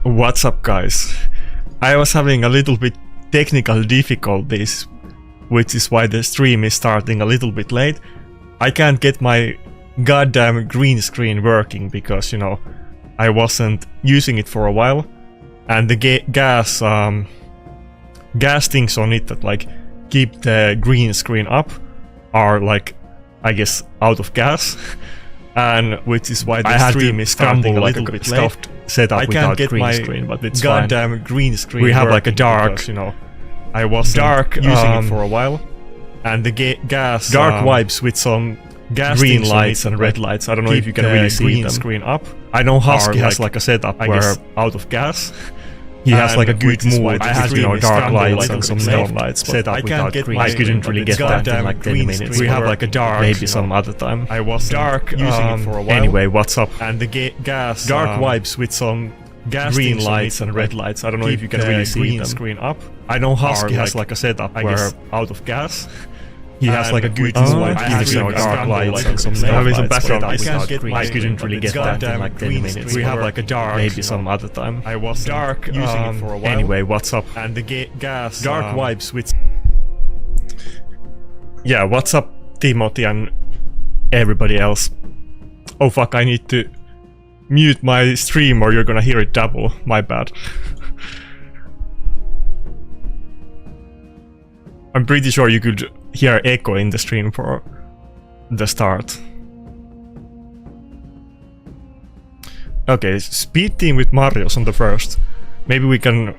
What's up, guys? I was having a little bit technical difficulties, which is why the stream is starting a little bit late. I can't get my goddamn green screen working because, you know, I wasn't using it for a while, and the gas things on it that like keep the green screen up are like, I guess, out of gas, and which is why the stream is starting a little bit late. Setup I can't get my screen, but it's goddamn fine. Green screen. We have like a dark, because, you know, I was using it for a while, and the gas dark wipes with some gas green lights and red lights. I don't know if you can really see green screen up. I know Husky has like a setup where out of gas. He has like a good mood. I had, you know, dark lights and some neon lights, but I can't get green. I couldn't really get that in like 10 minutes. We have like a dark, maybe some other time. I was dark using it for a while. Anyway, what's up? And the gas dark wipes with some green lights and red lights. I don't know if you can really see green screen up. I know Husky has like a setup where out of gas. He has like a good mood. I had, you know, dark lights and some neon lights. I couldn't really get that in like 10 minutes. We have like a dark, maybe some other time. I was dark using it for a while. Anyway, what's up? And the gas dark wipes with. Yeah, what's up, Timothy and everybody else? Oh fuck! I need to mute my stream or you're gonna hear it double. My bad. I'm pretty sure you could hear echo in the stream for the start. Okay, speed team with Marios on the first. Maybe we can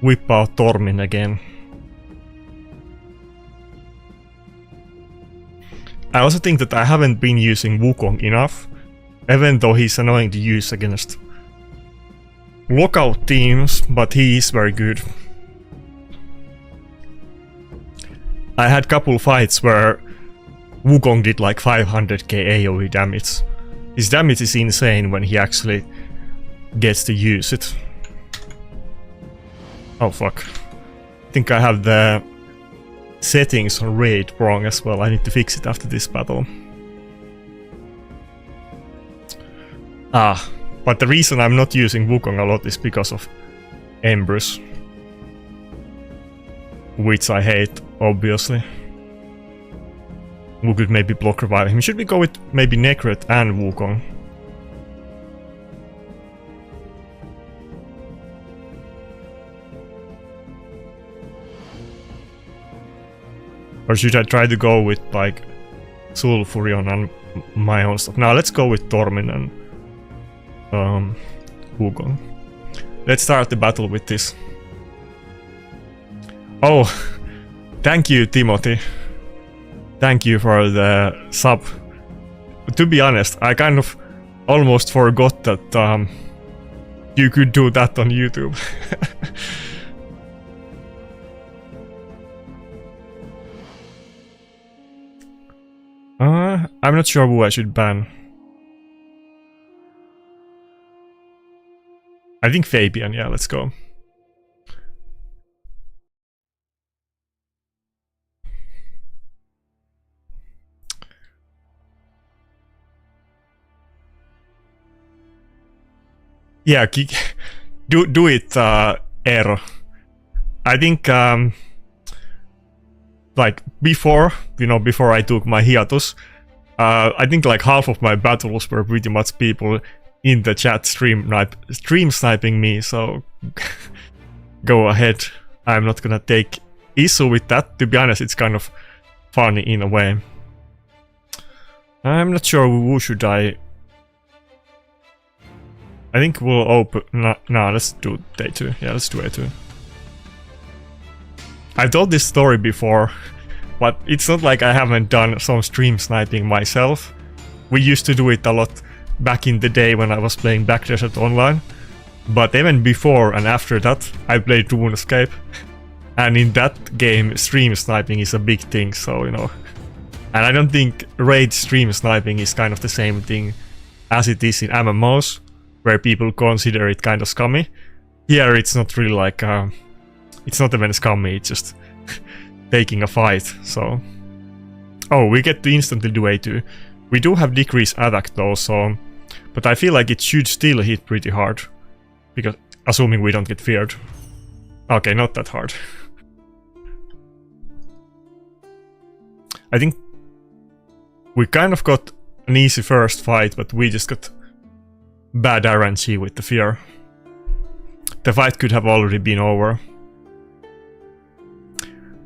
whip out Tormin again. I also think that I haven't been using Wukong enough, even though he's annoying to use against lockout teams, but he is very good. I had couple fights where Wukong did like 500k AoE damage. His damage is insane when he actually gets to use it. Oh fuck. I think I have the settings on raid wrong as well. I need to fix it after this battle. But the reason I'm not using Wukong a lot is because of Embrus, which I hate, obviously. We could maybe block revive him. Should we go with maybe Nakarada and Wukong? Or should I try to go with like Sulfurion and my own stuff? Now let's go with Tormin and Wukong. Let's start the battle with this. Oh, thank you, Timothy. Thank you for the sub. To be honest, I kind of almost forgot that you could do that on YouTube. I'm not sure who I should ban. I think Fabian, yeah, let's go. Yeah, do it, Eero. I think, like, before, you know, before I took my hiatus, I think like half of my battles were pretty much people in the chat stream sniping me, so go ahead. I'm not gonna take issue with that. To be honest, it's kind of funny in a way. I'm not sure who should I think we'll open. Nah, let's do day 2. Yeah, let's do day 2. I've told this story before, but it's not like I haven't done some stream sniping myself. We used to do it a lot back in the day when I was playing Back Desert Online. But even before and after that, I played RuneScape. And in that game, stream sniping is a big thing, so, you know. And I don't think raid stream sniping is kind of the same thing as it is in MMOs, where people consider it kind of scummy. Here it's not really like, it's not even scummy, it's just taking a fight, so. Oh, we get to instantly do A2. We do have decreased attack though, so. But I feel like it should still hit pretty hard. Because Assuming we don't get feared. Okay, not that hard. I think we kind of got an easy first fight, but we just got bad RNG with the fear. The fight could have already been over.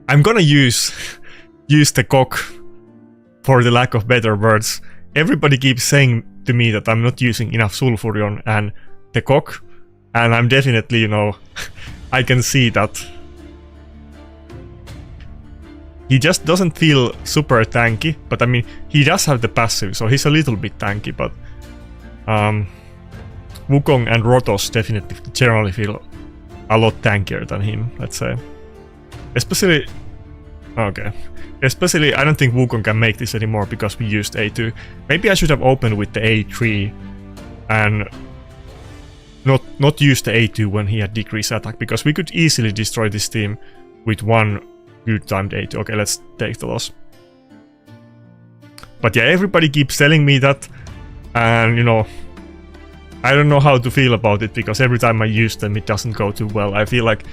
I'm gonna use the cock for the lack of better words. Everybody keeps saying to me that I'm not using enough Sulfurion and the cock, and I'm definitely, you know, I can see that. He just doesn't feel super tanky, but I mean, he does have the passive, so he's a little bit tanky, but Wukong and Rotos definitely generally feel a lot tankier than him, let's say. Especially... okay. Especially, I don't think Wukong can make this anymore because we used A2. Maybe I should have opened with the A3 and not use the A2 when he had decreased attack, because we could easily destroy this team with one good timed A2. Okay, let's take the loss. But yeah, everybody keeps telling me that, and you know, I don't know how to feel about it, because every time I use them it doesn't go too well. I feel like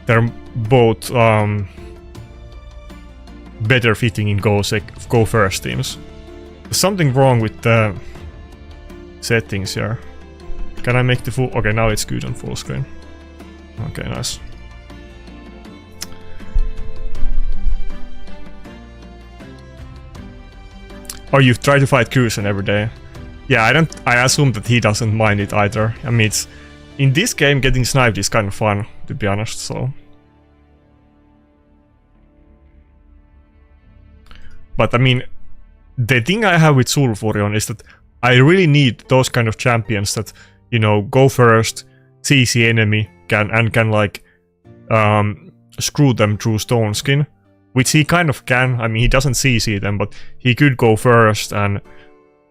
they're both better fitting in go first teams. There's something wrong with the settings here. Can I make the full... okay, now it's good on full screen. Okay, nice. Oh, you try to fight Crucian every day. Yeah, I assume that he doesn't mind it either. I mean, it's... in this game, getting sniped is kind of fun, to be honest, so... but I mean, the thing I have with Sulfurion is that I really need those kind of champions that, you know, go first, CC enemy, can like screw them through Stone Skin, which he kind of can. I mean, he doesn't CC them, but he could go first and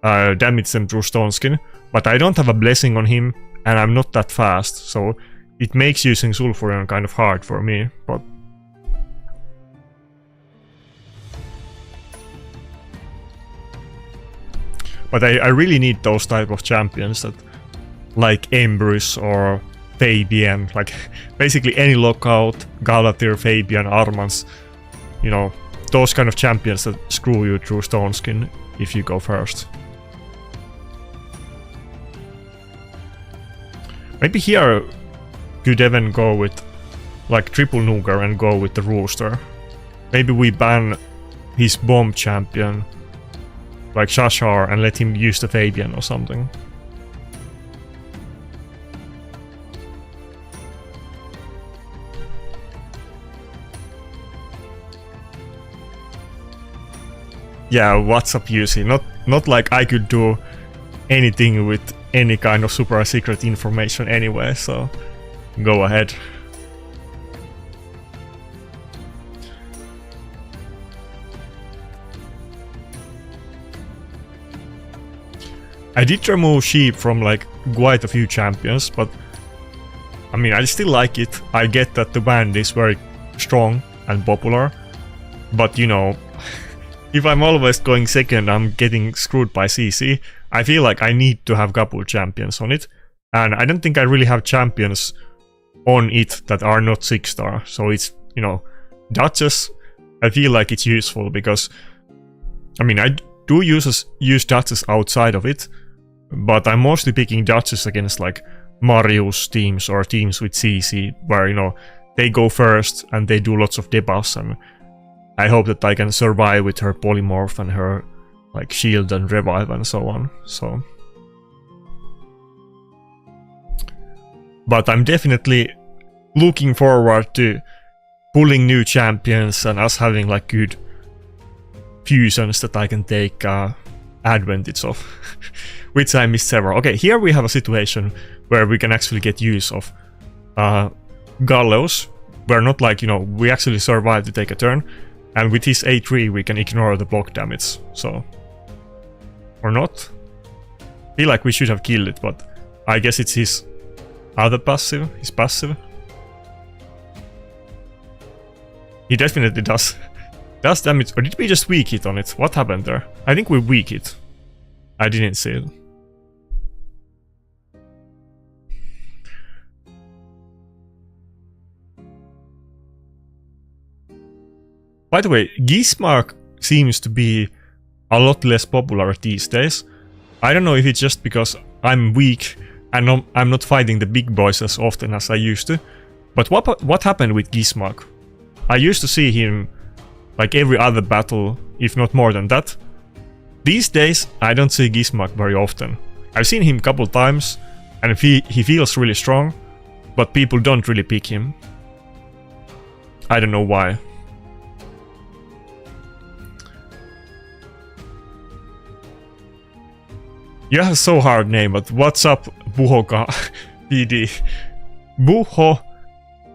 damage them through Stone Skin. But I don't have a blessing on him, and I'm not that fast, so it makes using Sulfurion kind of hard for me. But I really need those type of champions that, like Embrus or Fabian, like basically any lockout, Galatir, Fabian, Armans, you know, those kind of champions that screw you through Stone Skin if you go first. Maybe here could even go with like triple Nuker and go with the Rooster. Maybe we ban his bomb champion, like Shashar, and let him use the Fabian or something. Yeah, what's up, UC? Not like I could do anything with any kind of super secret information anyway, so go ahead. I did remove Sheep from like quite a few champions, but I mean, I still like it. I get that the band is very strong and popular, but you know, if I'm always going second, I'm getting screwed by CC. I feel like I need to have couple champions on it, and I don't think I really have champions on it that are not 6-star. So it's, you know, Duchess, I feel like it's useful because, I mean, I do use Duchess outside of it, but I'm mostly picking Duchess against like Marius teams or teams with CC, where, you know, they go first and they do lots of debuffs, and I hope that I can survive with her polymorph and her like shield and revive and so on. So, but I'm definitely looking forward to pulling new champions and us having like good fusions that I can take advantage of, which I missed several. Okay, here we have a situation where we can actually get use of Gallows, where not like, you know, we actually survive to take a turn, and with his A3 we can ignore the block damage, so... or not? I feel like we should have killed it, but I guess it's his other passive, his passive. He definitely does damage, or did we just weak hit on it? What happened there? I think we weak hit. I didn't see it. By the way, Gismark seems to be a lot less popular these days. I don't know if it's just because I'm weak and I'm not fighting the big boys as often as I used to. But what happened with Gismark? I used to see him like every other battle, if not more than that. These days, I don't see Gismark very often. I've seen him a couple times, and he feels really strong, but people don't really pick him. I don't know why. You have so hard name, but what's up, Buhoka PD? Buho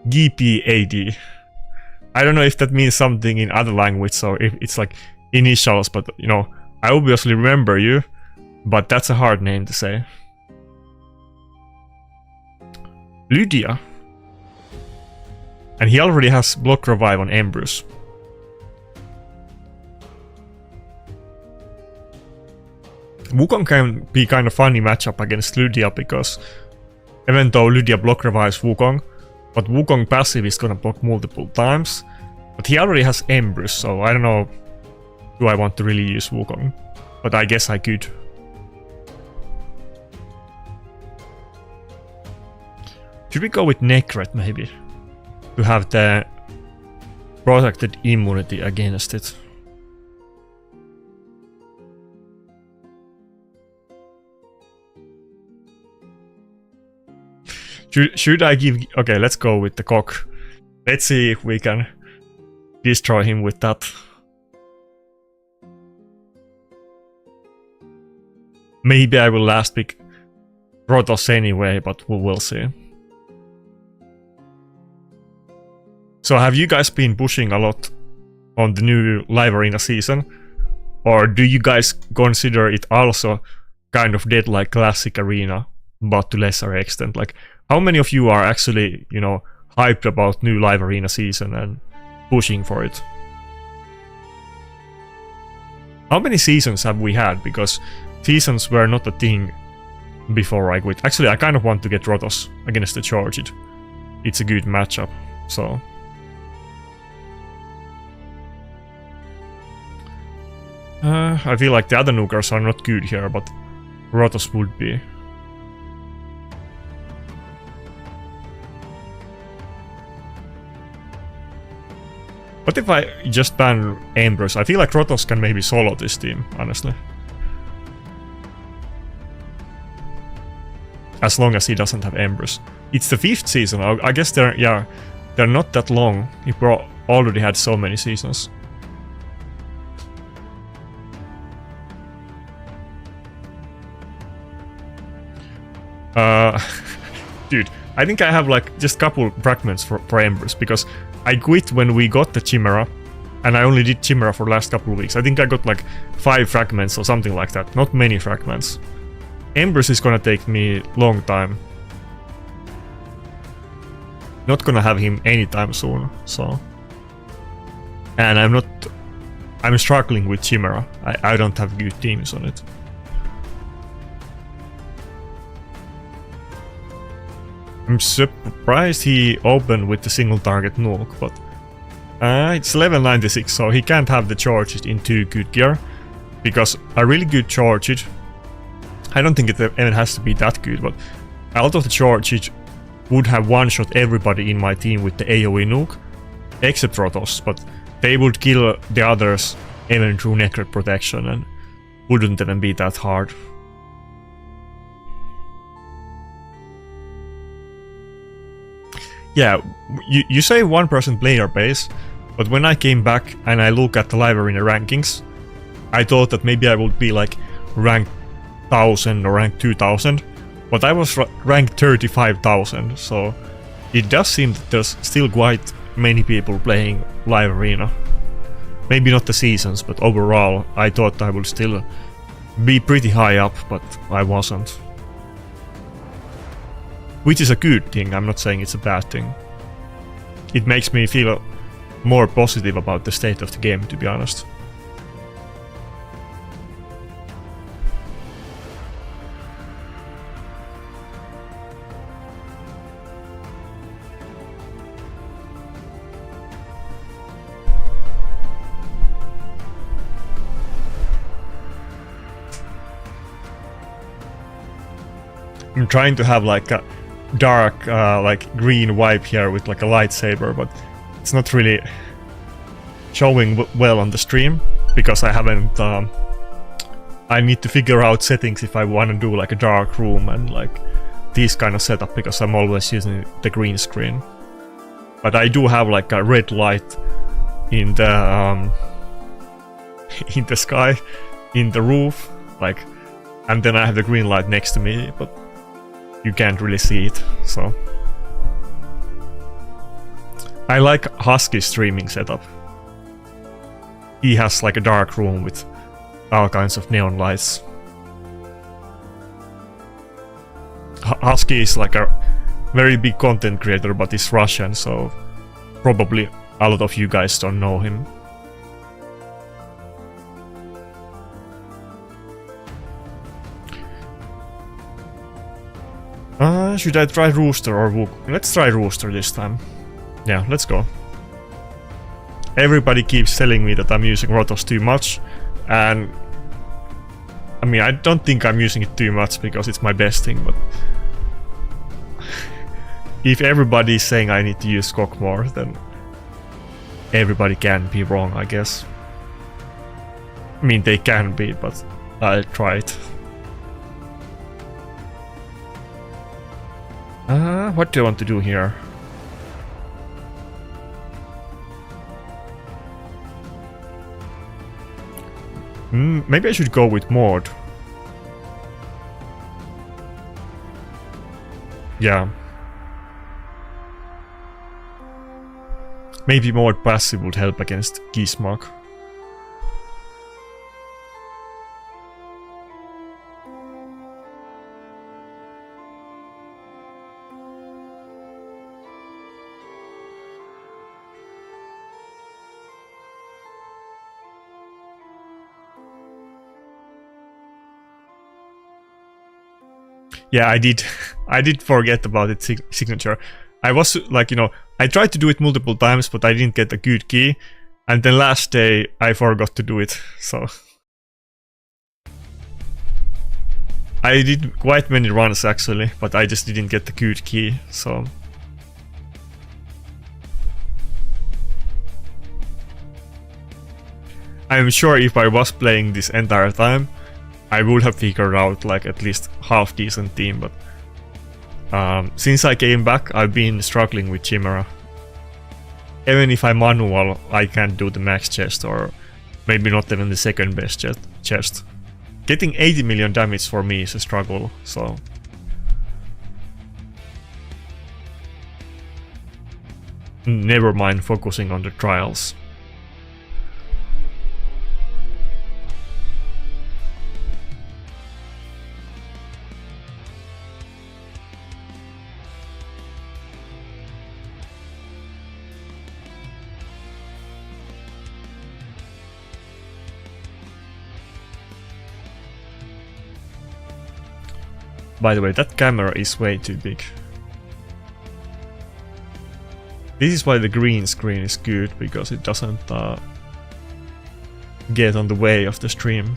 GPAD. I don't know if that means something in other language, or if it's like initials, but you know, I obviously remember you, but that's a hard name to say. Lydia. And he already has block revive on Embrus. Wukong can be kind of funny matchup against Lydia, because even though Lydia block revives Wukong, but Wukong passive is gonna block multiple times. But he already has Embrus, so I don't know, do I want to really use Wukong? But I guess I could. Should we go with Nakarada maybe? To have the protected immunity against it. Should I give... Okay, let's go with the cock. Let's see if we can destroy him with that. Maybe I will last pick Protoss anyway, but we will see. So have you guys been pushing a lot on the new live arena season? Or do you guys consider it also kind of dead like classic arena, but to lesser extent? Like, how many of you are actually, you know, hyped about new live arena season and pushing for it? How many seasons have we had? Because seasons were not a thing before I quit. Actually, I kind of want to get Rotos against the Charged. It's a good matchup, so... I feel like the other nukers are not good here, but Rotos would be. What if I just ban Embrus? I feel like Rotos can maybe solo this team, honestly. As long as he doesn't have Embrus. It's the 5th season. I guess they're not that long. He already had so many seasons. Dude, I think I have like just couple fragments for Embrus, because I quit when we got the Chimera, and I only did Chimera for the last couple of weeks. I think I got like 5 fragments or something like that, not many fragments. Embrus is gonna take me long time. Not gonna have him anytime soon, so... And I'm struggling with Chimera. I don't have good teams on it. I'm surprised he opened with the single target nuke, but it's level 96, so he can't have the charges in too good gear, because a really good charge, I don't think it even has to be that good, but out of the charge it would have one-shot everybody in my team with the AoE nuke, except Rotos, but they would kill the others even through Necret protection, and wouldn't even be that hard. Yeah, you say 1% player base, but when I came back and I look at the live arena rankings, I thought that maybe I would be like rank 1000 or rank 2000, but I was ranked 35,000, so it does seem that there's still quite many people playing live arena. Maybe not the seasons, but overall I thought I would still be pretty high up, but I wasn't. Which is a good thing, I'm not saying it's a bad thing. It makes me feel more positive about the state of the game, to be honest. I'm trying to have like a dark like green vibe here with like a lightsaber, but it's not really showing well on the stream because I haven't I need to figure out settings if I want to do like a dark room and like this kind of setup, because I'm always using the green screen. But I do have like a red light in the sky, in the roof, like, and then I have the green light next to me, but you can't really see it, so. I like Husky's streaming setup. He has like a dark room with all kinds of neon lights. Husky is like a very big content creator, but he's Russian, so probably a lot of you guys don't know him. Should I try Rooster or Wook? Let's try Rooster this time. Yeah, let's go. Everybody keeps telling me that I'm using Rotos too much, and I mean, I don't think I'm using it too much because it's my best thing, but if everybody's saying I need to use Skok more, then everybody can be wrong, I guess. I mean, they can be, but I'll try it. What do I want to do here? Maybe I should go with Maud. Yeah. Maybe Maud passive would help against Gizmok. Yeah, I did forget about its signature. I was like, you know, I tried to do it multiple times, but I didn't get a good key. And then last day, I forgot to do it, so. I did quite many runs actually, but I just didn't get the good key, so. I'm sure if I was playing this entire time, I would have figured out like at least half decent team, but since I came back, I've been struggling with Chimera. Even if I'm manual, I can't do the max chest, or maybe not even the second best chest. Getting 80 million damage for me is a struggle, so. Never mind focusing on the trials. By the way, that camera is way too big. This is why the green screen is good, because it doesn't get on the way of the stream.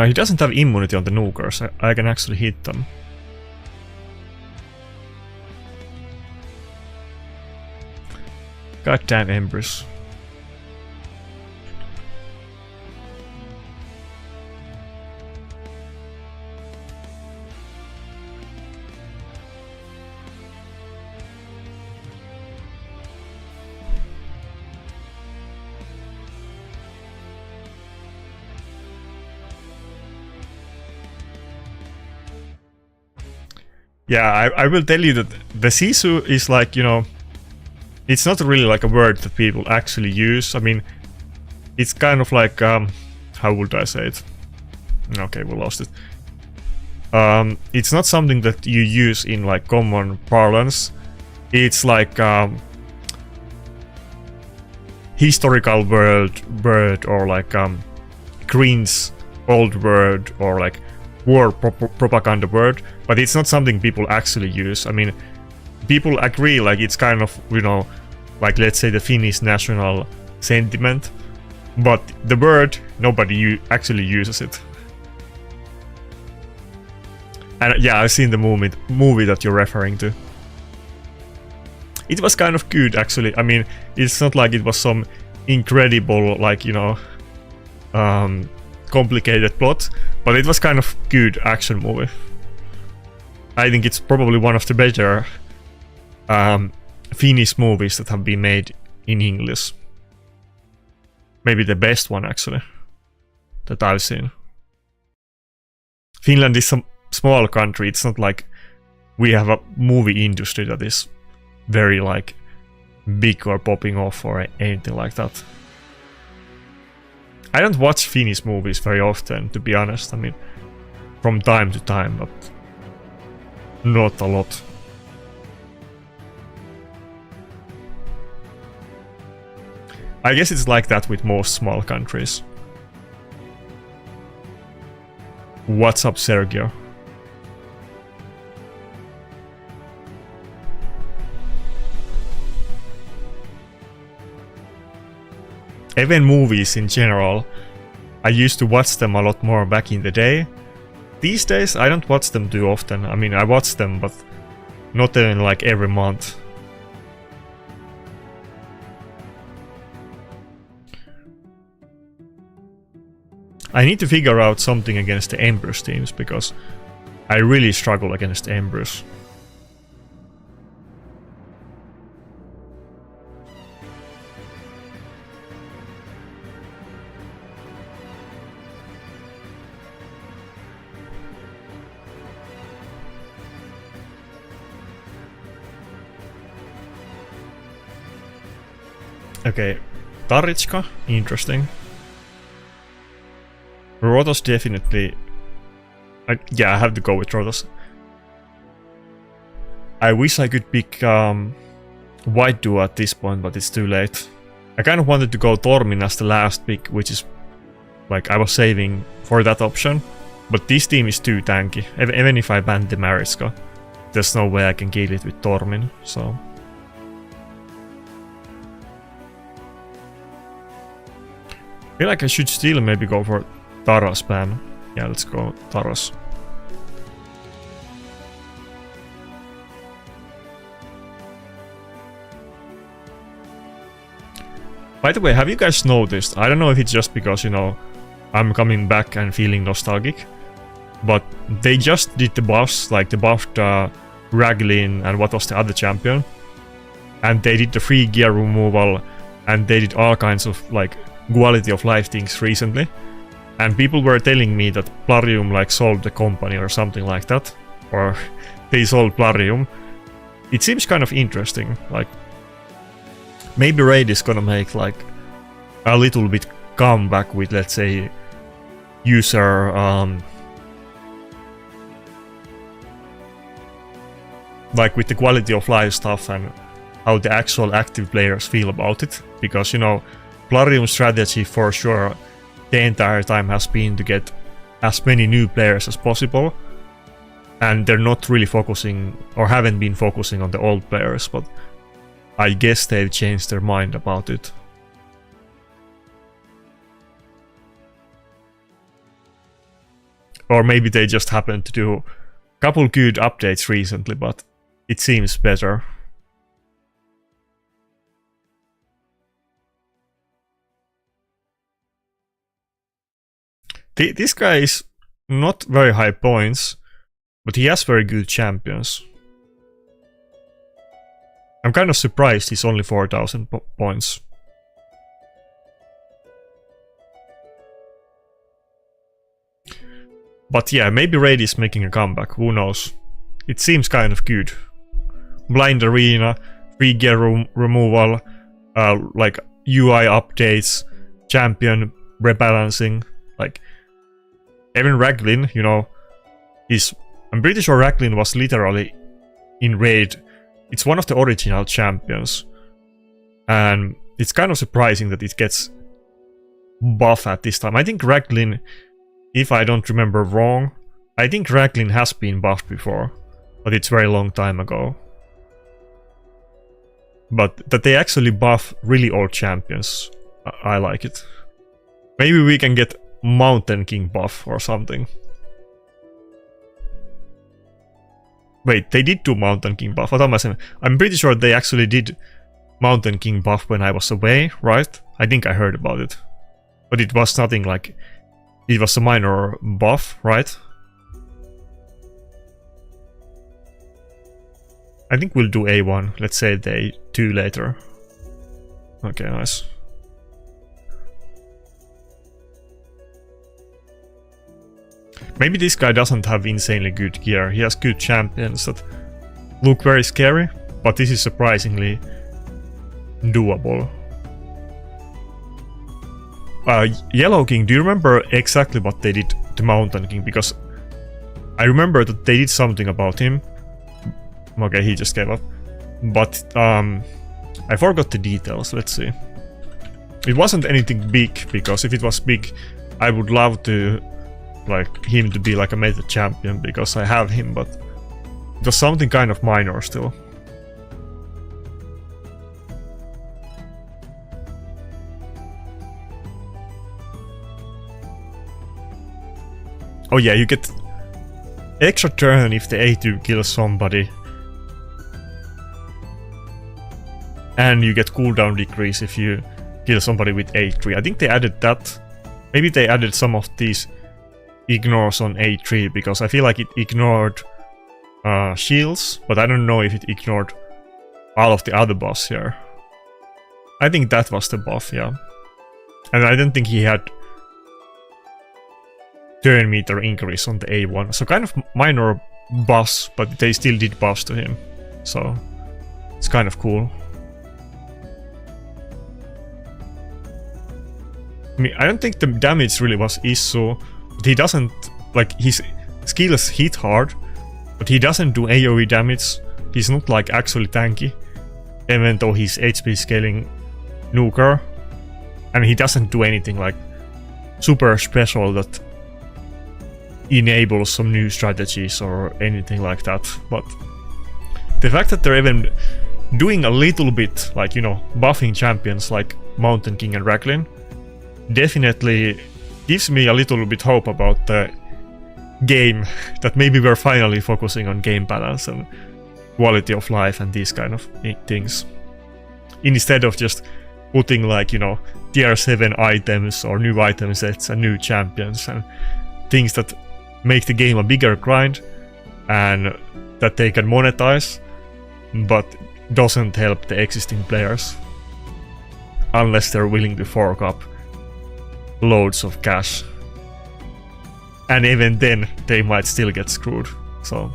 He doesn't have immunity on the nukers. I can actually hit them. Goddamn Empress. Yeah, I will tell you that the Sisu is like, you know, it's not really like a word that people actually use. I mean, it's kind of like, how would I say it? Okay, we lost it. It's not something that you use in like common parlance. It's like, historical word or like cringe old word or like war propaganda word, but it's not something people actually use. I mean, people agree like it's kind of, you know, like let's say the Finnish national sentiment, but the word, nobody actually uses it. And yeah, I've seen the movie that you're referring to. It was kind of good, actually. I mean, it's not like it was some incredible, like, you know, complicated plot, but it was kind of good action movie. I think it's probably one of the better Finnish movies that have been made in English. Maybe the best one, actually, that I've seen. Finland is a small country. It's not like we have a movie industry that is very like big or popping off or anything like that. I don't watch Finnish movies very often, to be honest. I mean, from time to time, but not a lot. I guess it's like that with most small countries. What's up, Sergio? Even movies in general, I used to watch them a lot more back in the day. These days I don't watch them too often. I mean, I watch them, but not even like every month. I need to figure out something against the Empress teams, because I really struggle against the Empress. Okay, Taritska, interesting. Rotos definitely... yeah, I have to go with Rotos. I wish I could pick White Duo at this point, but it's too late. I kind of wanted to go Tormin as the last pick, which is... like, I was saving for that option. But this team is too tanky. Even if I ban the Mariska, there's no way I can kill it with Tormin, so... I feel like I should still maybe go for Taras ban. Yeah, let's go Taras. By the way, have you guys noticed, I don't know if it's just because, you know, I'm coming back and feeling nostalgic, but they just did the buffs, like they buffed Raglin and what was the other champion, and they did the free gear removal, and they did all kinds of like quality of life things recently, and people were telling me that Plarium like sold the company or something like that, or they sold Plarium. It seems kind of interesting, like maybe Raid is gonna make like a little bit comeback with, let's say, user like with the quality of life stuff and how the actual active players feel about it, because, you know, Plarium's strategy for sure the entire time has been to get as many new players as possible, and they're not really focusing, or haven't been focusing, on the old players, but I guess they've changed their mind about it. Or maybe they just happened to do a couple good updates recently, but it seems better. This guy is not very high points, but he has very good champions. I'm kind of surprised he's only 4,000 points. But yeah, maybe Raid is making a comeback, who knows. It seems kind of good. Blind Arena, free gear removal, like UI updates, champion rebalancing, like... Even Raglin, you know, I'm pretty sure Raglin was literally in Raid. It's one of the original champions. And it's kind of surprising that it gets buff at this time. I think Raglan, if I don't remember wrong, I think Raglan has been buffed before, but it's very long time ago. But that they actually buff really old champions, I like it. Maybe we can get Mountain King buff or something. Wait, they did do Mountain King buff. What am I saying? I'm pretty sure they actually did Mountain King buff when I was away, right? I think I heard about it. But it was nothing like... It was a minor buff, right? I think we'll do A1. Let's say day 2 later. Okay, nice. Maybe this guy doesn't have insanely good gear. He has good champions that look very scary, but this is surprisingly doable. Yellow King, do you remember exactly what they did to Mountain King? Because I remember that they did something about him. Okay, he just gave up. But I forgot the details. Let's see. It wasn't anything big, because if it was big, I would love to like him to be like a meta champion, because I have him, but it was something kind of minor still. Oh yeah, you get extra turn if the A2 kills somebody. And you get cooldown decrease if you kill somebody with A3. I think they added that. Maybe they added some of these ignores on A3, because I feel like it ignored shields, but I don't know if it ignored all of the other buffs here. I think that was the buff, yeah. And I don't think he had turn meter increase on the A1. So kind of minor buffs, but they still did buffs to him. So it's kind of cool. I mean, I don't think the damage really was issue. He doesn't, like, his skills hit hard, but he doesn't do AoE damage. He's not like actually tanky, even though he's HP scaling nuker, and he doesn't do anything like super special that enables some new strategies or anything like that. But the fact that they're even doing a little bit, like, you know, buffing champions like Mountain King and Raglan, definitely gives me a little bit hope about the game, that maybe we're finally focusing on game balance and quality of life and these kind of things, instead of just putting, like, you know, tier 7 items or new item sets and new champions and things that make the game a bigger grind and that they can monetize, but doesn't help the existing players unless they're willing to fork up loads of cash, and even then they might still get screwed. So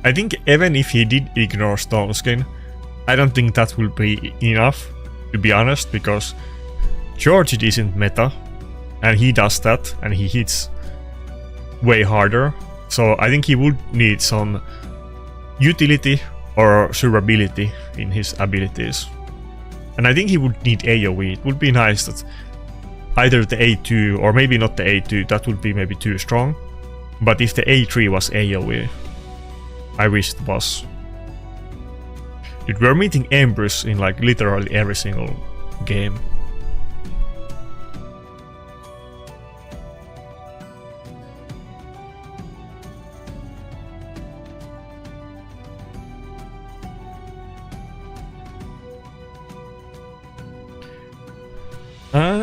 I think even if he did ignore Stone Skin, I don't think that will be enough, to be honest, because George isn't meta and he does that and he hits way harder. So I think he would need some utility or survivability in his abilities. And I think he would need AoE. It would be nice that either the A2, or maybe not the A2, that would be maybe too strong. But if the A3 was AoE, I wish it was. Dude, we're meeting Empress in like literally every single game.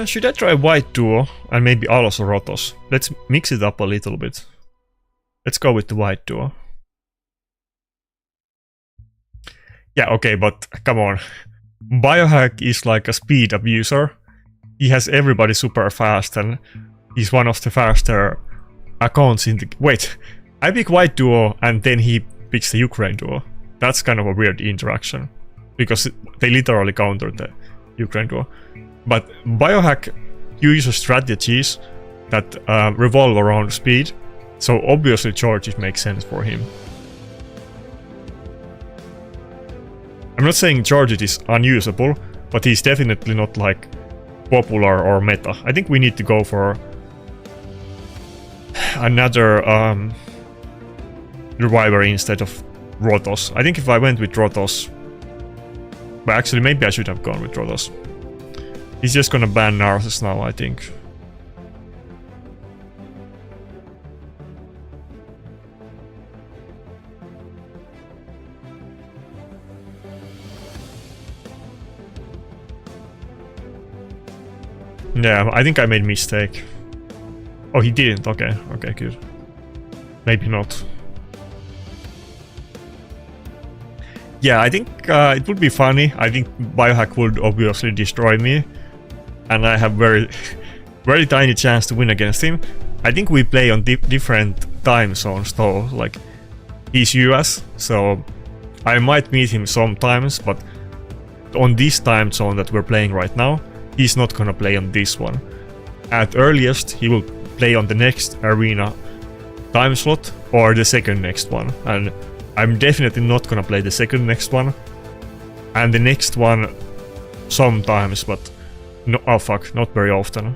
Should I try White Duo and maybe Alos or Rotos? Let's mix it up a little bit. Let's go with the White Duo. Yeah, okay, but come on. Biohack is like a speed abuser. He has everybody super fast and he's one of the faster accounts in the... Wait, I pick White Duo and then he picks the Ukraine Duo. That's kind of a weird interaction, because they literally countered the Ukraine Duo. But Biohack uses strategies that revolve around speed, so obviously George, it makes sense for him. I'm not saying Charged is unusable, but he's definitely not like popular or meta. I think we need to go for another reviver instead of Rotos. I think if I went with Rotos, but actually maybe I should have gone with Rotos. He's just gonna ban Narcissus now, I think. Yeah, I think I made a mistake. Oh, he didn't. Okay, okay, good. Maybe not. Yeah, I think it would be funny. I think Biohack would obviously destroy me. And I have very, very tiny chance to win against him. I think we play on different time zones though. Like, he's US, so I might meet him sometimes, but on this time zone that we're playing right now, he's not gonna play on this one. At earliest, he will play on the next arena time slot or the second next one. And I'm definitely not gonna play the second next one. And the next one sometimes, but no, oh fuck, not very often.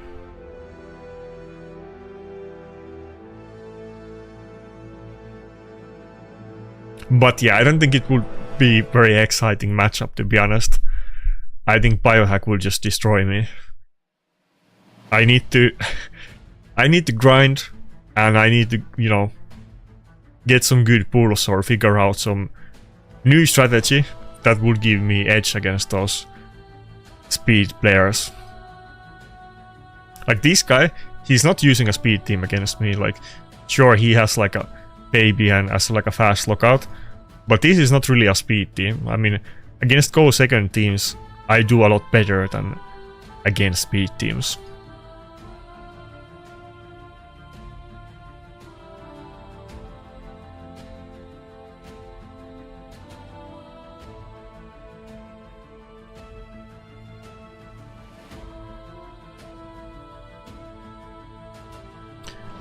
But yeah, I don't think it would be very exciting matchup, to be honest. I think Biohack will just destroy me. I need to grind, and I need to, you know, get some good pulls or figure out some new strategy that would give me edge against those speed players. Like this guy, he's not using a speed team against me. Like, sure, he has like a baby and as like a fast lockout, but this is not really a speed team. I mean, against go second teams, I do a lot better than against speed teams.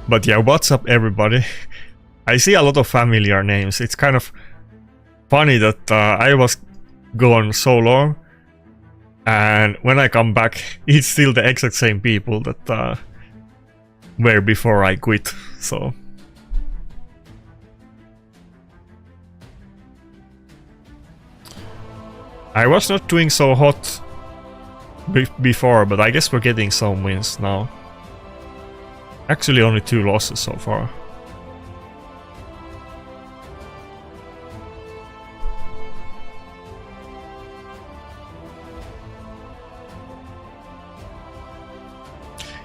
But yeah, what's up everybody? I see a lot of familiar names. It's kind of funny that I was gone so long, and when I come back, it's still the exact same people that were before I quit, so... I was not doing so hot before, but I guess we're getting some wins now. Actually only 2 losses so far.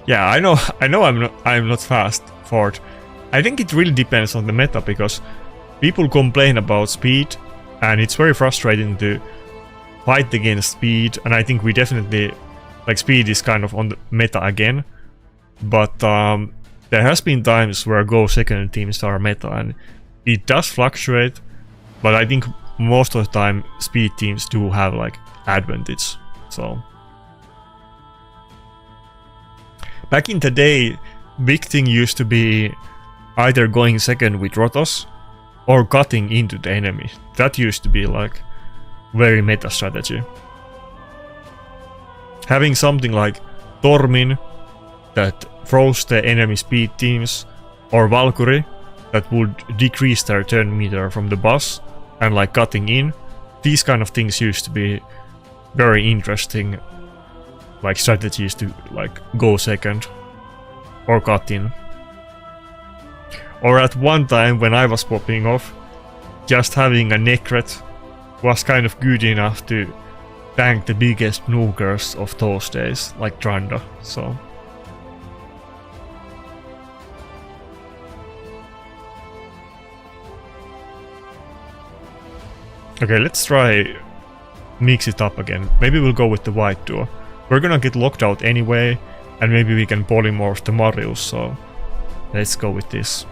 Yeah, I know I'm not fast for it. I think it really depends on the meta, because people complain about speed and it's very frustrating to fight against speed, and I think we definitely, like, speed is kind of on the meta again. But there has been times where go second teams are meta, and it does fluctuate, but I think most of the time speed teams do have like advantage. So back in the day, big thing used to be either going second with Rotos or cutting into the enemy. That used to be like very meta strategy. Having something like Tormin that froze the enemy speed teams, or Valkyrie that would decrease their turn meter from the boss and like cutting in. These kind of things used to be very interesting, like strategies to like go second or cut in. Or at one time when I was popping off, just having a Necret was kind of good enough to tank the biggest nukers of those days, like Tranda, so... Okay, let's try mix it up again. Maybe we'll go with the white duo. We're gonna get locked out anyway, and maybe we can polymorph the Marius, so let's go with this.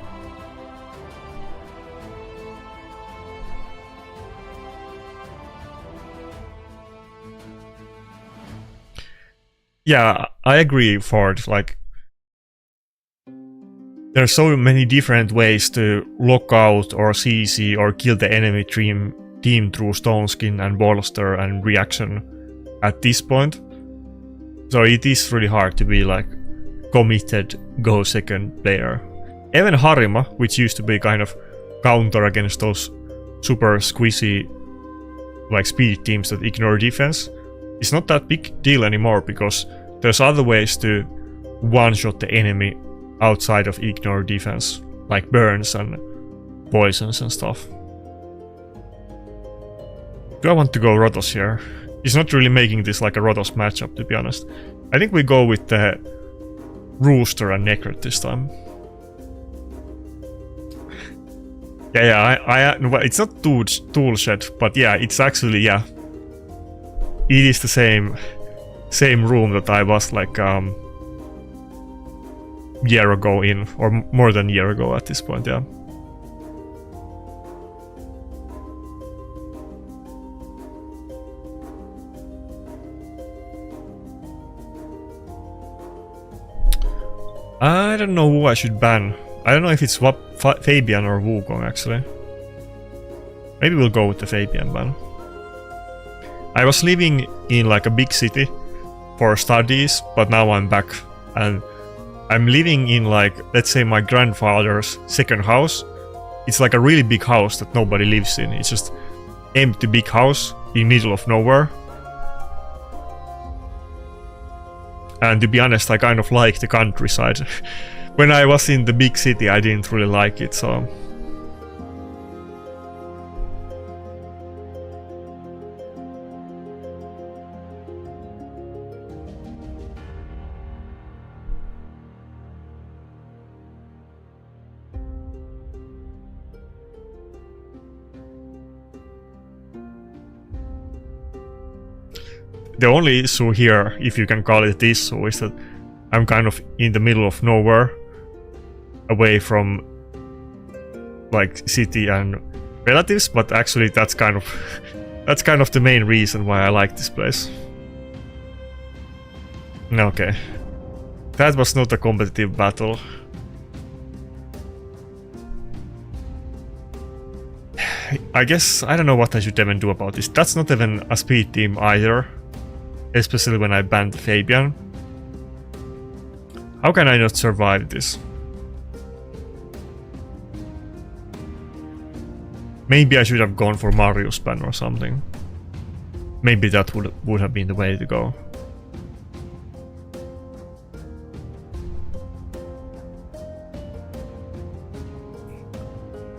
Yeah, I agree, Ford. Like, there's so many different ways to lock out or CC or kill the enemy team team through Stone Skin and Bolster and Reaction at this point. So it is really hard to be like committed go second player. Even Harima, which used to be kind of counter against those super squishy like speed teams that ignore defense, is not that big deal anymore because there's other ways to one-shot the enemy outside of ignore defense, like burns and poisons and stuff. Do I want to go Rotos here? He's not really making this like a Rotos matchup, to be honest. I think we go with the Rooster and Necret this time. Yeah, well, it's not tool shed, but yeah, it's actually, yeah. It is the same room that I was like year ago in, or more than a year ago at this point, yeah. I don't know who I should ban. I don't know if it's Fabian or Wukong actually. Maybe we'll go with the Fabian ban. I was living in like a big city for studies, but now I'm back and I'm living in like, let's say my grandfather's second house. It's like a really big house that nobody lives in. It's just empty big house in middle of nowhere. And to be honest, I kind of like the countryside. When I was in the big city, I didn't really like it, so... The only issue here, if you can call it issue, is that I'm kind of in the middle of nowhere, away from like city and relatives, but actually that's kind of the main reason why I like this place. Okay. That was not a competitive battle. I guess I don't know what I should even do about this. That's not even a speed team either. Especially when I banned Fabian. How can I not survive this? Maybe I should have gone for Marius ban or something. Maybe that would have been the way to go.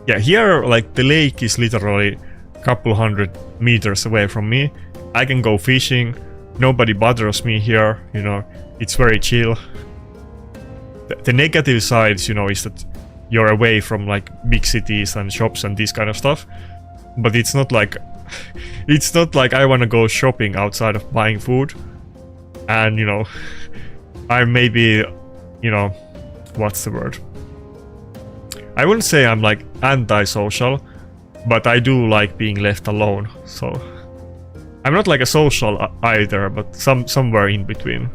Yeah, here like the lake is literally a couple hundred meters away from me. I can go fishing. Nobody bothers me here, you know, it's very chill. The negative sides, you know, is that you're away from like big cities and shops and this kind of stuff. But it's not like I want to go shopping outside of buying food. And, you know, I maybe, you know, what's the word? I wouldn't say I'm like antisocial, but I do like being left alone, so... I'm not like a social either, but somewhere in between.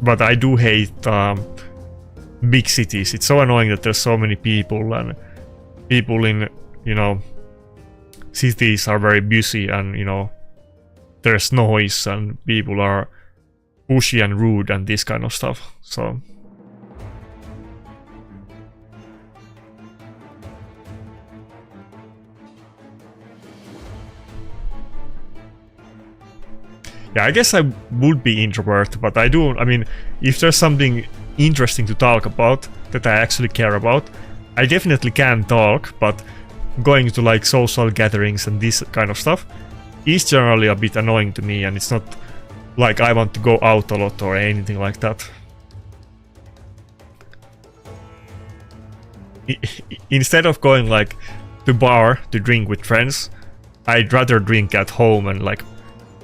But I do hate big cities. It's so annoying that there's so many people, and people in, you know, cities are very busy, and, you know, there's noise and people are pushy and rude and this kind of stuff, so... Yeah, I guess I would be introvert, but I mean, if there's something interesting to talk about that I actually care about, I definitely can talk, but going to like social gatherings and this kind of stuff is generally a bit annoying to me, and it's not like I want to go out a lot or anything like that. Instead of going like to bar to drink with friends, I'd rather drink at home and like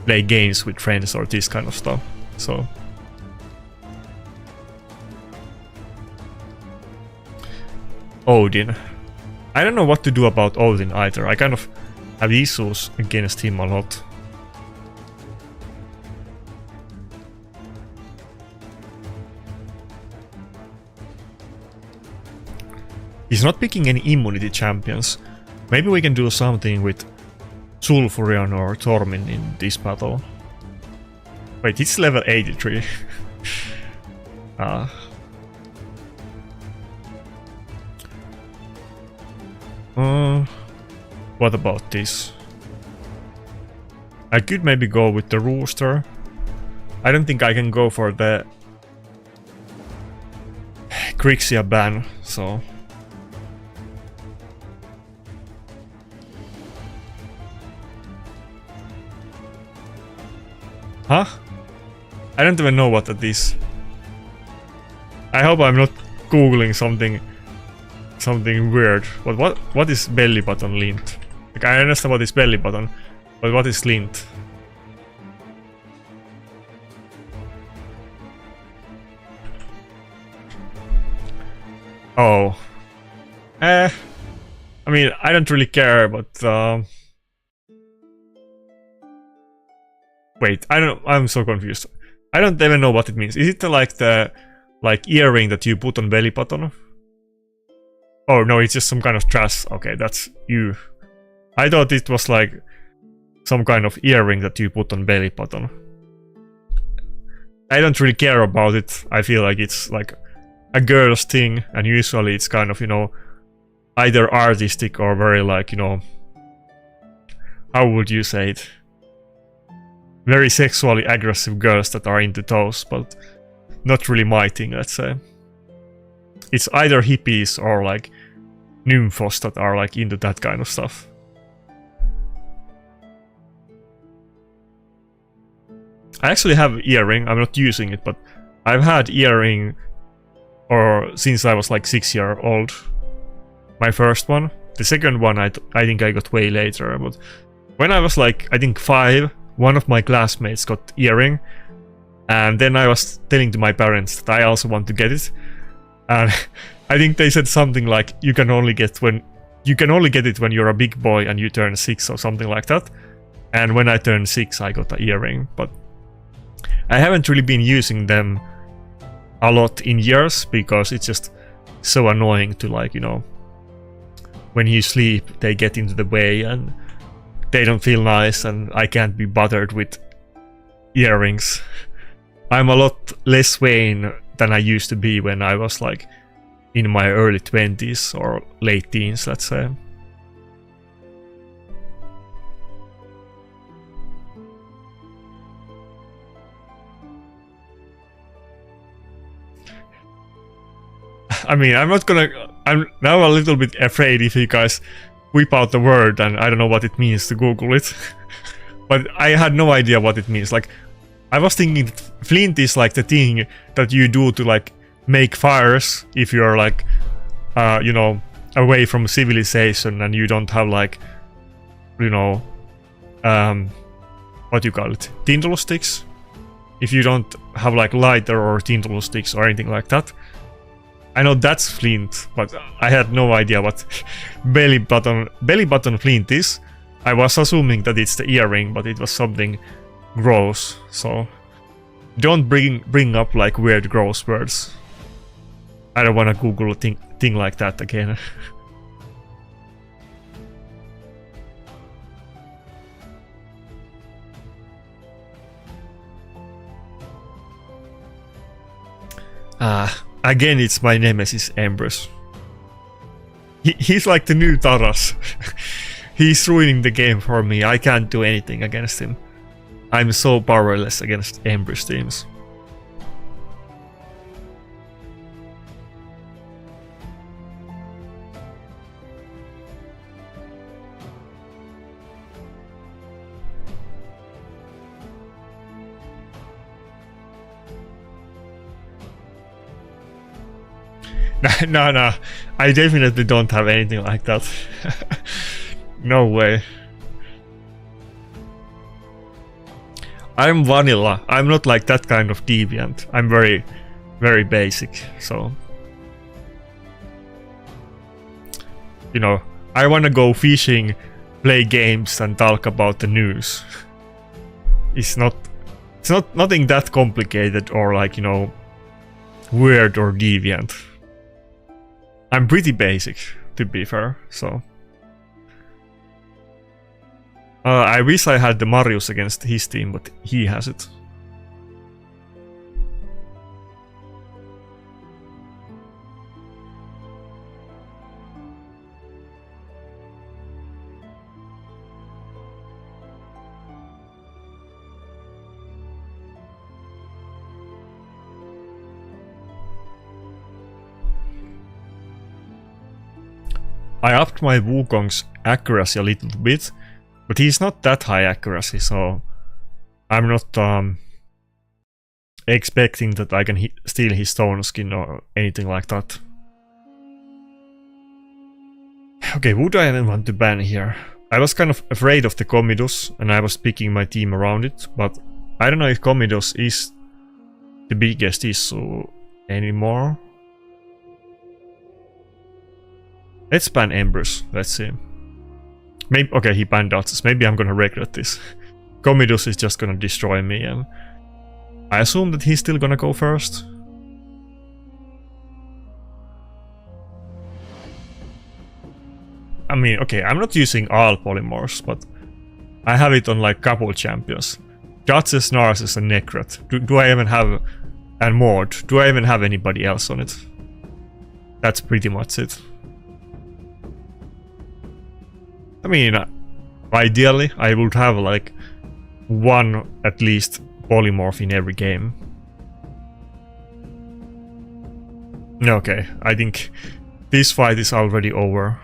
play games with friends or this kind of stuff, so... Odin. I don't know what to do about Odin either. I kind of have issues against him a lot. He's not picking any immunity champions. Maybe we can do something with Sulfurion or Tormin in this battle. Wait, it's level 83. What about this? I could maybe go with the Rooster. I don't think I can go for the Grixia ban, so... Huh? I don't even know what that is. I hope I'm not googling something weird. But what is belly button lint? Like, I understand what is belly button, but what is lint? Oh. I mean, I don't really care, but wait, I'm so confused. I don't even know what it means. Is it the earring that you put on belly button? Oh no, it's just some kind of trash. Okay, that's you. I thought it was like some kind of earring that you put on belly button. I don't really care about it. I feel like it's like a girl's thing, and usually it's kind of, you know, either artistic or very like, you know, how would you say it? Very sexually aggressive girls that are into those, but not really my thing, let's say. It's either hippies or like nymphos that are like into that kind of stuff. I actually have earring, I'm not using it, but I've had earring since I was like 6 years old. My first one. The second one I think I got way later, but when I was like, I think 5, one of my classmates got earring, and then I was telling to my parents that I also want to get it, and I think they said something like you can only get it when you're a big boy and you turn 6 or something like that. And when I turned 6, I got an earring, but I haven't really been using them a lot in years because it's just so annoying to, like, you know, when you sleep they get into the way and they don't feel nice, and I can't be bothered with earrings. I'm a lot less vain than I used to be when I was like in my early 20s or late teens, let's say. I mean, I'm now a little bit afraid if you guys whip out the word and I don't know what it means to Google it. But I had no idea what it means. Like, I was thinking flint is like the thing that you do to like make fires if you're like, you know, away from civilization and you don't have like, you know, what do you call it? Tindle sticks? If you don't have like lighter or tindle sticks or anything like that. I know that's flint, but I had no idea what belly button flint is. I was assuming that it's the earring, but it was something gross, so don't bring up like weird gross words. I don't want to Google a thing like that again. Again, it's my nemesis, Empress. He's like the new Taras. He's ruining the game for me. I can't do anything against him. I'm so powerless against Empress teams. No, I definitely don't have anything like that. No way. I'm vanilla. I'm not like that kind of deviant. I'm very, very basic, so... You know, I wanna go fishing, play games and talk about the news. It's nothing that complicated or like, you know, weird or deviant. I'm pretty basic, to be fair, so... I wish I had the Marius against his team, but he has it. I upped my Wukong's accuracy a little bit, but he's not that high accuracy, so I'm not expecting that I can steal his stone skin or anything like that. Okay, who do I even want to ban here? I was kind of afraid of the Commodus, and I was picking my team around it, but I don't know if Commodus is the biggest issue anymore. Let's ban Embrus, let's see. Maybe, okay, he banned Dotsus. Maybe I'm gonna regret this. Commodus is just gonna destroy me, and I assume that he's still gonna go first. I mean, okay, I'm not using all polymorphs, but I have it on like couple champions. Dotsus, Narcissus, and Necrat. Do I even have... and Mord. Do I even have anybody else on it? That's pretty much it. I mean, ideally, I would have like one at least polymorph in every game. Okay, I think this fight is already over.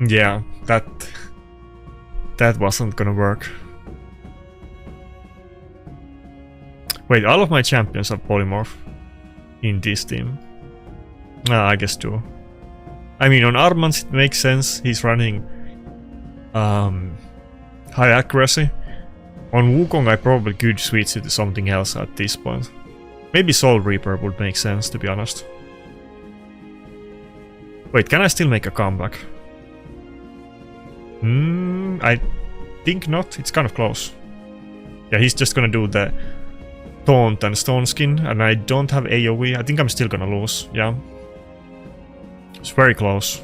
Yeah, that wasn't gonna work. Wait, all of my champions are polymorph in this team. I guess two. I mean, on Armans it makes sense. He's running high accuracy. On Wukong I probably could switch it to something else at this point. Maybe Soul Reaper would make sense, to be honest. Wait, can I still make a comeback? I think not. It's kind of close. Yeah, he's just gonna do the Taunt and Stone Skin, and I don't have AoE. I think I'm still gonna lose, yeah. It's very close.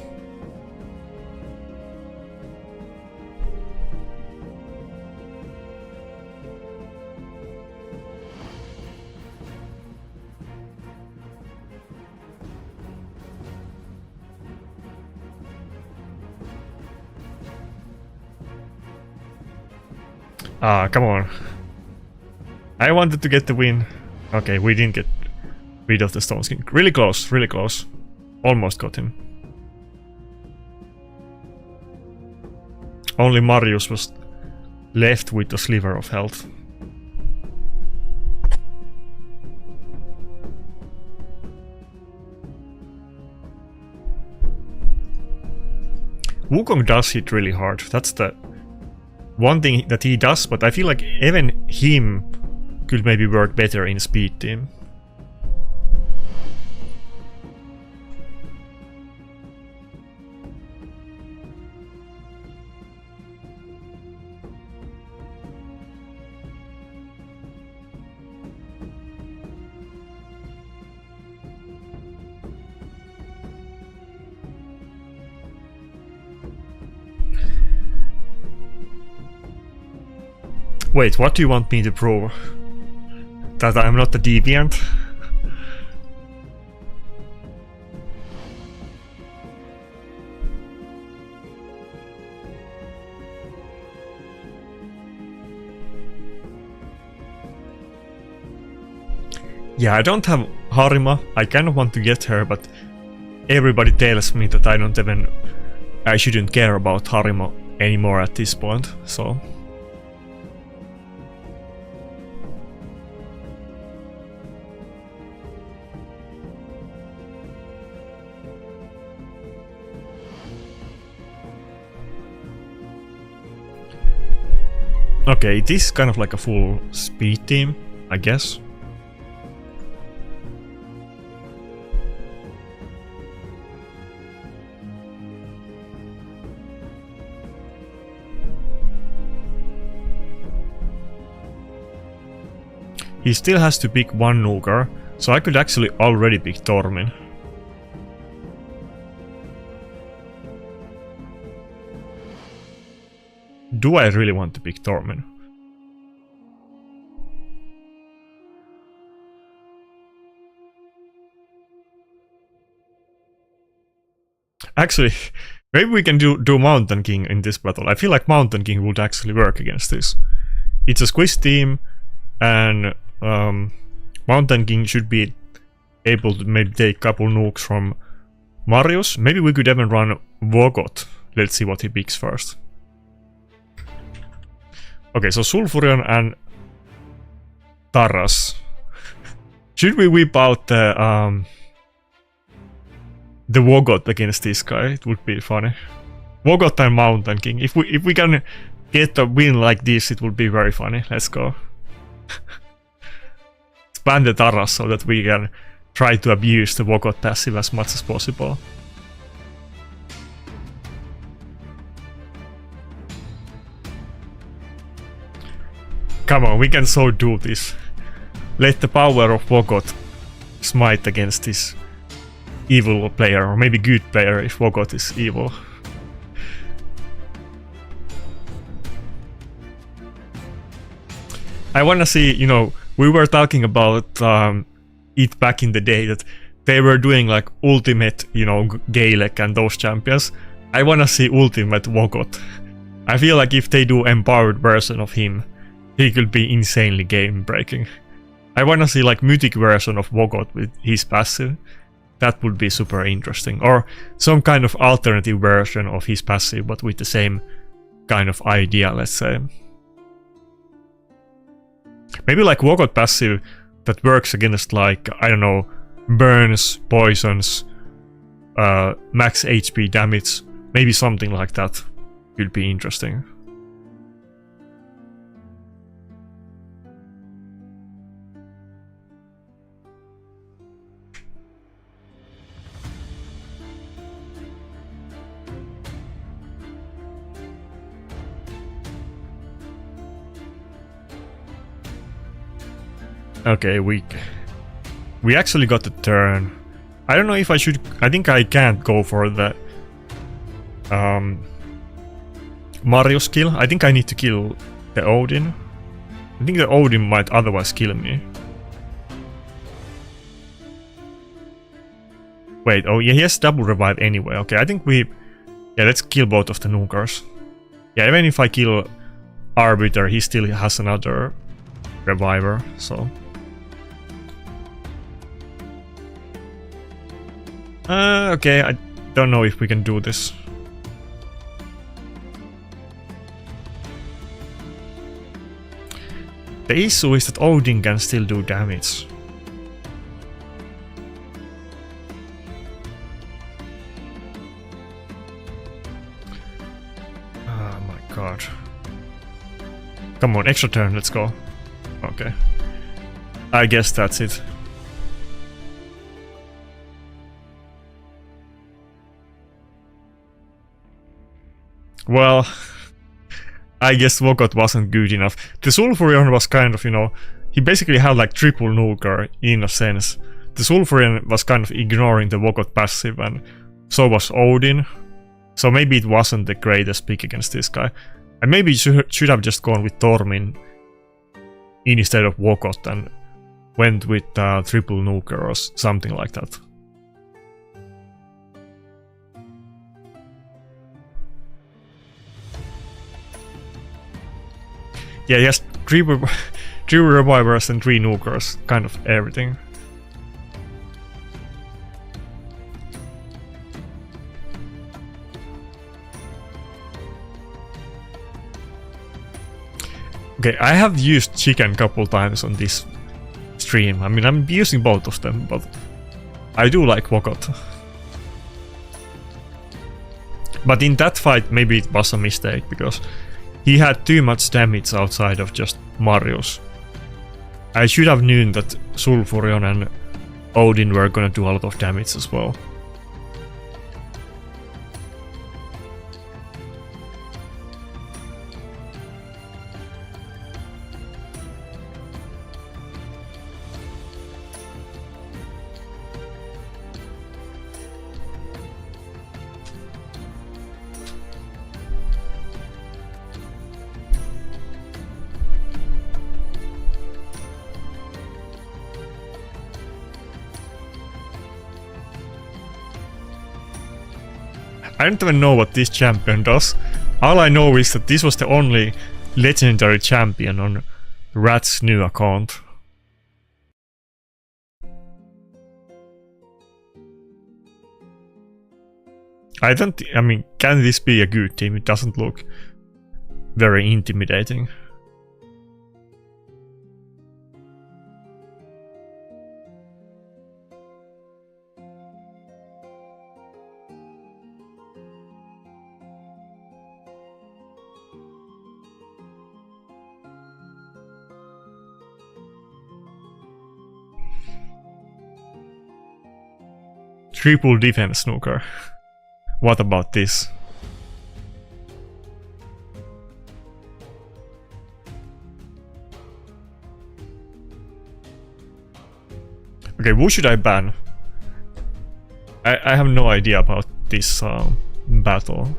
Ah, come on. I wanted to get the win. Okay, we didn't get rid of the Stone Skin. Really close, really close. Almost got him. Only Marius was left with a sliver of health. Wukong does hit really hard. That's the one thing that he does, but I feel like even him could maybe work better in speed team. Wait, what do you want me to prove? That I'm not a deviant? Yeah, I don't have Harima. I kind of want to get her, but everybody tells me that I shouldn't care about Harima anymore at this point, so... Okay, it is kind of like a full speed team, I guess. he still has to pick one nuker, so I could actually already pick Tormin. Do I really want to pick Tormin? Actually, maybe we can do Mountain King in this battle. I feel like Mountain King would actually work against this. It's a squish team, and Mountain King should be able to maybe take a couple nukes from Marius. Maybe we could even run Vogot. Let's see what he picks first. Okay, so Sulfurion and Taras. Should we whip out the Vogot against this guy? It would be funny. Vogot and Mountain King. If we can get a win like this, it would be very funny. Let's go. Spam the Taras so that we can try to abuse the Vogot passive as much as possible. Come on, we can so do this. Let the power of Vogot smite against this evil player, or maybe good player if Vogot is evil. I wanna see, you know, we were talking about it back in the day that they were doing like ultimate, you know, Galek and those champions. I wanna see ultimate Vogot. I feel like if they do empowered version of him, he could be insanely game breaking. I wanna see like mythic version of Vogot with his passive. That would be super interesting. Or some kind of alternative version of his passive, but with the same kind of idea, let's say. Maybe like Vogot passive that works against like, I don't know, burns, poisons, max HP damage. Maybe something like that could be interesting. Okay, we actually got the turn. I don't know if I should. I think I can't go for the Marius kill. I think I need to kill the Odin. I think the Odin might otherwise kill me. Wait, oh yeah, he has double revive anyway. Okay, I think we... Yeah, let's kill both of the nukers. Yeah, even if I kill Arbiter, he still has another reviver, so... okay, I don't know if we can do this. The issue is that Odin can still do damage. Oh my god. Come on, extra turn, let's go. Okay. I guess that's it. Well, I guess Vogot wasn't good enough. The Sulfurion was kind of, you know, he basically had like triple nuker in a sense. The Sulfurion was kind of ignoring the Vogot passive, and so was Odin. So maybe it wasn't the greatest pick against this guy. I maybe should have just gone with Tormin instead of Vogot and went with triple nuker or something like that. Yeah, he has three revivers and 3 nukers, kind of everything. Okay, I have used chicken a couple times on this stream. I mean, I'm using both of them, but I do like Vogot. But in that fight, maybe it was a mistake, because he had too much damage outside of just Marius. I should have known that Sulfurion and Odin were gonna do a lot of damage as well. I don't even know what this champion does. All I know is that this was the only legendary champion on Rat's new account. I mean, can this be a good team? It doesn't look very intimidating. Triple defense snooker. What about this? Okay, who should I ban? I have no idea about this battle.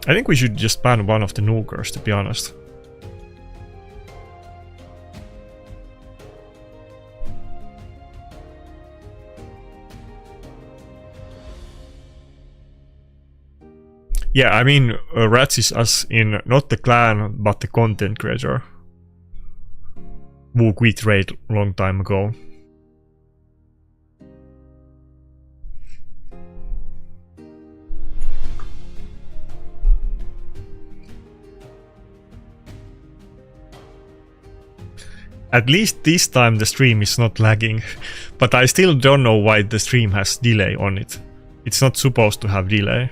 I think we should just ban one of the nukers, to be honest. Yeah, I mean, Rats is as in not the clan, but the content creator who quit raid long time ago. At least this time the stream is not lagging, but I still don't know why the stream has delay on it. It's not supposed to have delay.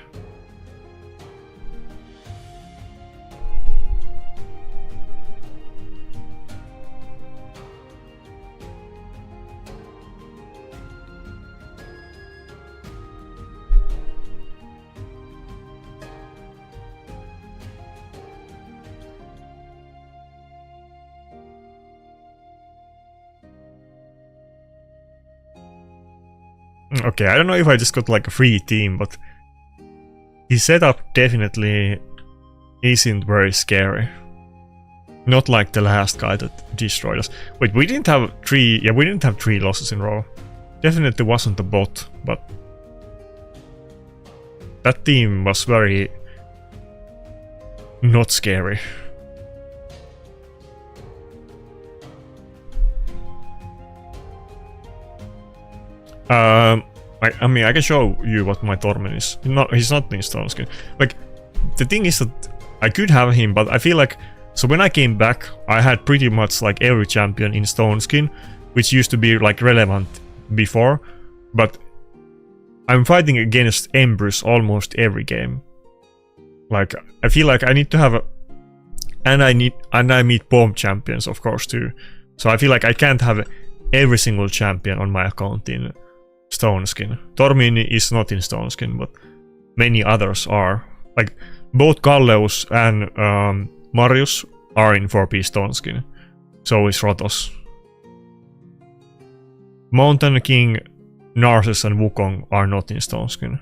Okay, I don't know if I just got like a free team, but his setup definitely isn't very scary. Not like the last guy that destroyed us. Wait, we didn't have three... Yeah, we didn't have 3 losses in a row. Definitely wasn't a bot, but... that team was very... not scary. I mean, I can show you what my Torment is. No, he's not in stone skin. Like, the thing is that I could have him, but I feel like... So when I came back, I had pretty much like every champion in stone skin, which used to be like relevant before, but I'm fighting against Empress almost every game. Like, I feel like I need to have a... And I meet bomb champions, of course, too. So I feel like I can't have every single champion on my account in stone skin. Tormin is not in stone skin, but many others are. Like, both Galleus and Marius are in 4P stone skin. So is Rotos. Mountain King, Narses and Wukong are not in stone skin.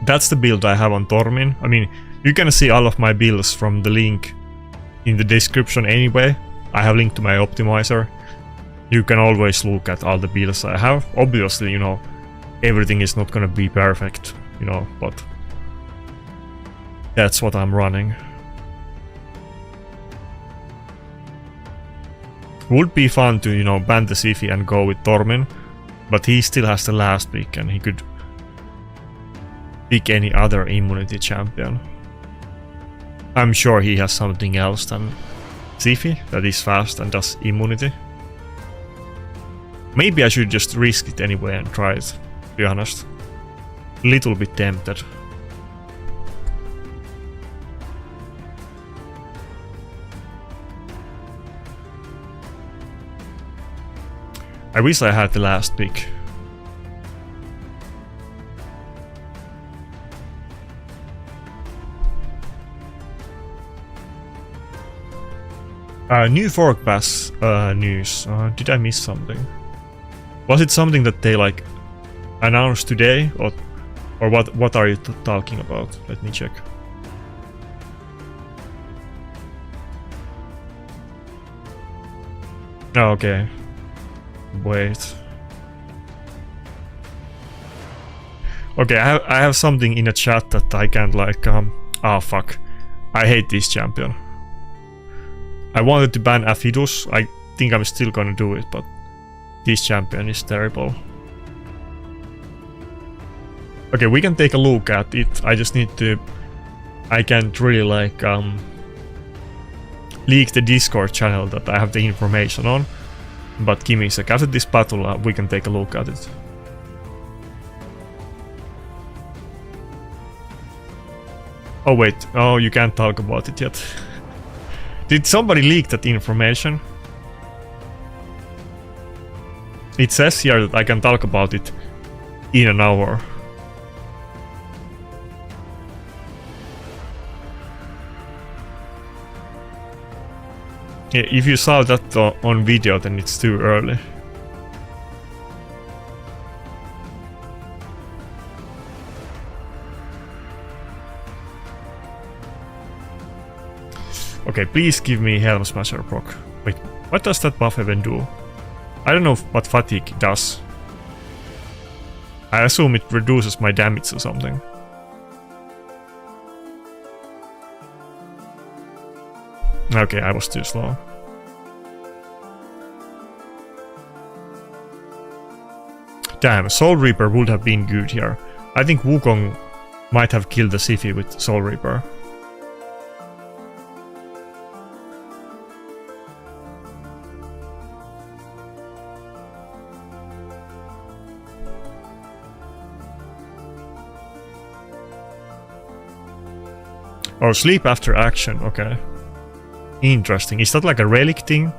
That's the build I have on Tormin. I mean, you can see all of my builds from the link in the description anyway. I have linked to my optimizer. You can always look at all the builds I have. Obviously, you know, everything is not gonna be perfect, you know, but that's what I'm running. Would be fun to, you know, ban the Siphi and go with Tormin, but he still has the last pick and he could pick any other immunity champion. I'm sure he has something else than Siphi that is fast and does immunity. Maybe I should just risk it anyway and try it, to be honest. Little bit tempted. I I wish I had the last pick. New Fork Pass news. Did I miss something? Was it something that they like announced today, or what are you talking about? Let me check. Oh, okay. Wait. Okay, I have something in a chat that I can't like. Fuck. I hate this champion. I wanted to ban Aphidus. I think I'm still gonna do it, but this champion is terrible. Okay, we can take a look at it. I just need to... I can't really like leak the Discord channel that I have the information on. But give me a sec. After this battle, we can take a look at it. Oh wait, oh, you can't talk about it yet. Did somebody leak that information? It says here that I can talk about it in an hour. Yeah, if you saw that on video, then it's too early. Okay, please give me Helm Smasher proc. Wait, what does that buff even do? I don't know what fatigue does. I assume it reduces my damage or something. Okay, I was too slow. Damn, Soul Reaper would have been good here. I think Wukong might have killed the Siphi with Soul Reaper. Oh, sleep after action, okay. Interesting. Is that like a relic thing?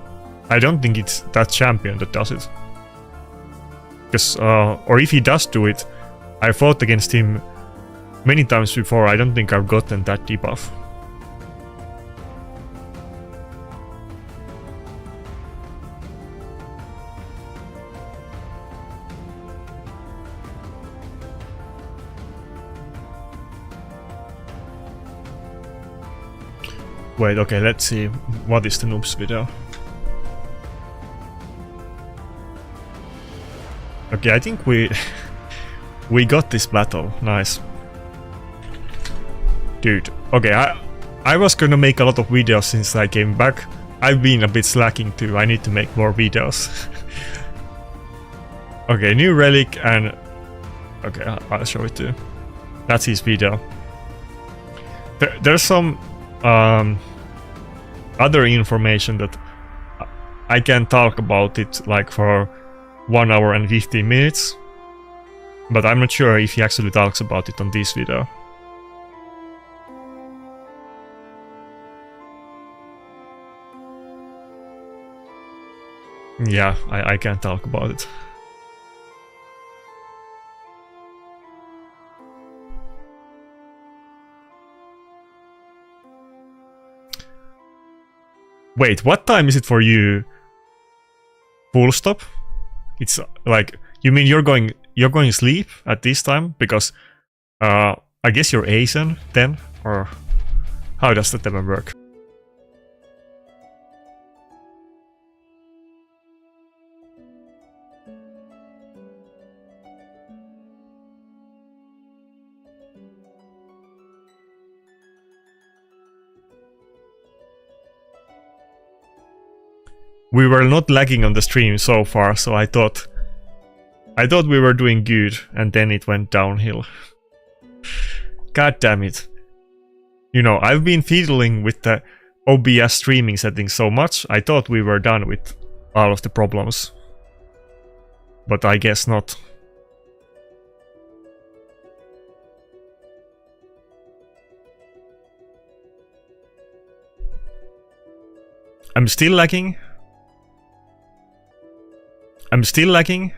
I don't think it's that champion that does it. Because, or if he does do it, I fought against him many times before. I don't think I've gotten that debuff. Wait, okay, let's see. What is the noobs video? Okay, I think we got this battle. Nice. Dude, okay, I was gonna make a lot of videos since I came back. I've been a bit slacking too. I need to make more videos. Okay, new relic and... Okay, I'll show it too. That's his video. There's some other information that I can talk about it like for 1 hour and 15 minutes, but I'm not sure if he actually talks about it on this video. Yeah, I can't talk about it. Wait, what time is it for you? Full stop? It's like, you mean you're going to sleep at this time? Because I guess you're Asian then? Or how does that ever work? We were not lagging on the stream so far, so I thought we were doing good, and then it went downhill. God damn it. You know, I've been fiddling with the OBS streaming settings so much, I thought we were done with all of the problems. But I guess not. I'm still lagging. I'm still lagging.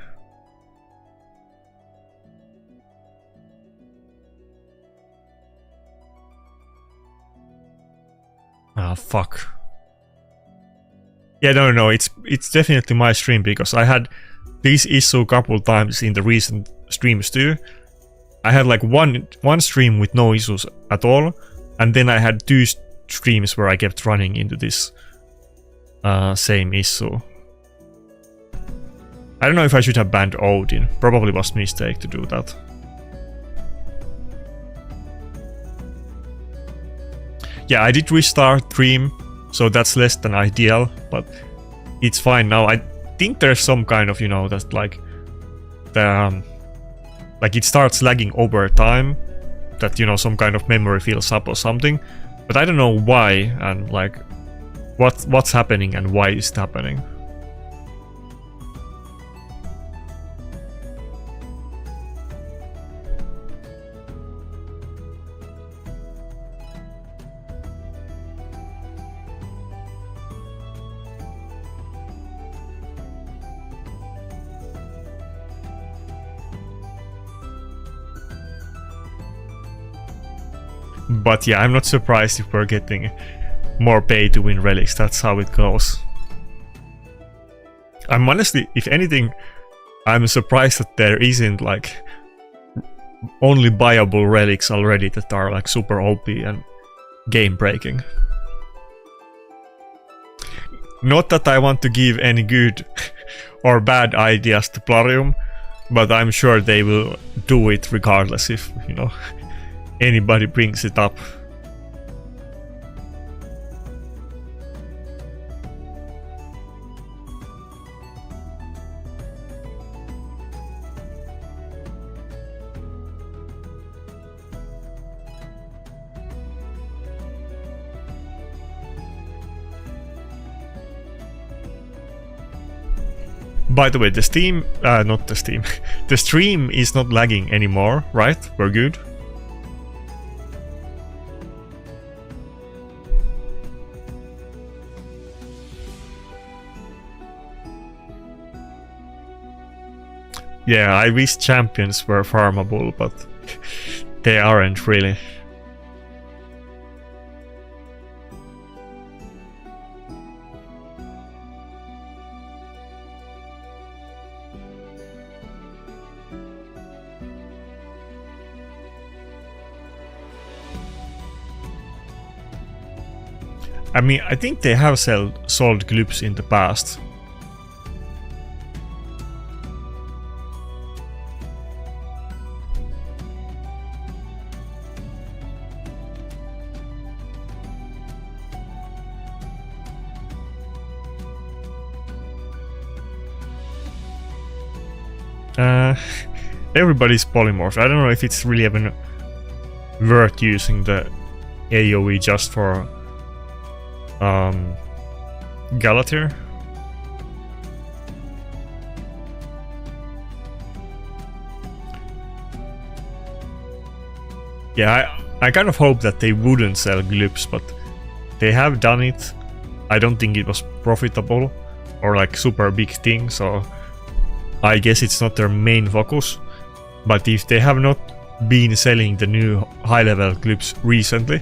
Ah, fuck. Yeah, no, it's definitely my stream, because I had this issue a couple times in the recent streams too. I had like one stream with no issues at all, and then I had 2 streams where I kept running into this same issue. I don't know if I should have banned Odin. Probably was a mistake to do that. Yeah, I did restart Dream, so that's less than ideal, but it's fine now. I think there's some kind of, you know, that like the like it starts lagging over time, that, you know, some kind of memory fills up or something, but I don't know why, and like what's happening and why it's happening. But yeah, I'm not surprised if we're getting more pay to win relics. That's how it goes. I'm honestly, if anything, I'm surprised that there isn't like only buyable relics already that are like super OP and game breaking. Not that I want to give any good or bad ideas to Plarium, but I'm sure they will do it regardless if, you know, anybody brings it up. By the way, the Steam, not the Steam, the stream is not lagging anymore, right? We're good. Yeah, I wish champions were farmable, but they aren't really. I mean, I think they have sold glyphs in the past. Everybody's polymorph. I don't know if it's really even worth using the AoE just for Galatir. Yeah, I kind of hope that they wouldn't sell glyphs, but they have done it. I don't think it was profitable or like super big thing, so I guess it's not their main focus. But if they have not been selling the new high-level glyphs recently,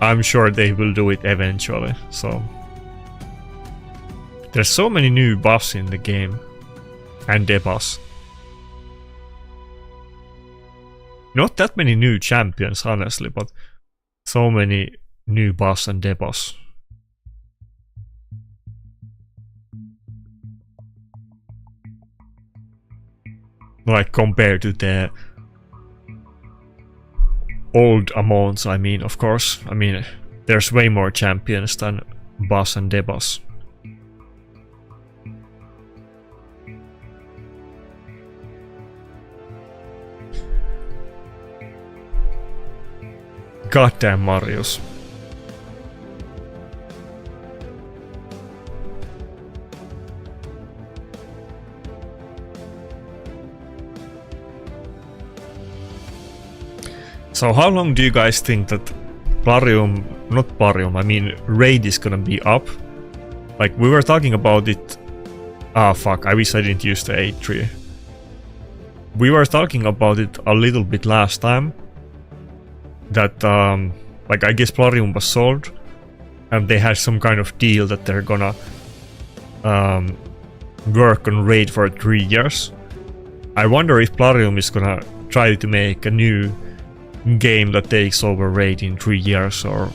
I'm sure they will do it eventually. So there's so many new buffs in the game and debuffs. Not that many new champions, honestly, but so many new buffs and debuffs. Like compared to the old amounts, I mean, of course. I mean, there's way more champions than buffs and debuffs. Goddamn Marius. So how long do you guys think that Raid is gonna be up? Like, we were talking about it Ah, fuck, I wish I didn't use the 8 tree. We were talking about it a little bit last time. That, like, I guess Plarium was sold. And they had some kind of deal that they're gonna work on Raid for 3 years. I wonder if Plarium is gonna try to make a new game that takes over Raid in 3 years, or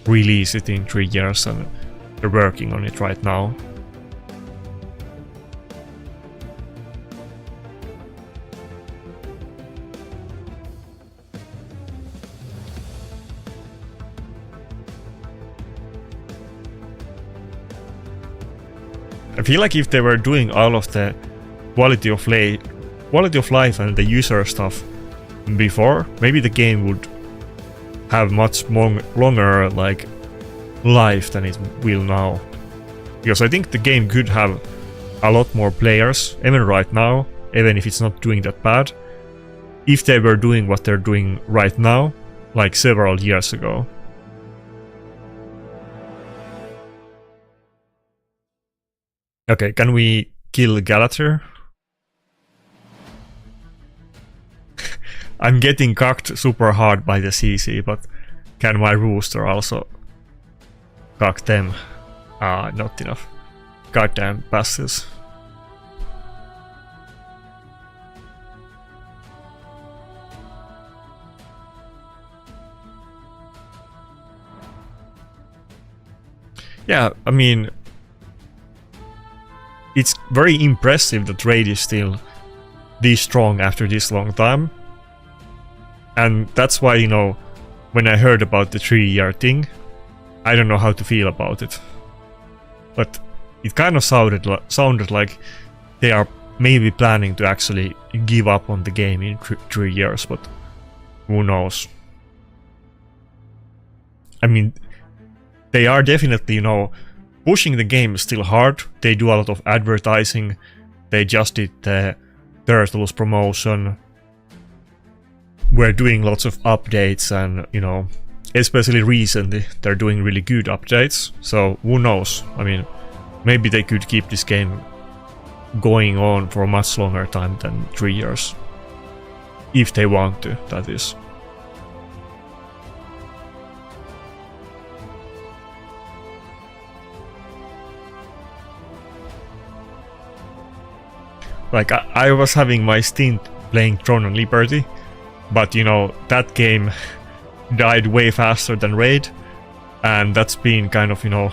release it in 3 years, and they're working on it right now. I feel like if they were doing all of the quality of life and the user stuff before, maybe the game would have much longer like life than it will now. Because I think the game could have a lot more players, even right now, even if it's not doing that bad, if they were doing what they're doing right now, like several years ago. Okay, can we kill Galather? I'm getting cucked super hard by the CC, but can my rooster also cuck them? Ah, not enough. Goddamn bastards. Yeah, I mean, it's very impressive that Raid is still this strong after this long time. And that's why, you know, when I heard about the 3-year thing, I don't know how to feel about it. But it kind of sounded like they are maybe planning to actually give up on the game in 3 years, but who knows. I mean, they are definitely, you know, pushing the game still hard. They do a lot of advertising. They just did the Turtles promotion. We're doing lots of updates, and, you know, especially recently, they're doing really good updates. So who knows? I mean, maybe they could keep this game going on for a much longer time than 3 years. If they want to, that is. Like, I was having my stint playing Throne and Liberty, but, you know, that game died way faster than Raid, and that's been kind of, you know,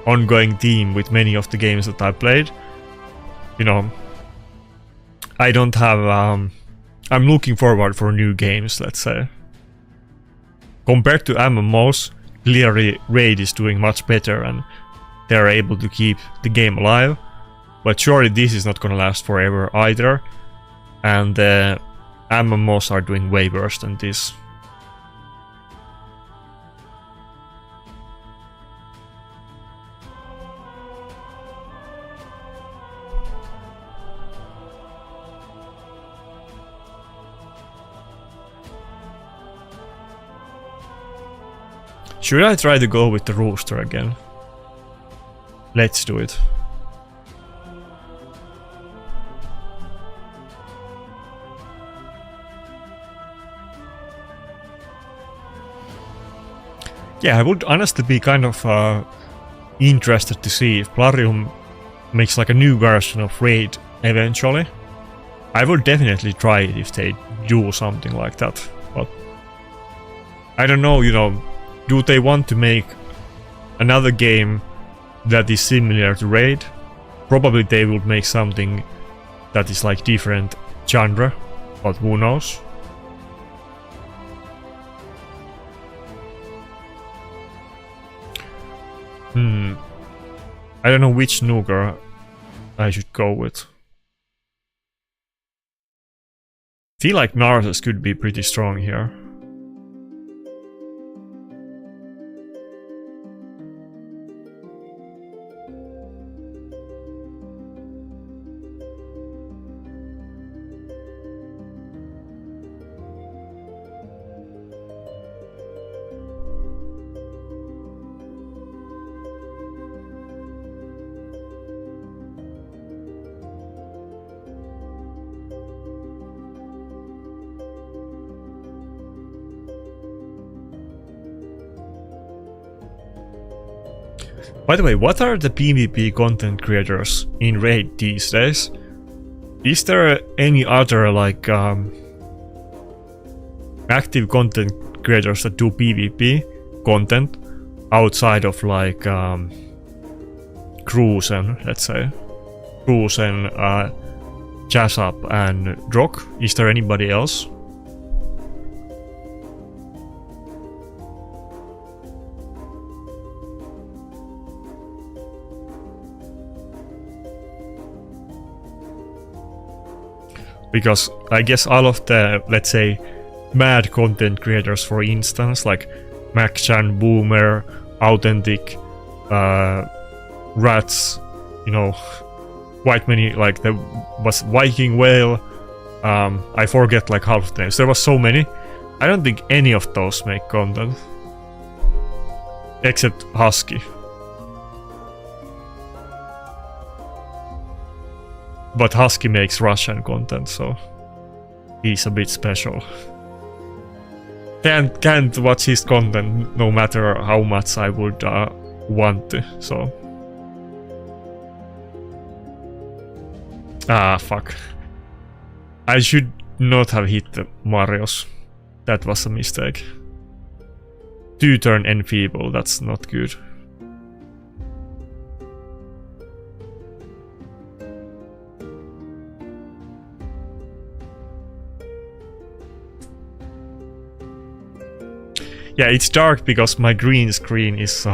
ongoing theme with many of the games that I played. You know, I don't have, I'm looking forward for new games, let's say. Compared to MMOs, clearly Raid is doing much better, and they're able to keep the game alive. But surely this is not gonna last forever either, and MMOs are doing way worse than this. Should I try to go with the rooster again? Let's do it. Yeah, I would honestly be kind of interested to see if Plarium makes like a new version of Raid eventually. I would definitely try it if they do something like that, but I don't know, you know, do they want to make another game that is similar to Raid? Probably they would make something that is like different genre, but who knows? I don't know which Nuker I should go with. Feel like Narses could be pretty strong here. By the way, what are the PvP content creators in Raid these days? Is there any other like active content creators that do PvP content outside of like Cruisen, let's say? Cruisen, Jazzap and Drock? Is there anybody else? Because I guess all of the, let's say, mad content creators, for instance, like Macchan, Boomer, Authentic, Rats, you know, quite many, like there was Viking Whale, I forget like half the names. There was so many. I don't think any of those make content. Except Husky. But Husky makes Russian content, so he's a bit special. Can't watch his content no matter how much I would want to, so... Ah, fuck. I should not have hit the Marios. That was a mistake. 2-turn enfeeble, that's not good. Yeah, it's dark because my green screen is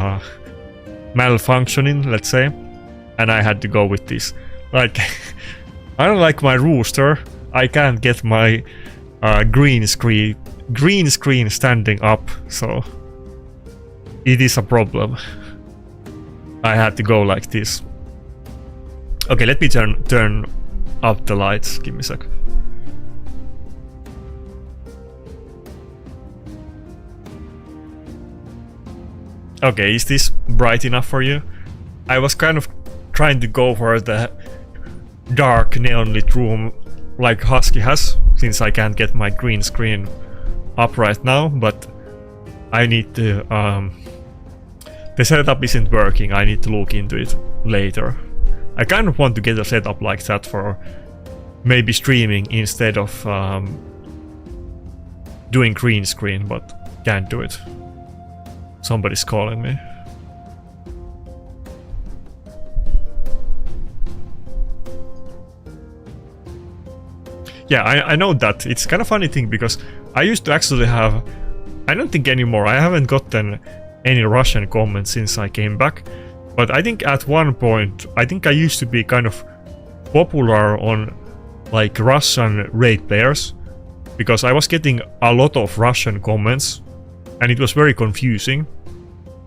malfunctioning, let's say. And I had to go with this. Like, I don't like my rooster. I can't get my green screen standing up, so it is a problem. I had to go like this. Okay, let me turn up the lights. Give me a sec. Okay, is this bright enough for you? I was kind of trying to go for the dark neon lit room like Husky has, since I can't get my green screen up right now, but I need to... the setup isn't working, I need to look into it later. I kind of want to get a setup like that for maybe streaming instead of doing green screen, but can't do it. Somebody's calling me. Yeah, I know that. It's kind of funny thing because I used to actually have... I don't think anymore. I haven't gotten any Russian comments since I came back. But I think at one point, I think I used to be kind of popular on like Russian raid players. Because I was getting a lot of Russian comments. And it was very confusing.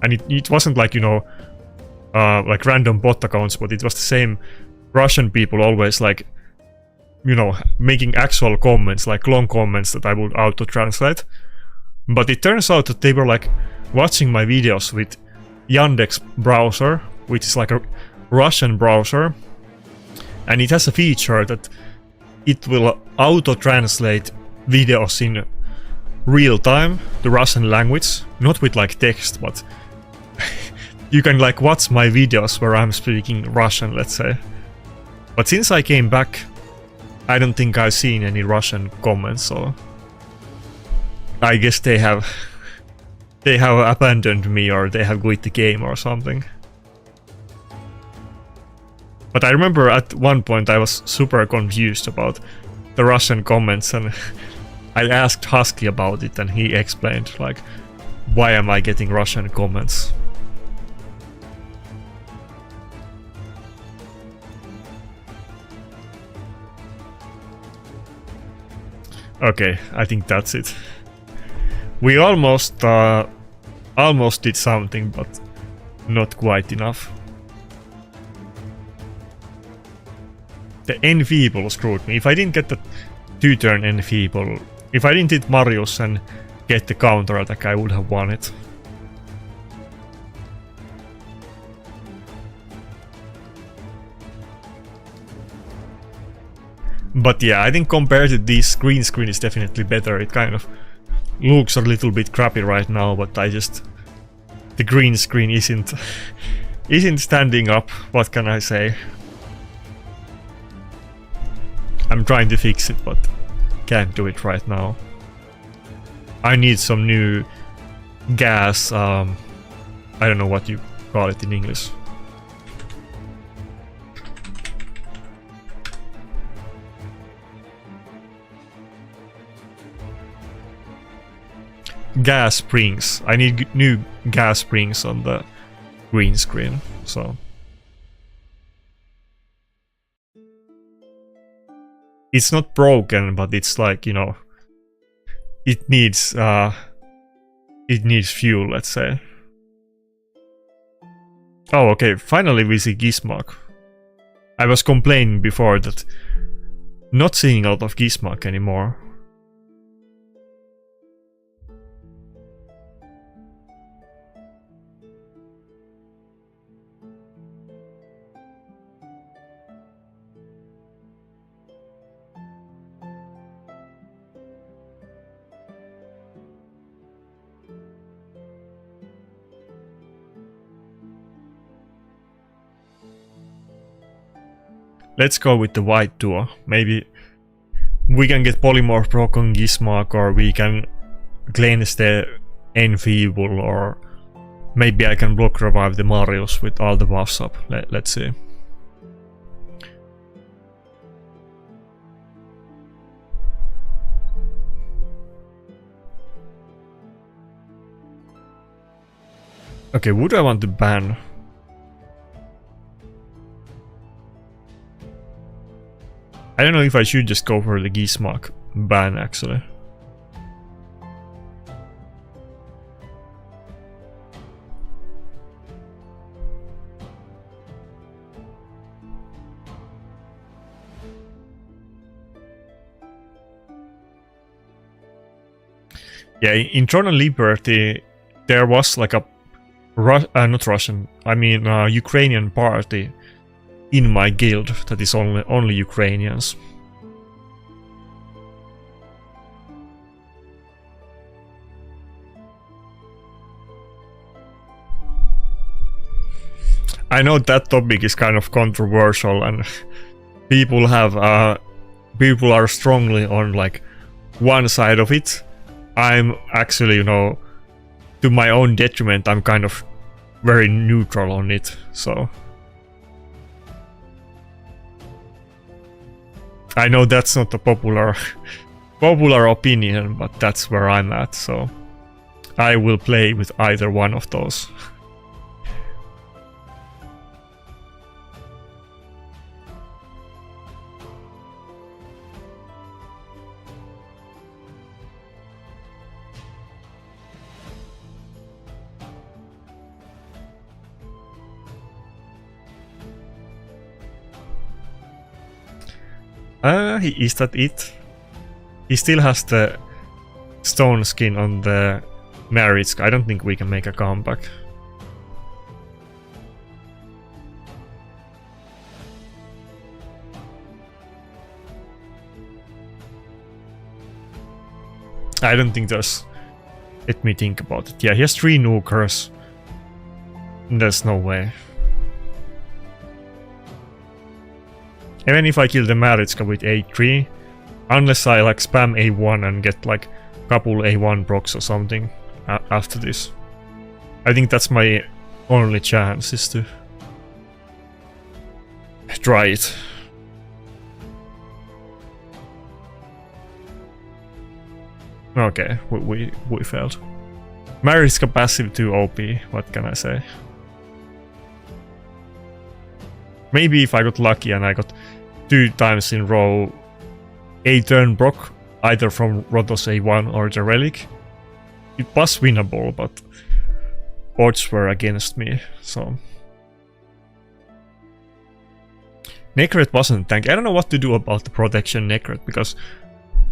And it wasn't like, you know, like random bot accounts, but it was the same Russian people always like, you know, making actual comments, like long comments that I would auto-translate. But it turns out that they were like watching my videos with Yandex browser, which is like a Russian browser. And it has a feature that it will auto-translate videos in real time, the Russian language, not with like text, but you can like watch my videos where I'm speaking Russian, let's say. But since I came back, I don't think I've seen any Russian comments, so I guess they have abandoned me, or they have quit the game or something. But I remember at one point I was super confused about the Russian comments, and I asked Husky about it, and he explained, like, why am I getting Russian comments? Okay, I think that's it. We almost did something, but not quite enough. The enfeeble screwed me. If I didn't get the 2-turn enfeeble, if I didn't hit Marius and get the counter attack, I would have won it. But yeah, I think compared to this, green screen is definitely better. It kind of looks a little bit crappy right now, but the green screen isn't isn't standing up. What can I say? I'm trying to fix it, but can't do it right now. I need some new gas. I don't know what you call it in English. Gas springs. I need new gas springs on the green screen, so it's not broken, but it's like, you know, it needs fuel, let's say. Oh, okay, finally we see Gizmak. I was complaining before that not seeing a lot of Gizmak anymore. Let's go with the white duo. Maybe we can get Polymorph proc on Gizmak, or we can cleanse the Enfeeble, or maybe I can block revive the Marius with all the buffs up. Let's see. Okay, would I want to ban? I don't know if I should just go for the Gizmak ban, actually. Yeah, in Throne and Liberty, there was like a not Russian, I mean Ukrainian party in my guild that is only Ukrainians. I know that topic is kind of controversial, and people are strongly on like one side of it. I'm actually, you know, to my own detriment, I'm kind of very neutral on it, so I know that's not a popular opinion, but that's where I'm at, so I will play with either one of those. Is that it? He still has the stone skin on the Maritsk. I don't think we can make a comeback. I don't think there's... Let me think about it. Yeah, he has 3 nukers. There's no way. Even if I kill the Maritska with A3, unless I like spam A1 and get like a couple A1 procs or something after this. I think that's my only chance, is to try it. Okay, we failed. Maritska passive too OP, what can I say? Maybe if I got lucky and I got 2 times in row a turn proc, either from Rotos A1 or the Relic, it was winnable, but odds were against me, so... Necret wasn't tank. I don't know what to do about the protection Necret, because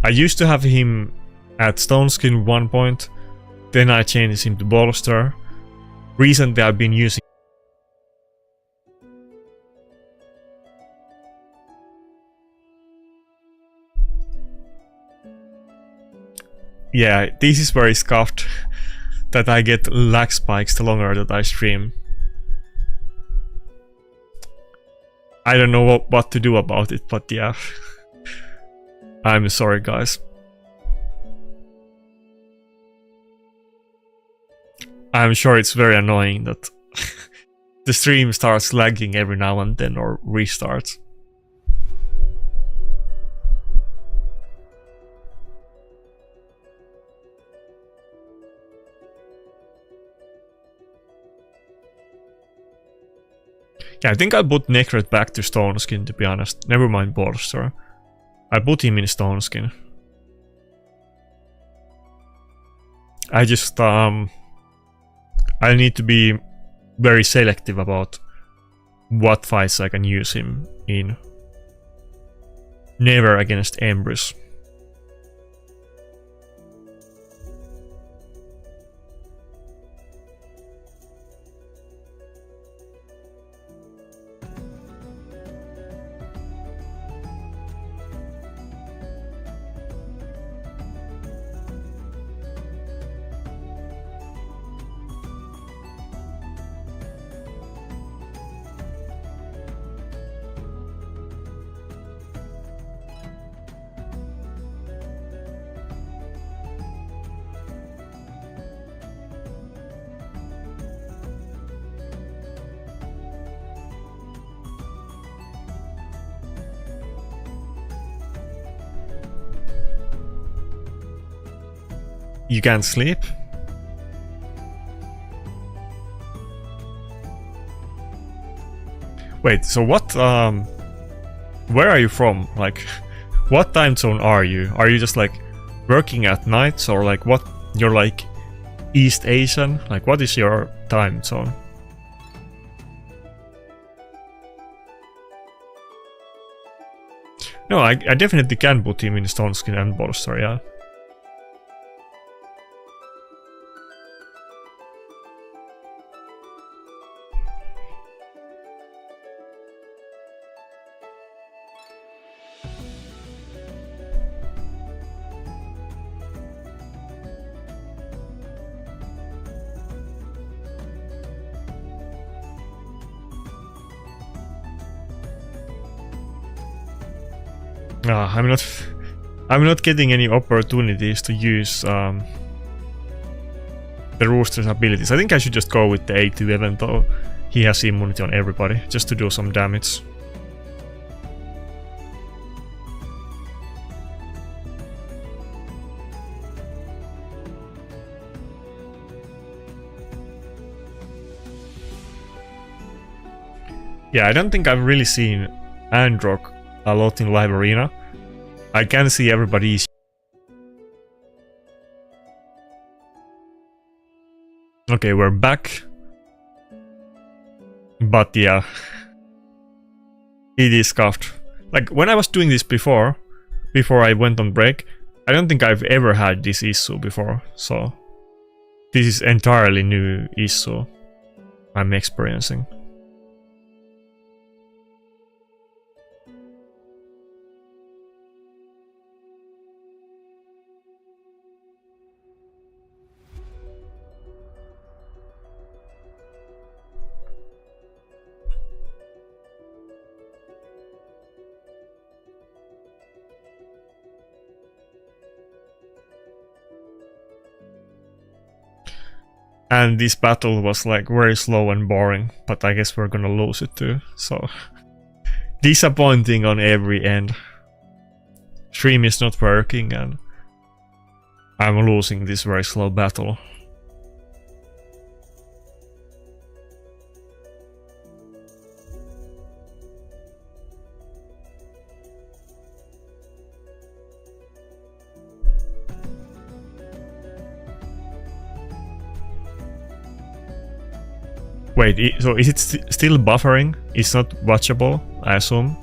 I used to have him at Stone Skin 1 point, then I changed him to Bolster. Recently I've been using... Yeah, this is very scuffed that I get lag spikes the longer that I stream. I don't know what to do about it, but yeah. I'm sorry, guys. I'm sure it's very annoying that the stream starts lagging every now and then or restarts. Yeah, I think I put Nakarada back to Stone Skin, to be honest. Never mind Bolster. I put him in Stone Skin. I just I need to be very selective about what fights I can use him in. Never against Empress. You can't sleep? Wait, so what, where are you from? Like, what time zone are you? Are you just like working at nights, or like what, you're like East Asian? Like, what is your time zone? No, I definitely can put him in Stone Skin and Bolster, yeah. I'm not getting any opportunities to use the Rooster's abilities. I think I should just go with the A2 even though he has immunity on everybody, just to do some damage. Yeah, I don't think I've really seen Androck a lot in live arena. I can see everybody. Okay, we're back. But yeah, it is scuffed. Like when I was doing this before I went on break, I don't think I've ever had this issue before. So this is entirely new issue I'm experiencing. And this battle was like very slow and boring, but I guess we're gonna lose it too, so disappointing on every end. Stream is not working and I'm losing this very slow battle. Wait, so is it still buffering? It's not watchable, I assume?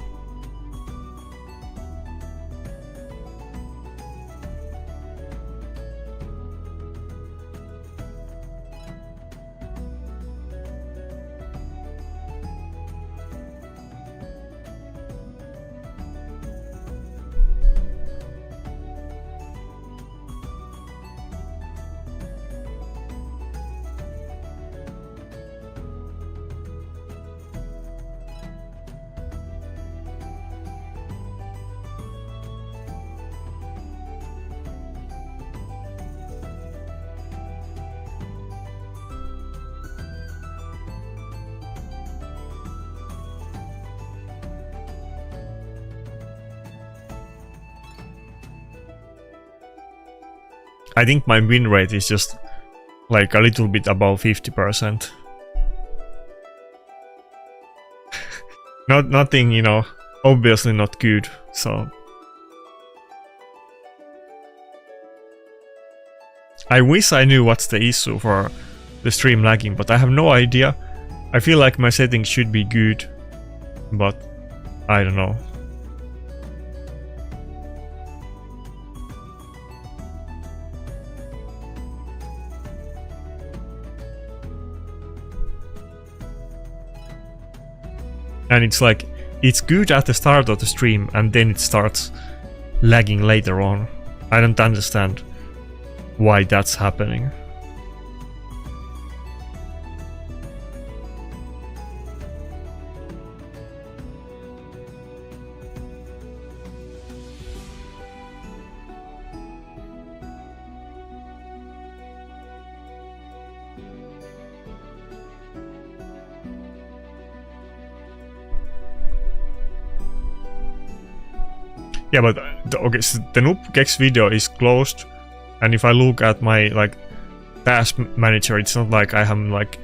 I think my win rate is just like a little bit above 50%. Nothing, you know, obviously not good, so... I wish I knew what's the issue for the stream lagging, but I have no idea. I feel like my settings should be good, but I don't know. And it's like, it's good at the start of the stream and then it starts lagging later on. I don't understand why that's happening. Yeah, but okay, so the NoobGex video is closed, and if I look at my like task manager, it's not like I am like,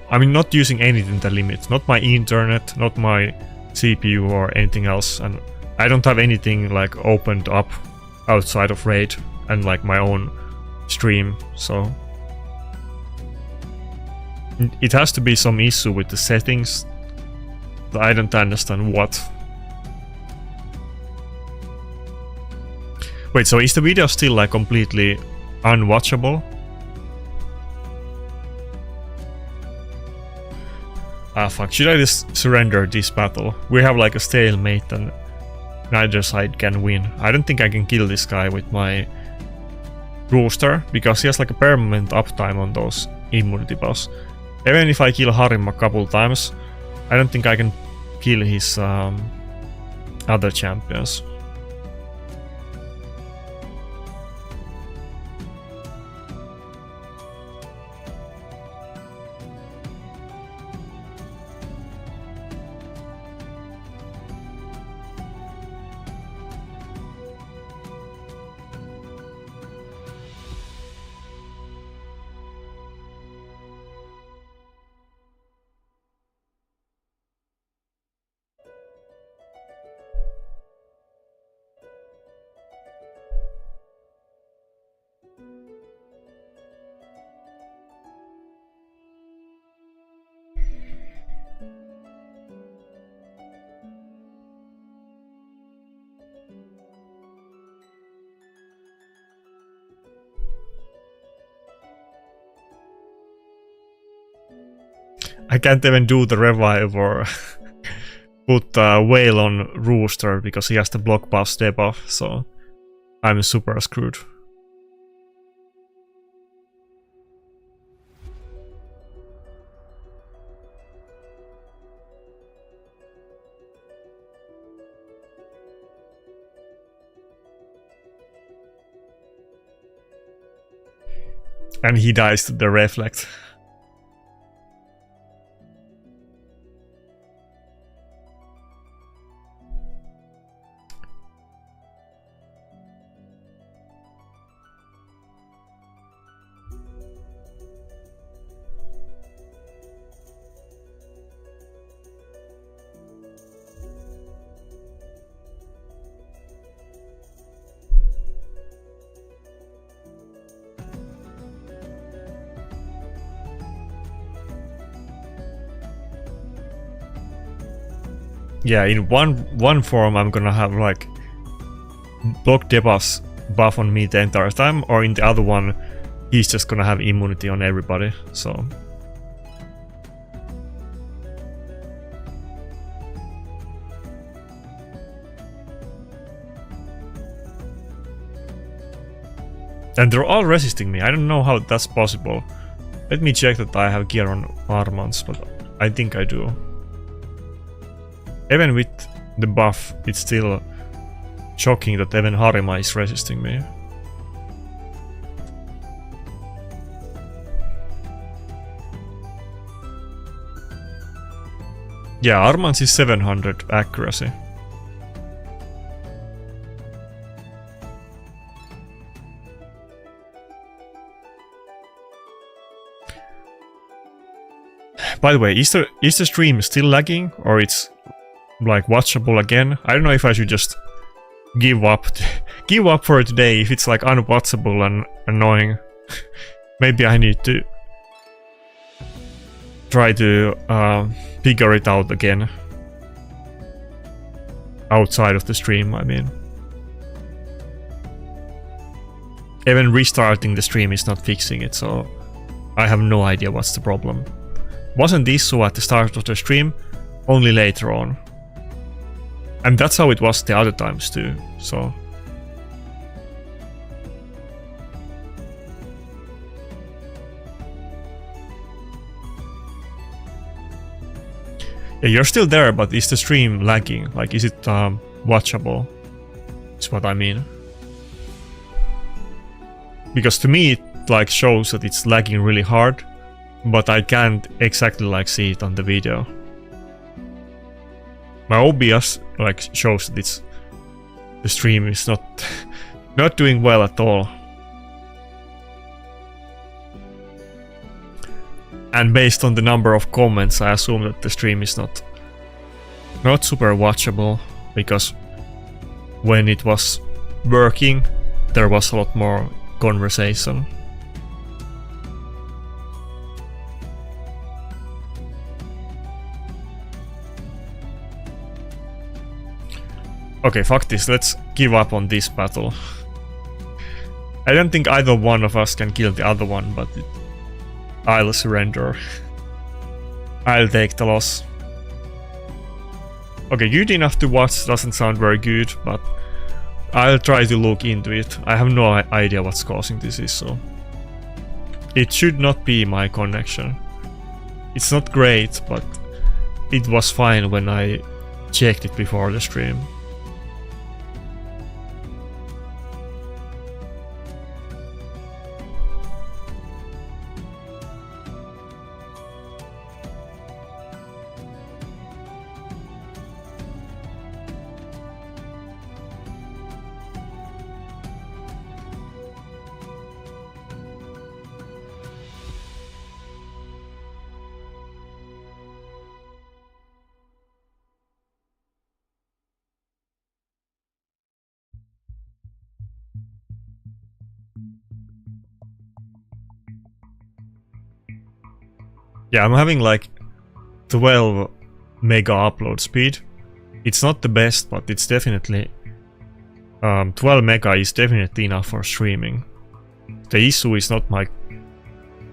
I mean, not using anything that limits, not my internet, not my CPU or anything else, and I don't have anything like opened up outside of RAID and like my own stream, so it has to be some issue with the settings. I don't understand what. Wait, so is the video still like completely unwatchable? Ah fuck, should I just surrender this battle? We have like a stalemate and neither side can win. I don't think I can kill this guy with my rooster, because he has like a permanent uptime on those immunity buffs. Even if I kill Harim a couple times, I don't think I can kill his other champions. I can't even do the revive or put Whale on Rooster because he has the block buff, debuff, so I'm super screwed. And he dies to the reflect. Yeah, in one form I'm gonna have like block debuffs buff on me the entire time, or in the other one he's just gonna have immunity on everybody, so... And they're all resisting me, I don't know how that's possible. Let me check that I have gear on Armans, but I think I do. Even with the buff, it's still shocking that even Harima is resisting me. Yeah, Armans is 700 accuracy. By the way, is the stream still lagging, or it's like watchable again? I don't know if I should just give up for today if it's like unwatchable and annoying. Maybe I need to try to figure it out again. Outside of the stream, I mean. Even restarting the stream is not fixing it, so I have no idea what's the problem. Wasn't this so at the start of the stream? Only later on. And that's how it was the other times too, so... Yeah, you're still there, but is the stream lagging? Like, is it watchable? Is what I mean. Because to me it like shows that it's lagging really hard, but I can't exactly like see it on the video. My OBS like shows that the stream is not doing well at all. And based on the number of comments, I assume that the stream is not super watchable, because when it was working, there was a lot more conversation. Okay, fuck this, let's give up on this battle. I don't think either one of us can kill the other one, but I'll surrender. I'll take the loss. Okay, good enough to watch doesn't sound very good, but I'll try to look into it. I have no idea what's causing this issue. It should not be my connection. It's not great, but it was fine when I checked it before the stream. Yeah, I'm having like 12 mega upload speed. It's not the best, but it's definitely 12 mega is definitely enough for streaming. The issue is not my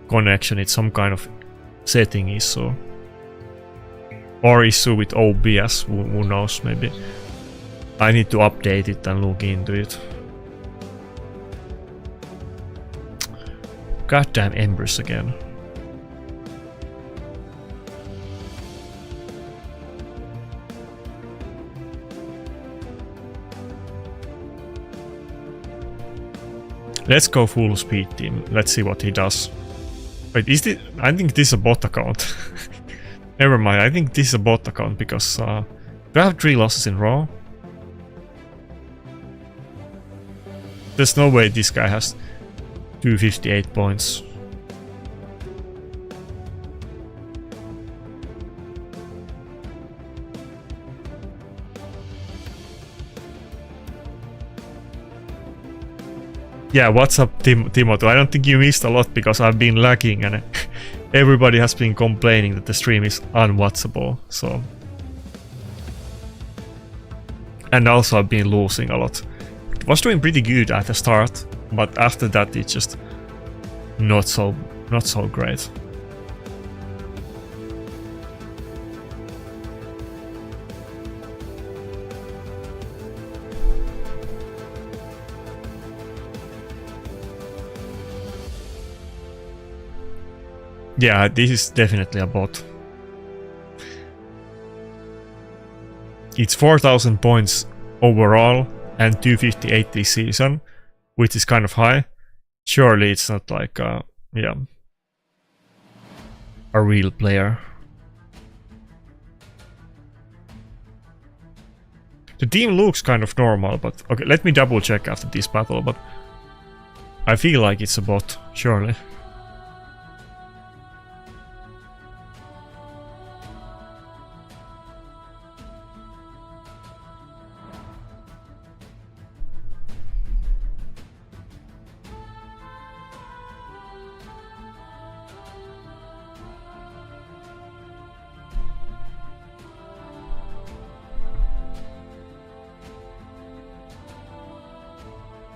connection, it's some kind of setting issue. Or issue with OBS, who knows, maybe. I need to update it and look into it. Goddamn embers again. Let's go full speed team. Let's see what he does. Wait, is this? I think this is a bot account. Never mind, I think this is a bot account because do I have 3 losses in a row? There's no way this guy has 258 points. Yeah, what's up, Timoto? I don't think you missed a lot because I've been lagging and everybody has been complaining that the stream is unwatchable, so... And also I've been losing a lot. It was doing pretty good at the start, but after that it's just not so great. Yeah, this is definitely a bot. It's 4,000 points overall and 258 this season, which is kind of high. Surely it's not like yeah, a real player. The team looks kind of normal, but okay, let me double check after this battle, but I feel like it's a bot, surely.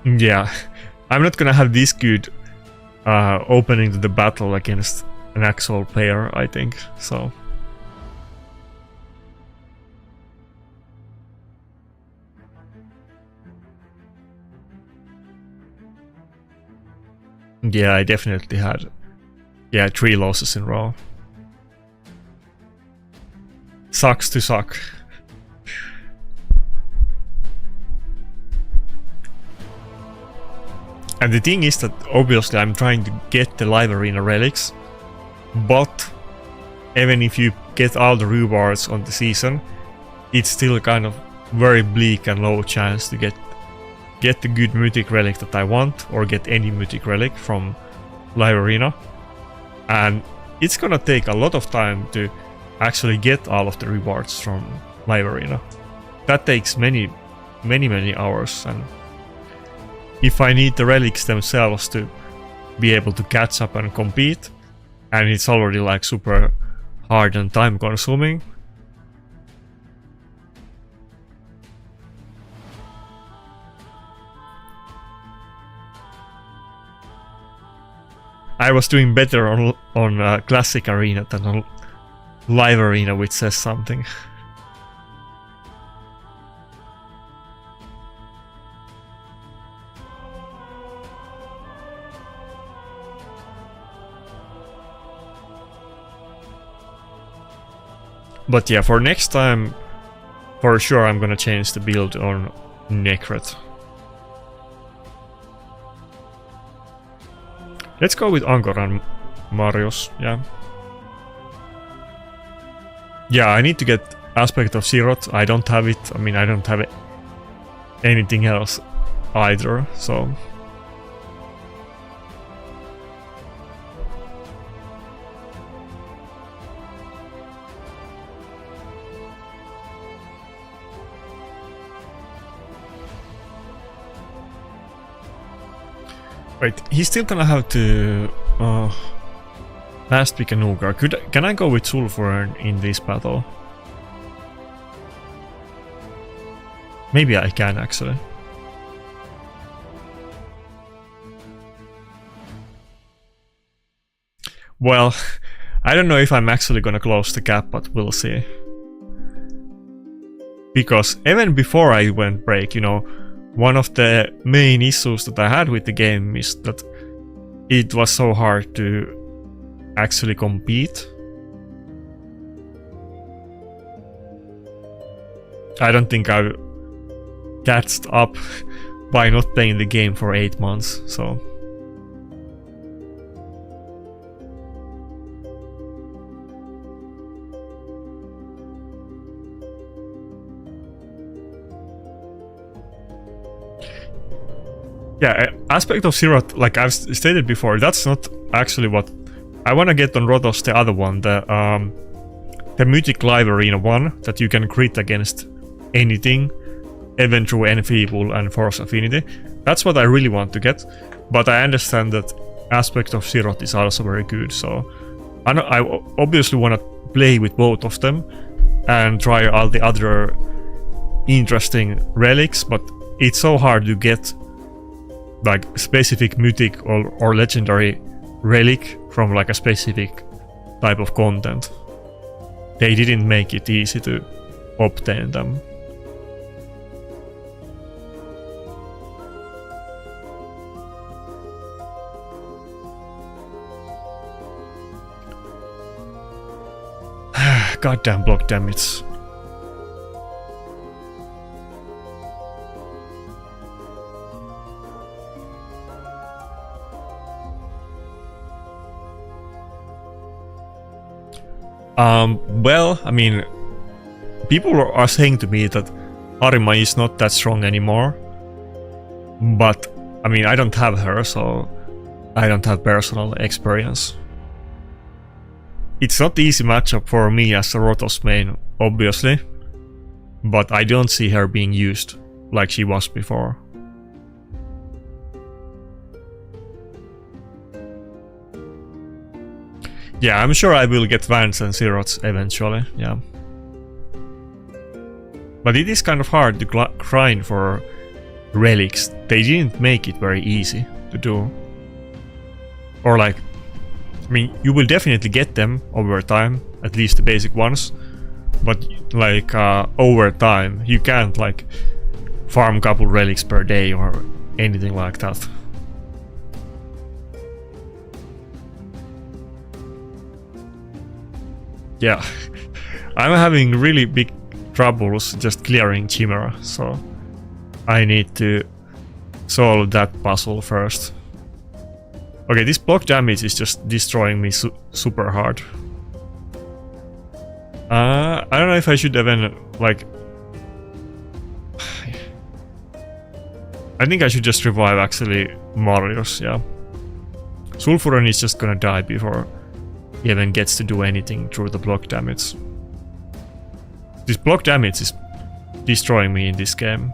Yeah, I'm not gonna have this good opening to the battle against an actual player, I think, so... Yeah, I definitely had, 3 losses in a row. Sucks to suck. And the thing is that obviously I'm trying to get the live arena relics, but even if you get all the rewards on the season, it's still kind of very bleak and low chance to get the good mythic relic that I want, or get any mythic relic from live arena. And it's gonna take a lot of time to actually get all of the rewards from live arena. That takes many hours, and if I need the relics themselves to be able to catch up and compete, and it's already like super hard and time consuming. I was doing better on classic arena than on live arena, which says something. But yeah, for next time, for sure I'm gonna change the build on Nakarada. Let's go with Angkor and Marius, yeah. Yeah, I need to get Aspect of Xerath. I don't have it. I mean, I don't have anything else either, so... Wait, he's still gonna have to last pick a Nugar. Can I go with Sulfur in this battle? Maybe I can actually. Well, I don't know if I'm actually gonna close the gap, but we'll see. Because even before I went break, you know, one of the main issues that I had with the game is that it was so hard to actually compete. I don't think I've catched up by not playing the game for 8 months, so... Yeah, Aspect of Xerath, like I've stated before, that's not actually what I want to get on Rotos, the other one, the Mythic Live Arena one, that you can crit against anything, even through Enfeeble and Force Affinity. That's what I really want to get, but I understand that Aspect of Xerath is also very good, so I obviously want to play with both of them and try all the other interesting relics, but it's so hard to get like specific mythic or legendary relic from like a specific type of content. They didn't make it easy to obtain them. Goddamn block damage. Well, I mean, people are saying to me that Arima is not that strong anymore, but I mean, I don't have her, so I don't have personal experience. It's not the easy matchup for me as a Rotos main, obviously, but I don't see her being used like she was before. Yeah, I'm sure I will get Vans and Xeraths eventually, yeah. But it is kind of hard to grind for relics, they didn't make it very easy to do. Or like, I mean, you will definitely get them over time, at least the basic ones, but like over time you can't like farm a couple relics per day or anything like that. Yeah, I'm having really big troubles just clearing Chimera, so I need to solve that puzzle first. Okay, this block damage is just destroying me super hard. I don't know if I should even, like... I think I should just revive, actually, Marius, yeah. Sulfuron is just gonna die before he even gets to do anything through the block damage. This block damage is destroying me in this game.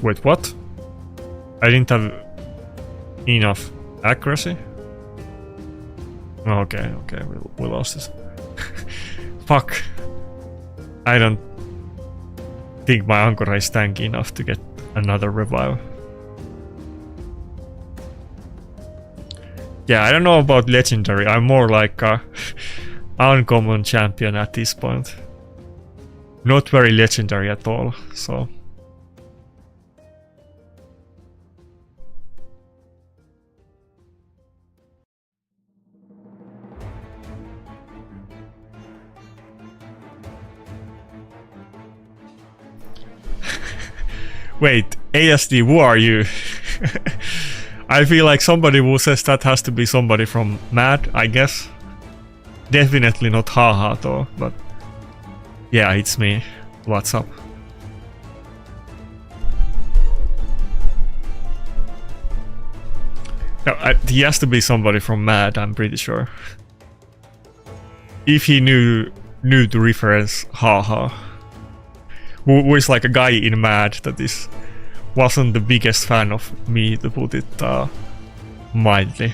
Wait, what? I didn't have enough accuracy? Okay, we lost it. Fuck. I don't think my Ankara is tanky enough to get another revive. Yeah, I don't know about legendary. I'm more like a uncommon champion at this point. Not very legendary at all, so... Wait, ASD, who are you? I feel like somebody who says that has to be somebody from Mad, I guess. Definitely not Haha though, but... Yeah, it's me. What's up? No, he has to be somebody from Mad, I'm pretty sure. If he knew to reference Haha. Who is like a guy in Mad that wasn't the biggest fan of me, to put it mildly.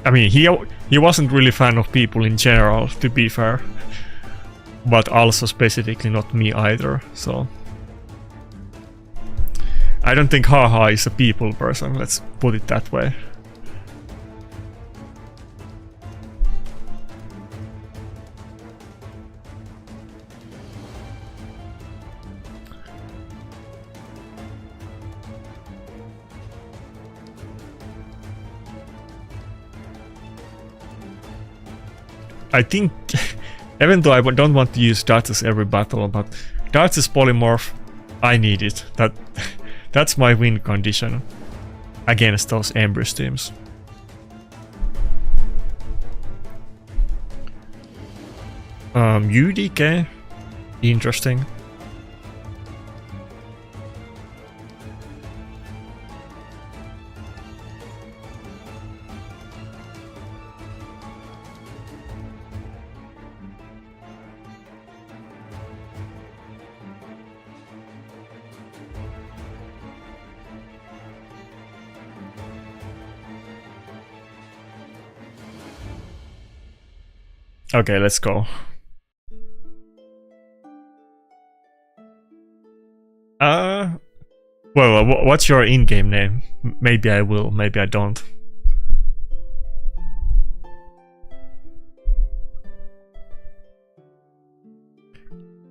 I mean, he wasn't really a fan of people in general, to be fair. But also specifically not me either, so... I don't think Haha is a people person, let's put it that way. I think, even though I don't want to use Darts every battle, but Darts polymorph, I need it. That's my win condition against those Embryo teams. UDK, interesting. Okay, let's go. Well, what's your in-game name? Maybe I will, maybe I don't.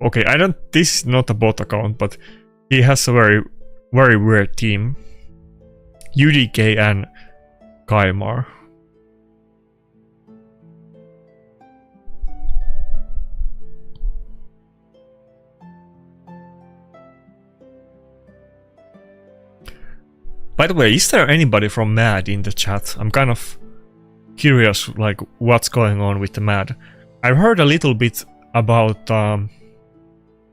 Okay, this is not a bot account, but he has a very weird team. UDK and Kaimar. By the way, is there anybody from Mad in the chat? I'm kind of curious, like, what's going on with the Mad. I've heard a little bit about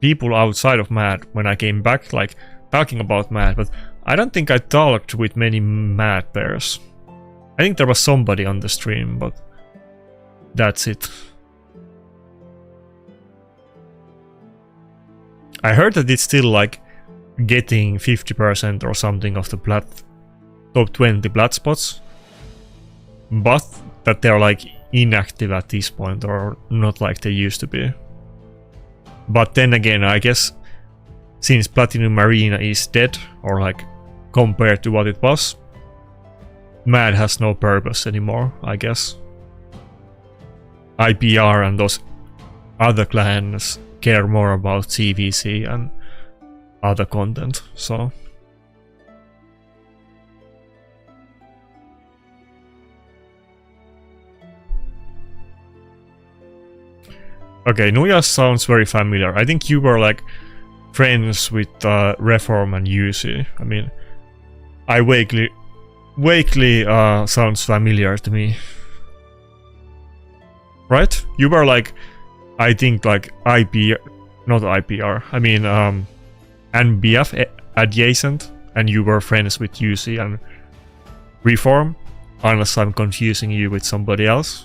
people outside of Mad when I came back, like, talking about Mad, but I don't think I talked with many Mad players. I think there was somebody on the stream, but that's it. I heard that it's still, like, getting 50% or something of the top 20 plat spots. but that they're like inactive at this point, or not like they used to be. But then again, I guess since Platinum Arena is dead, or like compared to what it was, Mad has no purpose anymore, I guess. IPR and those other clans care more about CVC and other content, so... Okay, Nuya sounds very familiar. I think you were like friends with Reform and Yuzi. I mean, I vaguely sounds familiar to me. Right? You were like, I think like not IPR, I mean NBF adjacent, and you were friends with Yuzi and Reform, unless I'm confusing you with somebody else.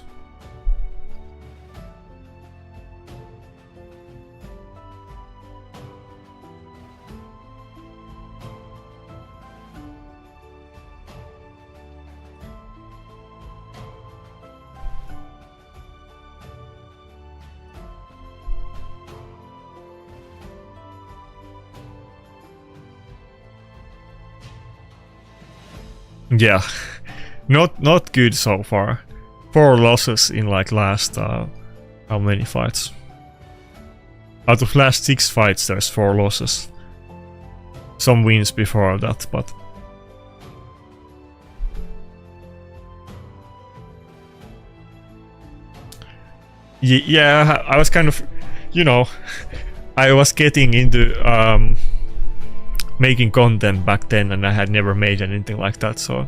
Yeah, not good so far. 4 losses in like last how many fights? Out of last 6 fights there's 4 losses. Some wins before that, but yeah, I was kind of, you know, I was getting into making content back then, and I had never made anything like that, so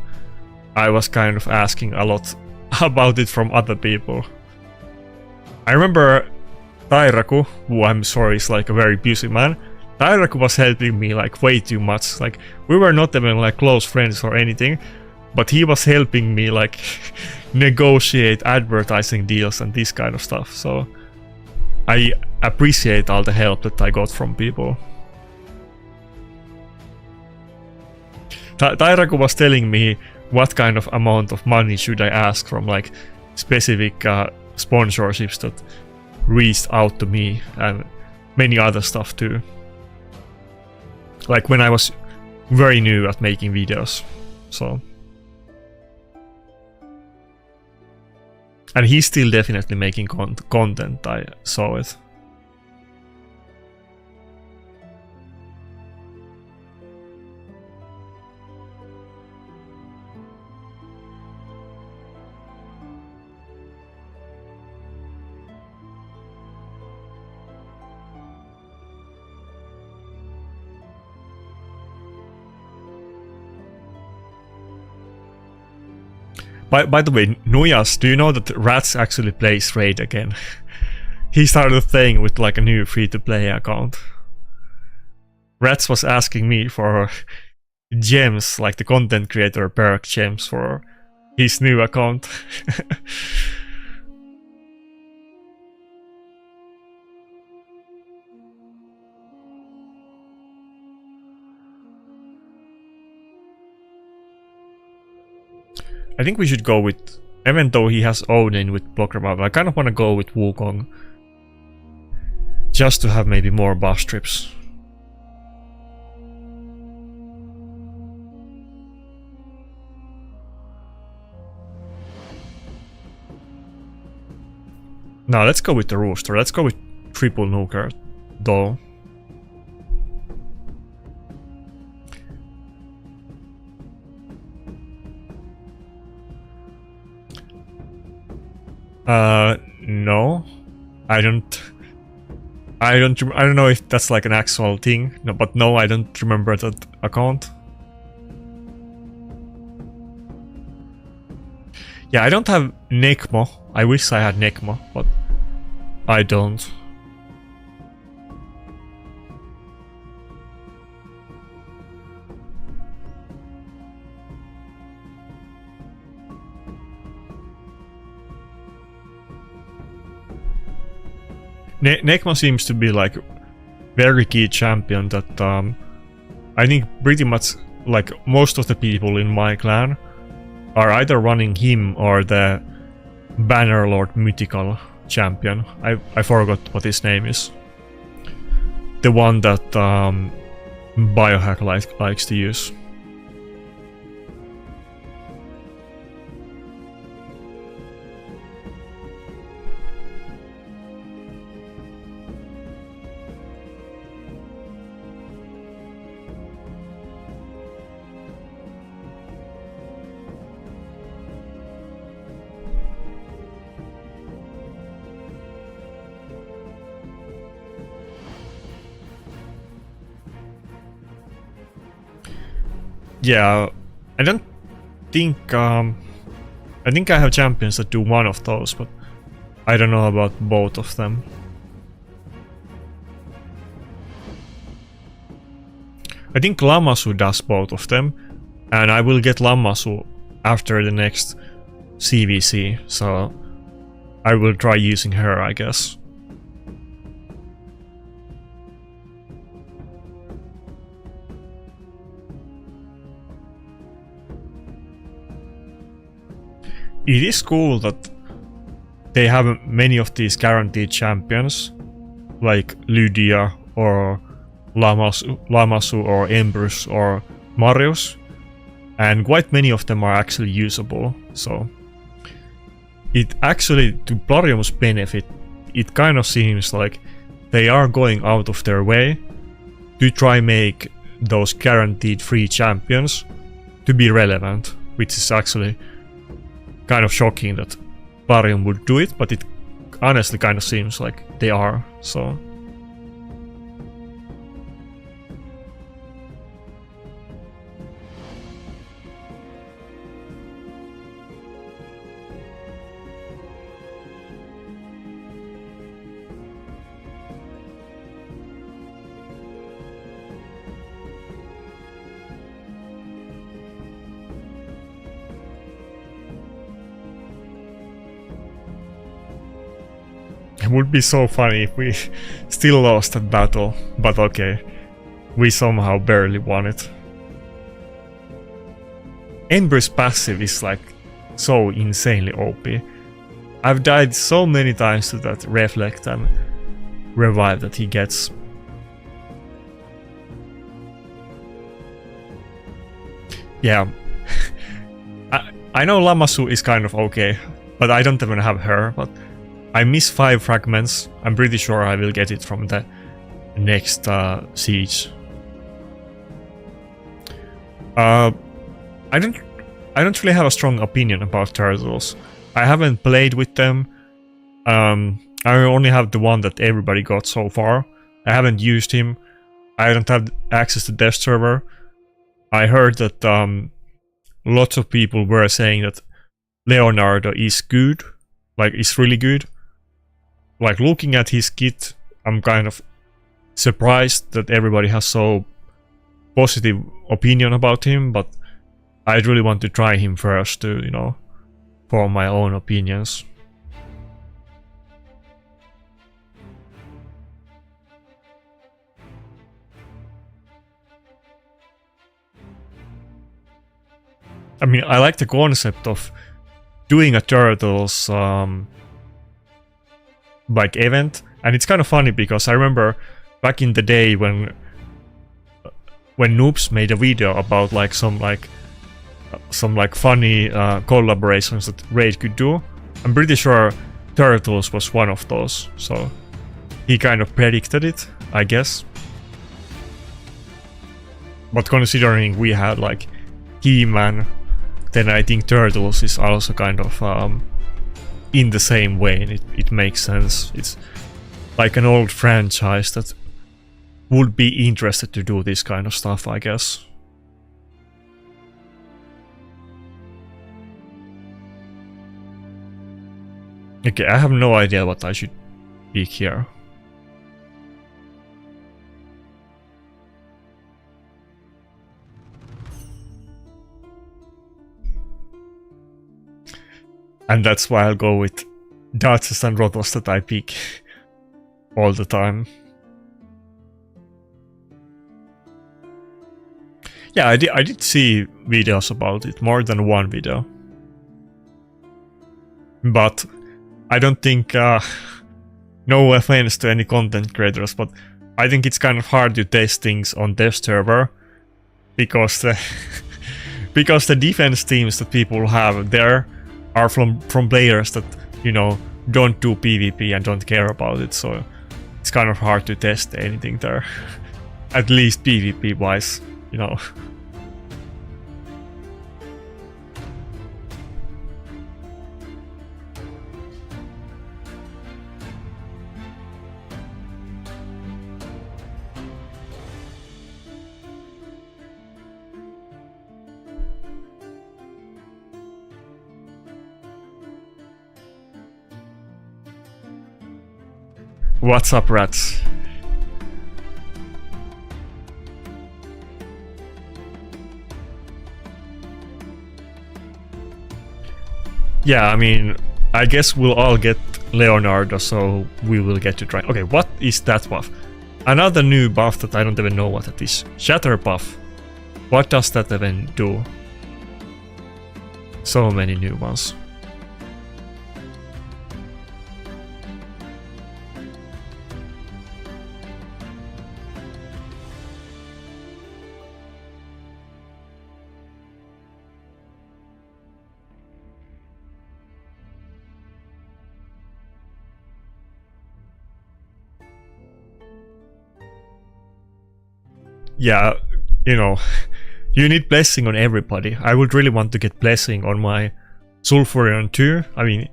I was kind of asking a lot about it from other people. I remember Tairaku, who I'm sorry is like a very busy man, Tairaku was helping me like way too much. Like, we were not even like close friends or anything, but he was helping me like negotiate advertising deals and this kind of stuff, so I appreciate all the help that I got from people. Tairaku was telling me what kind of amount of money should I ask from like specific sponsorships that reached out to me, and many other stuff too. Like when I was very new at making videos, so. And he's still definitely making content, I saw it. By the way, Nuyas, do you know that Rats actually plays Raid again? He started playing with like a new free-to-play account. Rats was asking me for gems, like the content creator perk gems for his new account. I think we should go with, even though he has Odin with blocker buff, I kind of want to go with Wukong. Just to have maybe more buff trips. No, let's go with the Rooster. Let's go with triple nuker, though. No, I don't know if that's like an actual thing. No, but no, I don't remember that account. Yeah, I don't have Necmo. I wish I had Necmo, but I don't. Necmo seems to be like very key champion that I think pretty much like most of the people in my clan are either running him or the Bannerlord Mythical champion. I forgot what his name is. The one that Biohack likes to use. Yeah, I don't think I think I have champions that do one of those, but I don't know about both of them. I think Lammasu does both of them, and I will get Lammasu after the next CVC, so I will try using her, I guess. It is cool that they have many of these guaranteed champions, like Lydia or Lammasu or Empress or Marius, and quite many of them are actually usable, so it actually, to Plarium's benefit, it kind of seems like they are going out of their way to try make those guaranteed free champions to be relevant, which is actually kind of shocking that Plarium would do it, but it honestly kind of seems like they are, so. It would be so funny if we still lost that battle, but okay, we somehow barely won it. Ember's passive is like so insanely OP. I've died so many times to that reflect and revive that he gets. Yeah, I know Lammasu is kind of okay, but I don't even have her, but I miss 5 fragments. I'm pretty sure I will get it from the next siege. I don't really have a strong opinion about turtles. I haven't played with them. I only have the one that everybody got so far. I haven't used him. I don't have access to Death Server. I heard that lots of people were saying that Leonardo is good, like is really good. Like looking at his kit, I'm kind of surprised that everybody has so positive opinion about him, but I really want to try him first to, you know, form my own opinions. I mean, I like the concept of doing a Turtles like event, and it's kind of funny because I remember back in the day when Noobs made a video about like some funny collaborations that Raid could do. I'm pretty sure Turtles was one of those, so he kind of predicted it, I guess. But considering we had like He-Man, then I think Turtles is also kind of in the same way, and it makes sense. It's like an old franchise that would be interested to do this kind of stuff, I guess. Okay, I have no idea what I should pick here. And that's why I'll go with Darts and Rotos that I pick all the time. Yeah, I did see videos about it, more than one video. But I don't think, no offense to any content creators, but I think it's kind of hard to test things on their server, because because the defense teams that people have there are from players that, you know, don't do PvP and don't care about it, so it's kind of hard to test anything there. At least PvP wise, you know. What's up, rats? Yeah, I mean, I guess we'll all get Leonardo, so we will get to try. Okay, what is that buff? Another new buff that I don't even know what it is. Shatter buff. What does that even do? So many new ones. Yeah, you know, you need blessing on everybody. I would really want to get blessing on my Sulfurion too. I mean,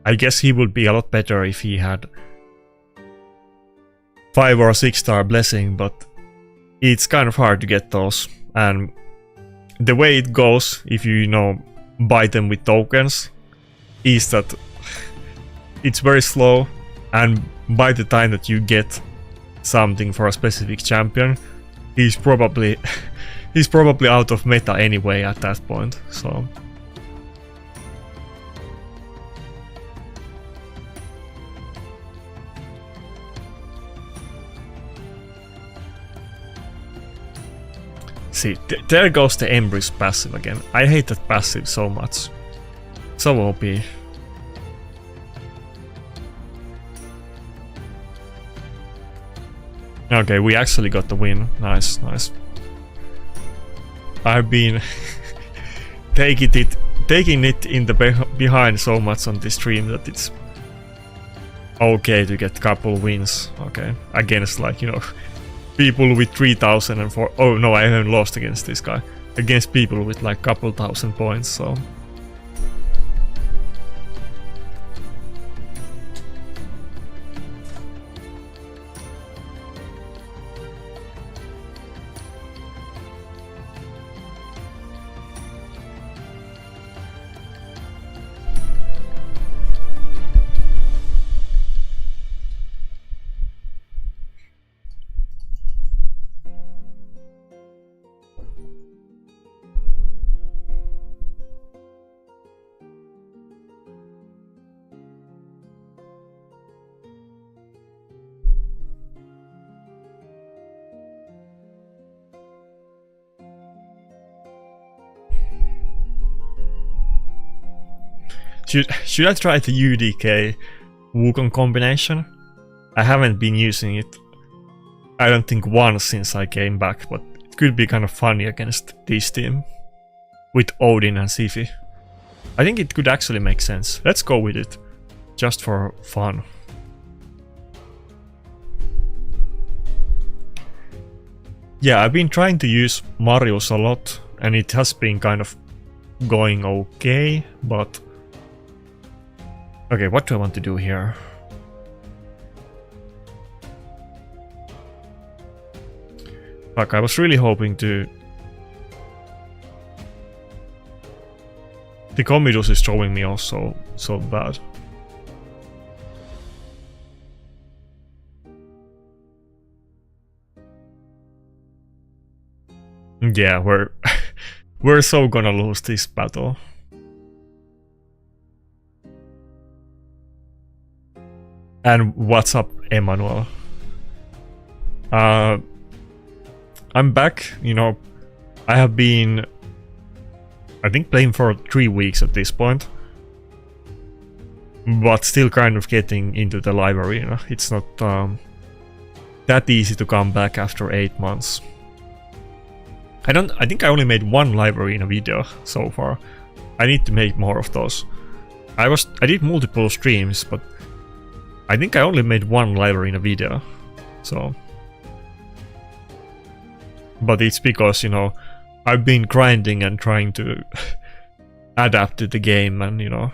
I guess he would be a lot better if he had 5 or 6 star blessing, but it's kind of hard to get those. And the way it goes, if you know, buy them with tokens, is that it's very slow, and by the time that you get something for a specific champion, he's probably out of meta anyway at that point, so. See, there goes the Embrace passive again. I hate that passive so much. So OP. Okay, we actually got the win. Nice, nice. I've been taking it in the behind so much on this stream that it's okay to get couple wins. Okay, against, like, you know, people with 3,000 and 4. Oh no, I haven't lost against this guy. Against people with like couple thousand points. So. Should I try the UDK Wukong combination? I haven't been using it, I don't think, once since I came back, but it could be kind of funny against this team with Odin and Siphi. I think it could actually make sense. Let's go with it, just for fun. Yeah, I've been trying to use Marius a lot, and it has been kind of going okay, but... Okay, what do I want to do here? Fuck, I was really hoping to... The Commodus is throwing me off so bad. Yeah, we're so gonna lose this battle. And what's up, Emmanuel? I'm back, you know. I have been, I think, playing for 3 weeks at this point. but still kind of getting into the live arena. It's not that easy to come back after 8 months. I think I only made one live arena video so far. I need to make more of those. I did multiple streams, but I think I only made one live arena video. So, but it's because, you know, I've been grinding and trying to adapt to the game, and you know.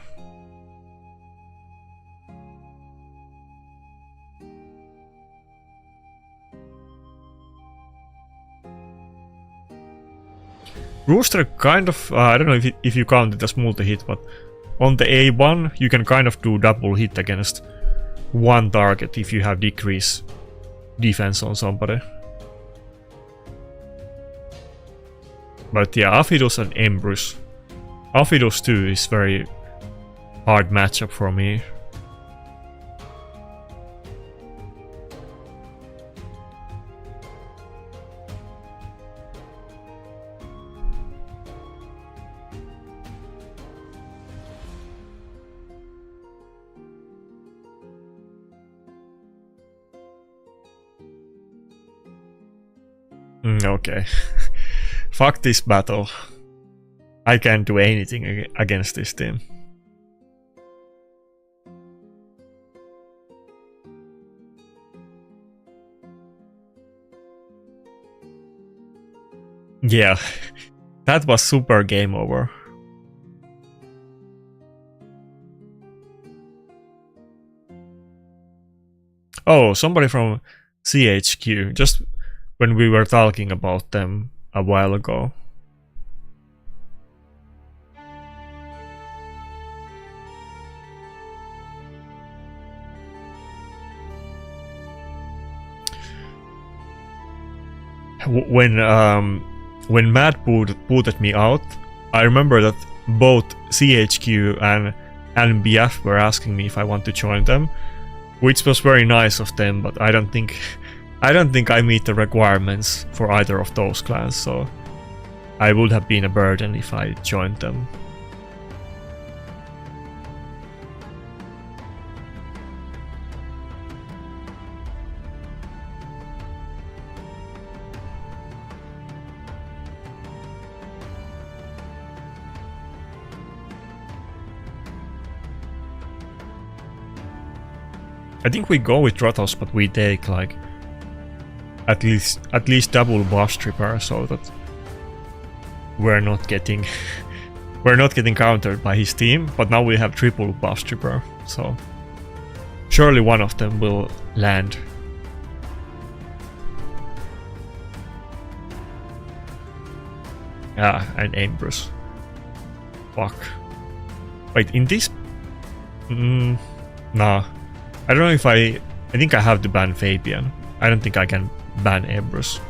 Rooster kind of, I don't know if you count it as multi-hit, but on the A1 you can kind of do double hit against one target if you have decrease defense on somebody. But yeah, Aphidus and Embrus. Aphidus 2 is very hard matchup for me. Okay. Fuck this battle. I can't do anything against this team. Yeah, that was super game over. Oh, somebody from CHQ, just when we were talking about them a while ago. When Matt booted me out, I remember that both CHQ and NBF were asking me if I want to join them, which was very nice of them, but I don't think I meet the requirements for either of those clans, so I would have been a burden if I joined them. I think we go with Stratos, but we take like at least double buff stripper so that we're not getting countered by his team, but now we have triple buff stripper, so surely one of them will land. Ah, and Embrus. Fuck. Wait, in this? Nah. I don't know if I think I have to ban Fabian. I don't think I can ban Embrus.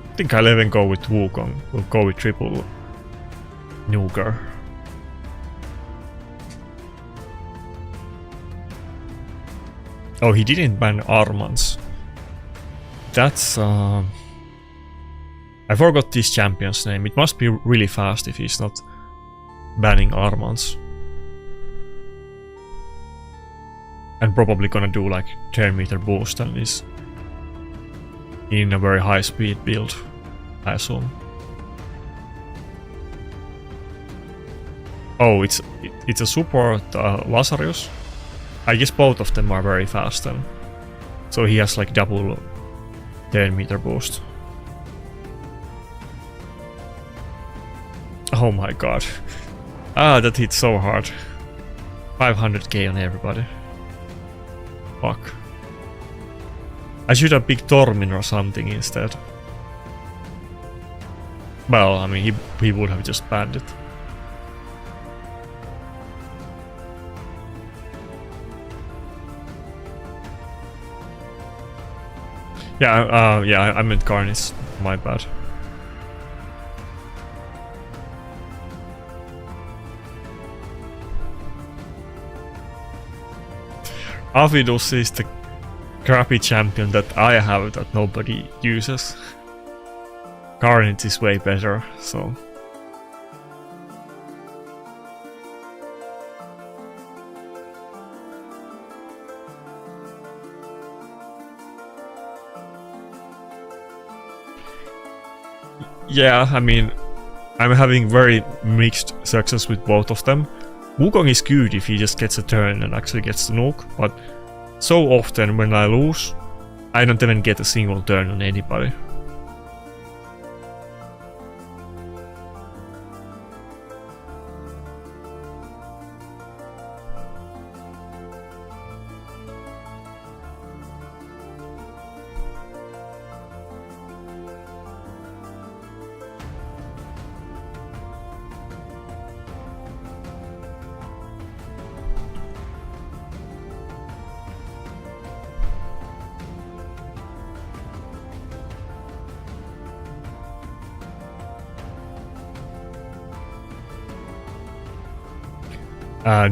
I think I'll even go with Wukong. We'll go with triple Nuker. Oh, he didn't ban Armans. That's I forgot this champion's name. It must be really fast if he's not banning Armans. And probably gonna do like 10 meter boost and is in a very high speed build, I assume. Oh, it's a support Lazarus. I guess both of them are very fast then. So he has like double 10 meter boost. Oh my god. Ah, that hit so hard. 500k on everybody. Fuck. I should have picked Tormin or something instead. Well, I mean, he would have just banned it. Yeah, yeah, I meant Garnis. My bad. Aphidus is the crappy champion that I have that nobody uses. Carnage is way better, so... Yeah, I mean, I'm having very mixed success with both of them. Wukong is good if he just gets a turn and actually gets the nuke, but so often when I lose, I don't even get a single turn on anybody.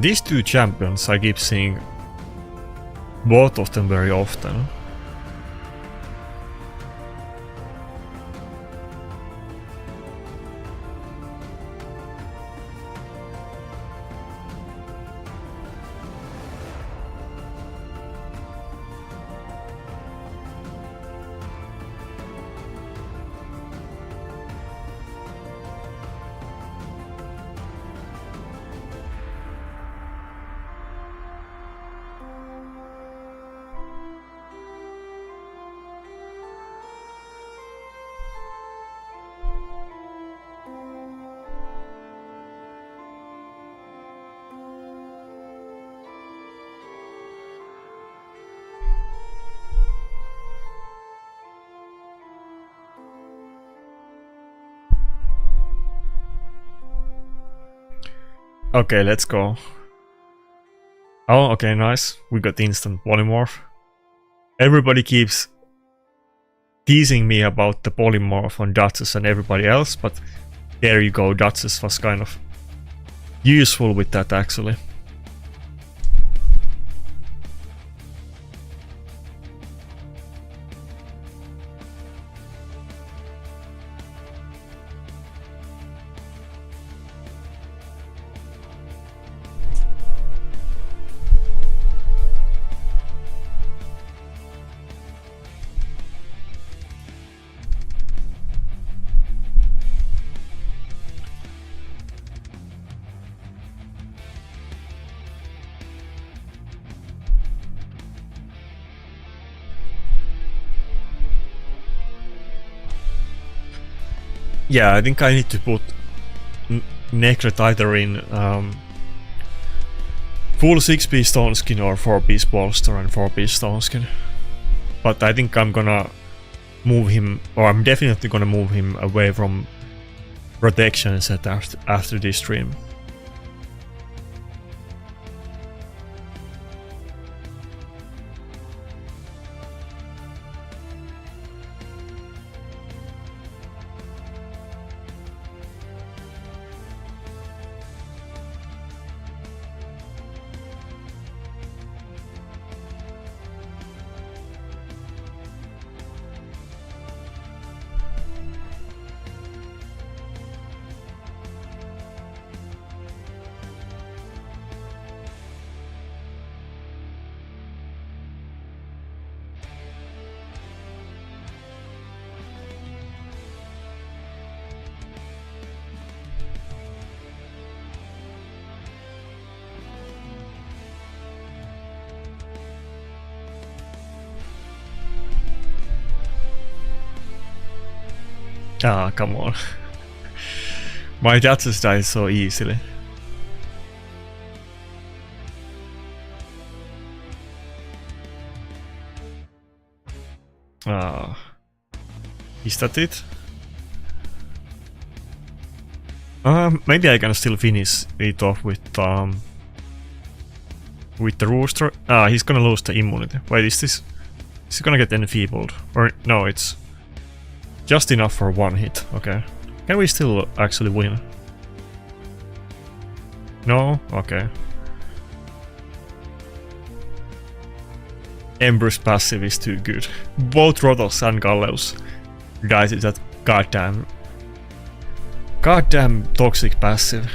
These two champions, I keep seeing both of them very often. Okay, let's go. Oh, okay, nice. We got the instant polymorph. Everybody keeps teasing me about the polymorph on Duchess and everybody else, but there you go, Duchess was kind of useful with that actually. Yeah, I think I need to put Nakarada either in full 6-piece stone skin or 4-piece bolster and 4-piece stone skin. But I think I'm gonna move him, or I'm definitely gonna move him away from protection set after this stream. Ah, come on. My Duchess dies so easily. Ah. Is that it? Maybe I can still finish it off with the rooster. Ah, he's gonna lose the immunity. Wait, is he gonna get enfeebled? Or no, it's just enough for one hit. Okay. Can we still actually win? No? Okay. Embrus passive is too good. Both Rotos and Galleus died to that goddamn toxic passive.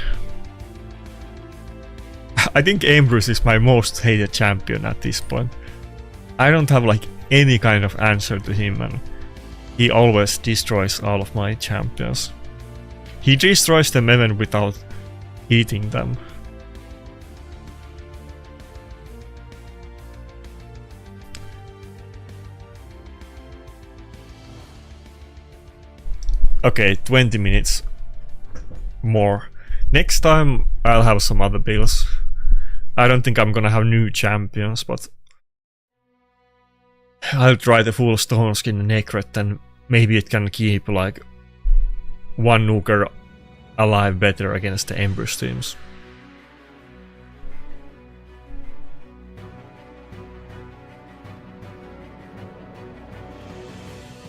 I think Embrus is my most hated champion at this point. I don't have like any kind of answer to him, and he always destroys all of my champions. He destroys them even without hitting them. Okay, 20 minutes more. Next time I'll have some other builds. I don't think I'm gonna have new champions, but I'll try the full stone skin Nakarada, and maybe it can keep like one nuker alive better against the Embrus teams.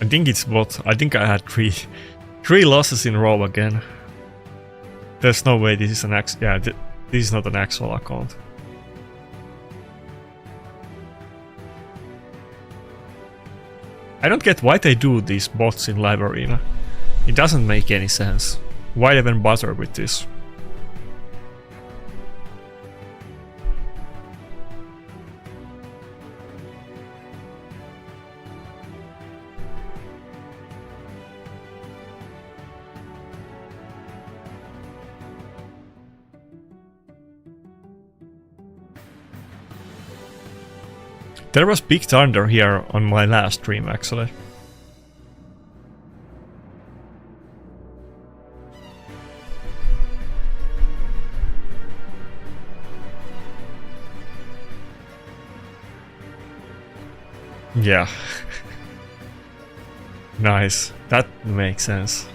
I think it's bot. I think I had three losses in a row again. There's no way this is an this is not an actual account. I don't get why they do these bots in live arena. It doesn't make any sense. Why even bother with this? There was big thunder here on my last stream, actually. Yeah. Nice. That makes sense.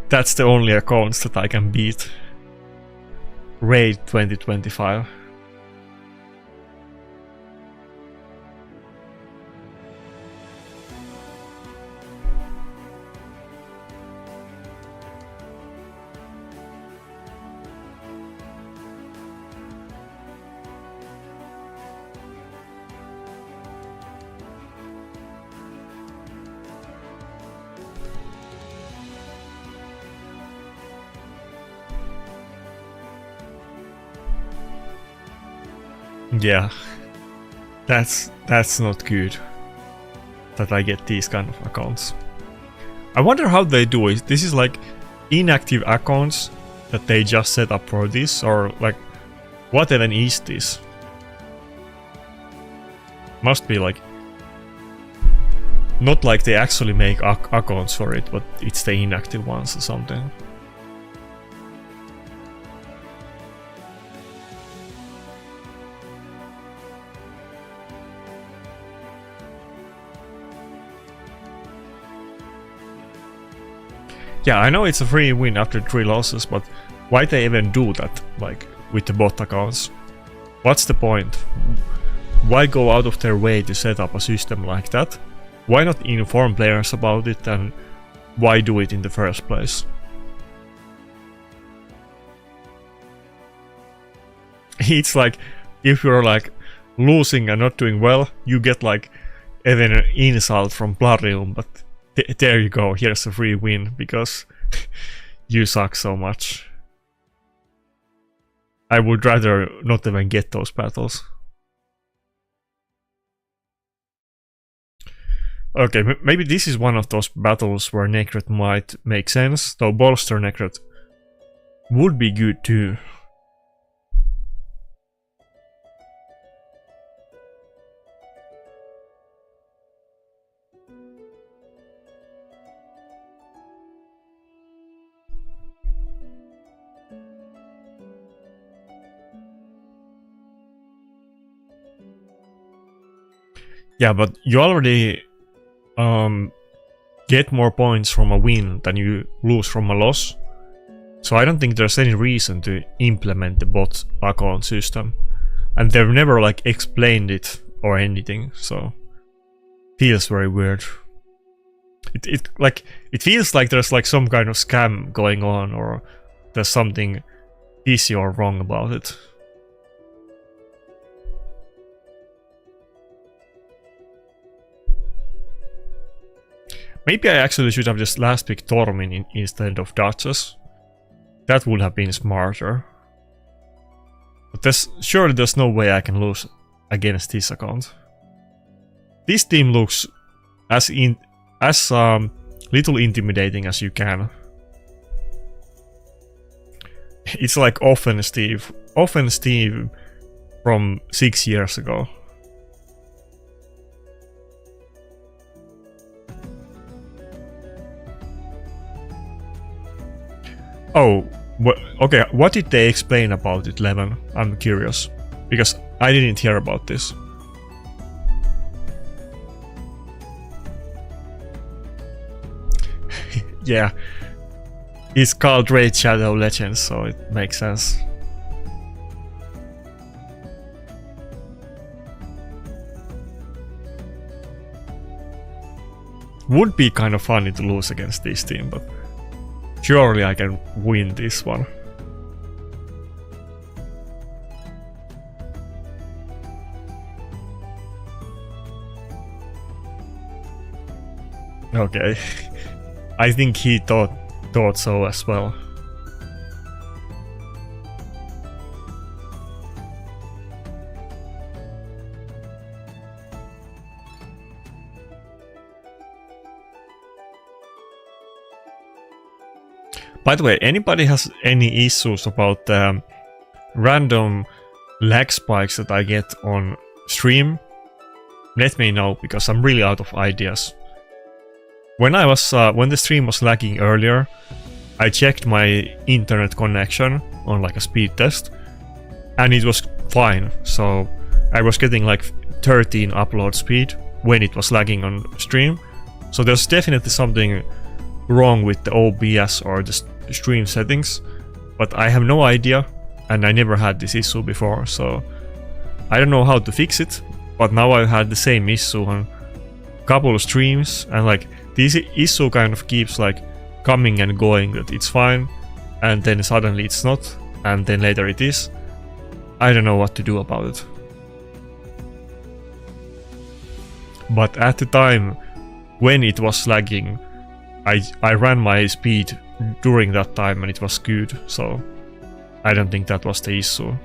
That's the only accounts that I can beat. Raid 2025. Yeah, that's not good that I get these kind of accounts. I wonder how they do it. This is like inactive accounts that they just set up for this, or like what even is this? Must be like not like they actually make accounts for it, but it's the inactive ones or something. Yeah, I know it's a free win after 3 losses, but why they even do that, like, with the bot accounts? What's the point? Why go out of their way to set up a system like that? Why not inform players about it, and why do it in the first place? It's like, if you're like losing and not doing well, you get like even an insult from Bloodrealm, but there you go, here's a free win, because you suck so much. I would rather not even get those battles. Okay, maybe this is one of those battles where Nakarada might make sense, though bolster Nakarada would be good too. Yeah, but you already get more points from a win than you lose from a loss. So I don't think there's any reason to implement the bot account system. And they've never like explained it or anything, so feels very weird. It feels like there's like some kind of scam going on, or there's something fishy or wrong about it. Maybe I actually should have just last picked Tormin instead of Duchess. That would have been smarter. But surely there's no way I can lose against this account. This team looks as little intimidating as you can. It's like often Steve from 6 years ago. Oh, okay, what did they explain about it, Levin? I'm curious, because I didn't hear about this. Yeah, it's called Raid Shadow Legends, so it makes sense. Would be kind of funny to lose against this team, but surely I can win this one. Okay. I think he thought so as well. By the way, anybody has any issues about the random lag spikes that I get on stream? Let me know, because I'm really out of ideas. When the stream was lagging earlier, I checked my internet connection on like a speed test, and it was fine. So I was getting like 13 upload speed when it was lagging on stream. So there's definitely something wrong with the OBS or the stream settings, but I have no idea, and I never had this issue before, so I don't know how to fix it. But now I've had the same issue on a couple of streams, and like this issue kind of keeps like coming and going, that it's fine, and then suddenly it's not, and then later it is. I don't know what to do about it. But at the time when it was lagging, I ran my speed during that time and it was good, so I don't think that was the issue.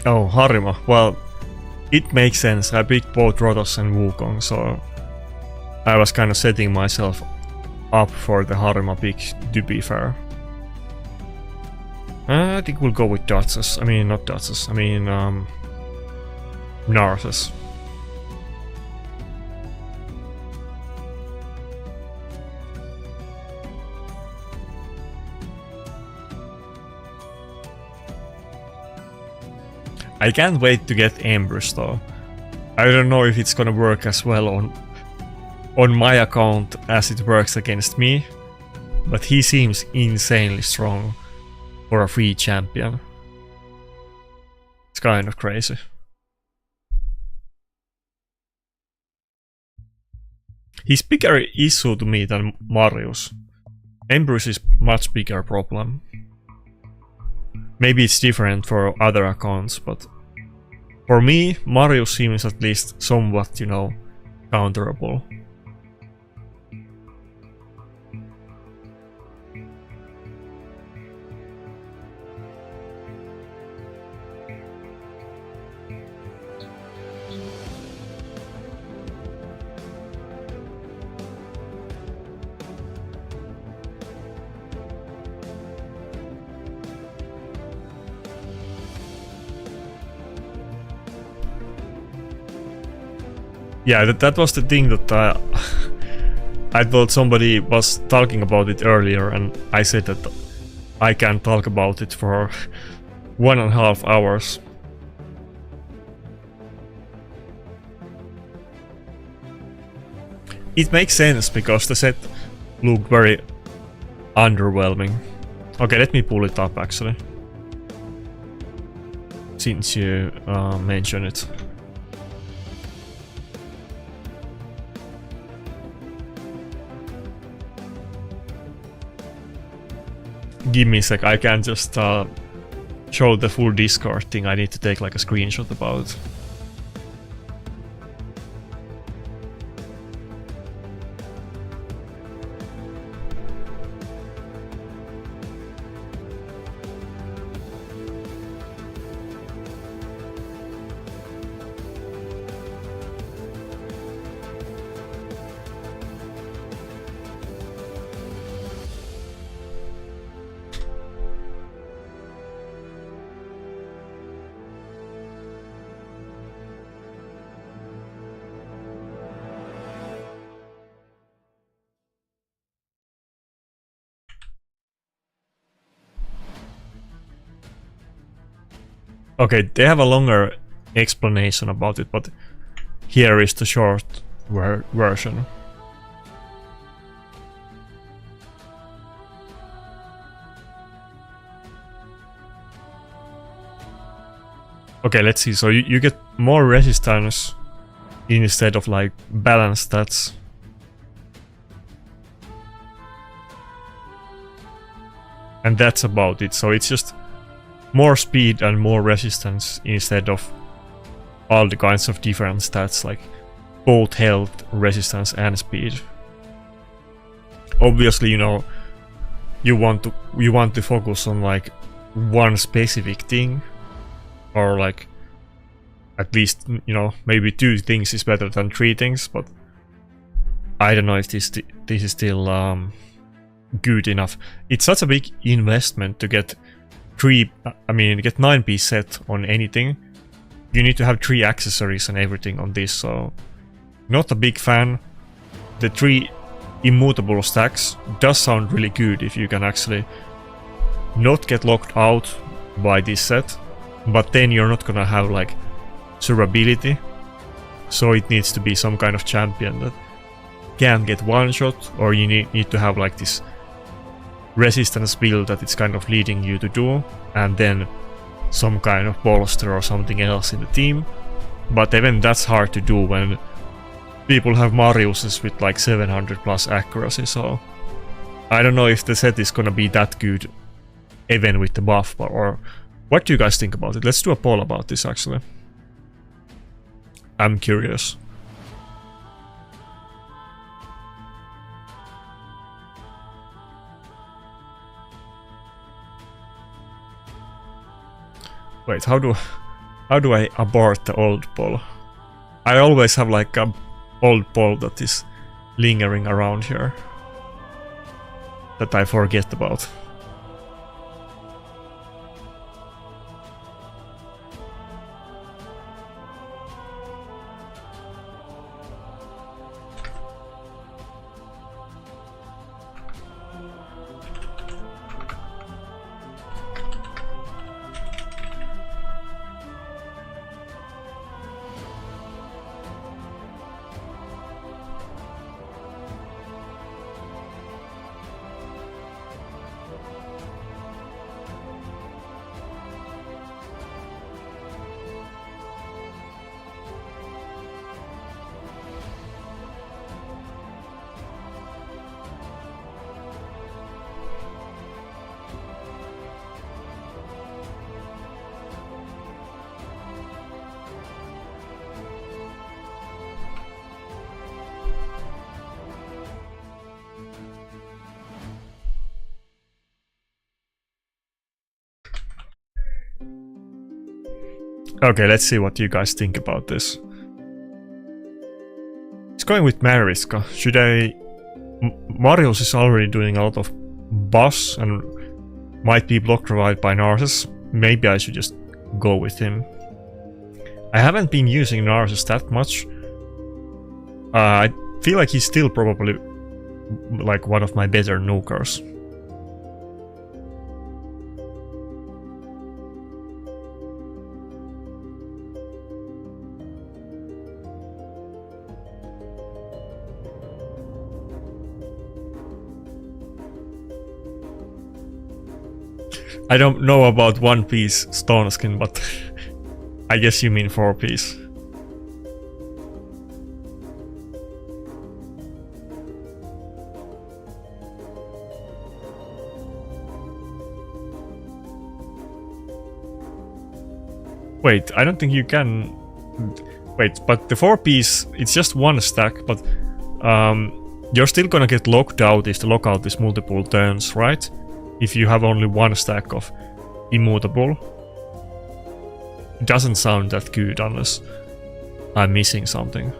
Oh, Harima. Well, it makes sense. I picked both Rotos and Wukong, so I was kind of setting myself up for the Harima pick, to be fair. I think we'll go with Duchess. I mean, not Duchess. I mean, Narcissus. I can't wait to get Empress though. I don't know if it's gonna work as well on my account as it works against me, but he seems insanely strong for a free champion. It's kind of crazy. He's bigger issue to me than Marius. Empress is much bigger problem. Maybe it's different for other accounts, but for me, Marius seems at least somewhat, you know, counterable. Yeah, that was the thing that I thought somebody was talking about it earlier, and I said that I can't talk about it for 1.5 hours. It makes sense because the set looked very underwhelming. Okay, let me pull it up actually, since you mentioned it. Give me a sec, I can't just show the full Discord thing, I need to take like a screenshot about it. Okay, they have a longer explanation about it, but here is the short version. Okay, let's see. So you get more resistance instead of like balance stats. And that's about it. So it's just more speed and more resistance instead of all the kinds of different stats like both health, resistance and speed. Obviously, you know, you want to focus on like one specific thing, or like at least, you know, maybe 2 things is better than 3 things, but I don't know if this is still good enough. It's such a big investment to get 9-piece set on anything. You need to have 3 accessories and everything on this, so not a big fan. The 3 immutable stacks does sound really good if you can actually not get locked out by this set, but then you're not gonna have like survivability, so it needs to be some kind of champion that can get one shot, or you need to have like this resistance build that it's kind of leading you to do, and then some kind of bolster or something else in the team. But even that's hard to do when people have Mariuses with like 700 plus accuracy, so I don't know if the set is gonna be that good even with the buff, or what do you guys think about it? Let's do a poll about this actually. I'm curious. Wait, how do I abort the old poll? I always have like a old poll that is lingering around here that I forget about. Okay, let's see what you guys think about this. It's going with Mariska. Should I... Marius is already doing a lot of boss and might be blocked right by Narcissus. Maybe I should just go with him. I haven't been using Narcissus that much, I feel like he's still probably like one of my better nukers. I don't know about 1-piece stone skin, but I guess you mean 4-piece. Wait, I don't think you can... Wait, but the 4-piece, it's just one stack, but you're still gonna get locked out if the lockout is multiple turns, right? If you have only one stack of immutable. It doesn't sound that good unless I'm missing something.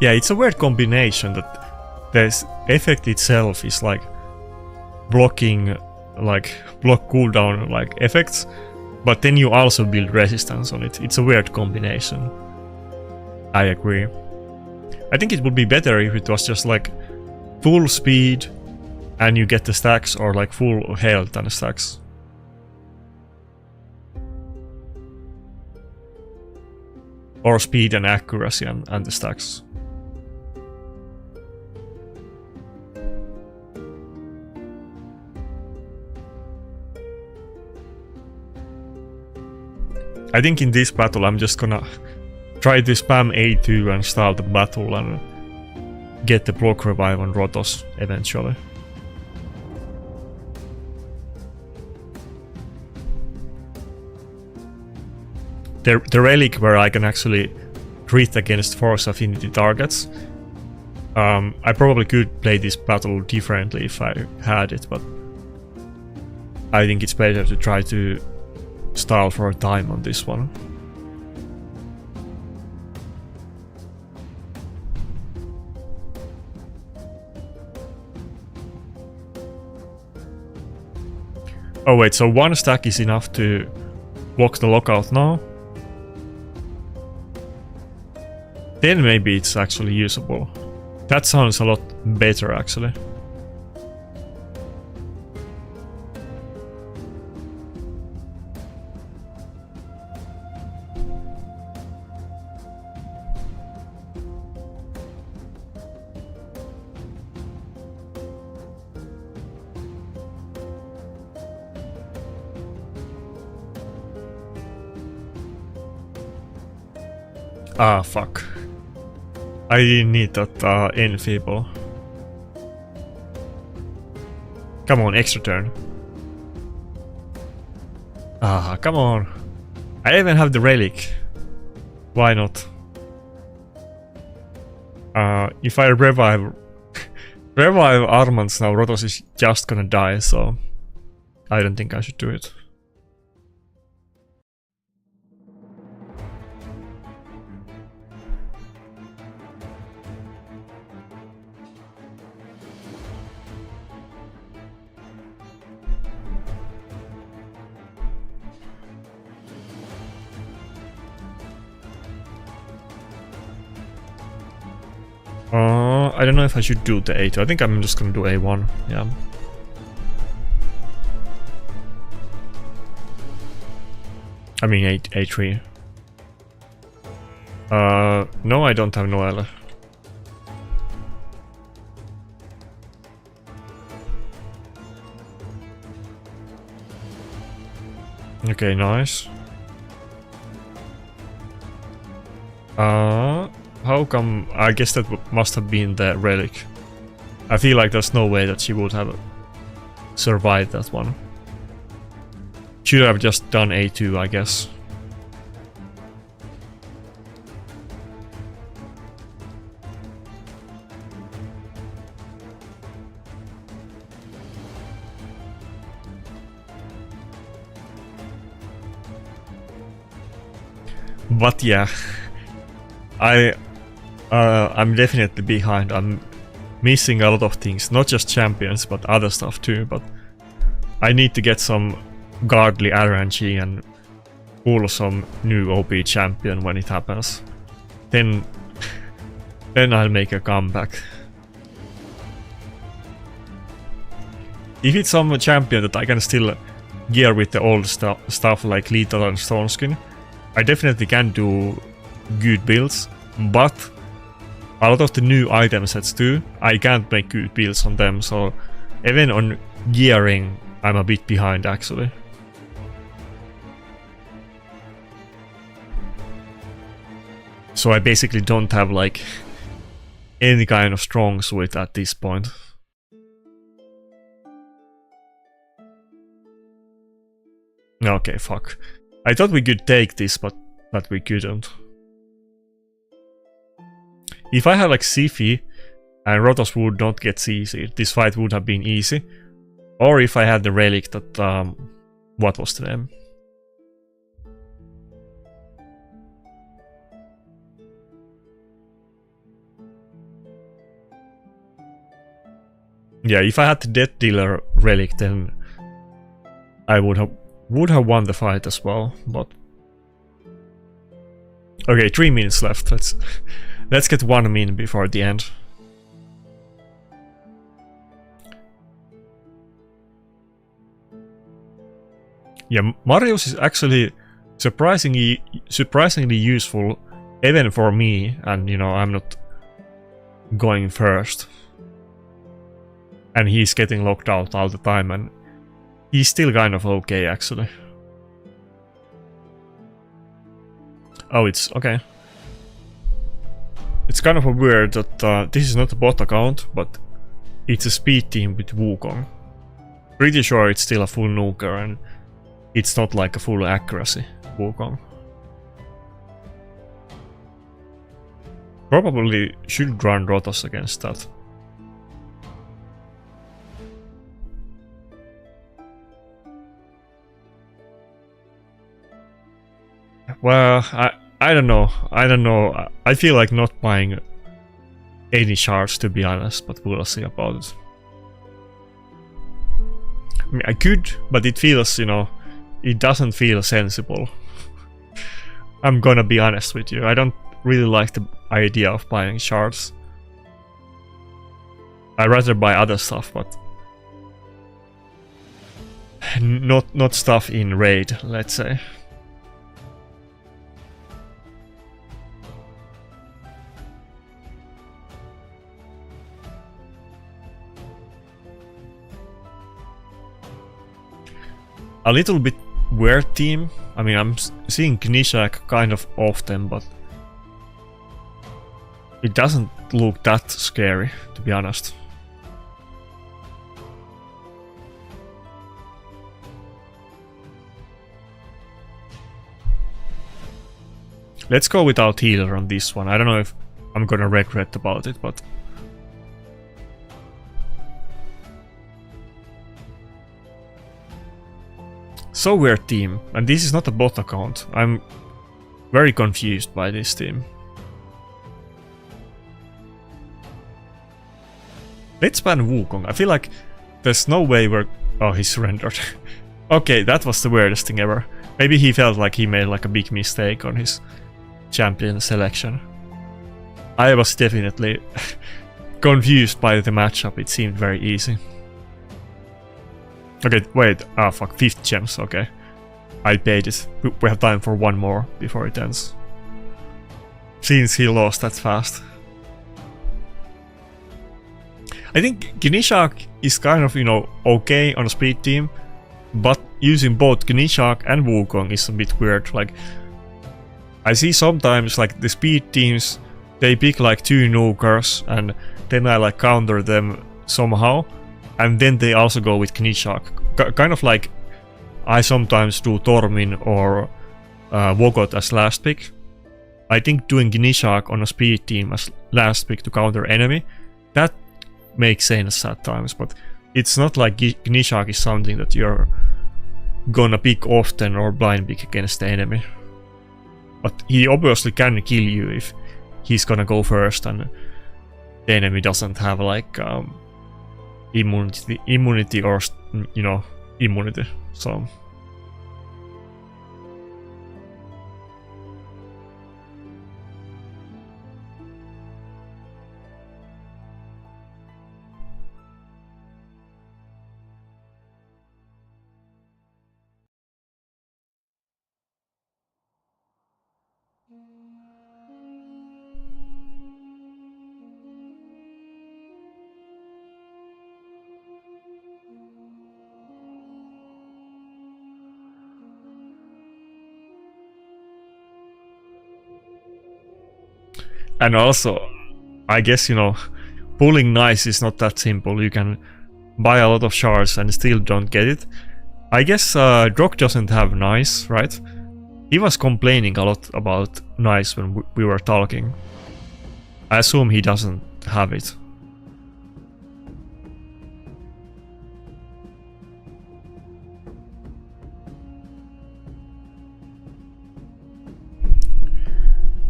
Yeah, it's a weird combination that the effect itself is like blocking, like block cooldown like effects, but then you also build resistance on it. It's a weird combination. I agree. I think it would be better if it was just like full speed and you get the stacks, or like full health and stacks. Or speed and accuracy and the stacks. I think in this battle I'm just gonna try to spam A2 and start the battle and get the block revive on Rotos eventually. The relic where I can actually crit against force affinity targets. I probably could play this battle differently if I had it, but I think it's better to try to stall for a time on this one. Oh wait, so one stack is enough to block the lockout now? Then maybe it's actually usable. That sounds a lot better actually. Ah, fuck. I didn't need that enfeeble. Come on, extra turn. Ah, come on. I even have the relic. Why not? If I revive Armans now, Rotos is just gonna die, so I don't think I should do it. I don't know if I should do the A2. I think I'm just gonna do A1, yeah. I mean A3. No, I don't have Noelle. Okay, nice. How come? I guess that must have been the relic. I feel like there's no way that she would have survived that one. Should have just done A2, I guess. But yeah. I'm definitely behind. I'm missing a lot of things, not just champions, but other stuff too. But I need to get some godly RNG and pull some new OP champion when it happens. Then I'll make a comeback. If it's some champion that I can still gear with the old stuff like Lethal and Stone Skin, I definitely can do good builds, but a lot of the new item sets too, I can't make good builds on them, so even on gearing I'm a bit behind actually. So I basically don't have like any kind of strong suit at this point. Okay, fuck. I thought we could take this, but we couldn't. If I had like Sifi and Rotos would not get CC, this fight would have been easy. Or if I had the relic that, what was the name? Yeah, if I had the Death Dealer relic, then I would have won the fight as well, but... Okay, 3 minutes left. Let's get 1 min before the end. Yeah, Marius is actually surprisingly useful, even for me, and you know, I'm not going first. And he's getting locked out all the time, and he's still kind of okay, actually. Oh, it's okay. It's kind of weird that this is not a bot account, but it's a speed team with Wukong. Pretty sure it's still a full nuker, and it's not like a full accuracy Wukong. Probably should run Rotos against that. Well, I don't know. I feel like not buying any shards, to be honest, but we'll see about it. I mean, I could, but it feels, you know, it doesn't feel sensible. I'm gonna be honest with you. I don't really like the idea of buying shards. I'd rather buy other stuff, but not stuff in raid, let's say. A little bit weird team. I mean, I'm seeing Gnishak kind of often, but it doesn't look that scary, to be honest. Let's go without healer on this one. I don't know if I'm gonna regret about it, but... So weird team, and this is not a bot account. I'm very confused by this team. Let's ban Wukong. I feel like there's no way we're... Oh, he surrendered. Okay, that was the weirdest thing ever. Maybe he felt like he made like a big mistake on his champion selection. I was definitely confused by the matchup. It seemed very easy. Okay, wait, ah fuck, 5th gems, okay. I paid it. We have time for one more before it ends. Since he lost that fast. I think Gnishak is kind of, you know, okay on a speed team, but using both Gnishak and Wukong is a bit weird. Like, I see sometimes like the speed teams, they pick like 2 nukers and then I like counter them somehow. And then they also go with Gnishak. Kind of like I sometimes do Tormin or Wogot as last pick. I think doing Gnishak on a speed team as last pick to counter enemy, that makes sense at times, but it's not like Gnishak is something that you're gonna pick often or blind pick against the enemy. But he obviously can kill you if he's gonna go first and the enemy doesn't have like immunity or, you know, immunity. So and also, I guess, you know, pulling nice is not that simple. You can buy a lot of shards and still don't get it. I guess Drock doesn't have nice, right? He was complaining a lot about nice when we were talking. I assume he doesn't have it.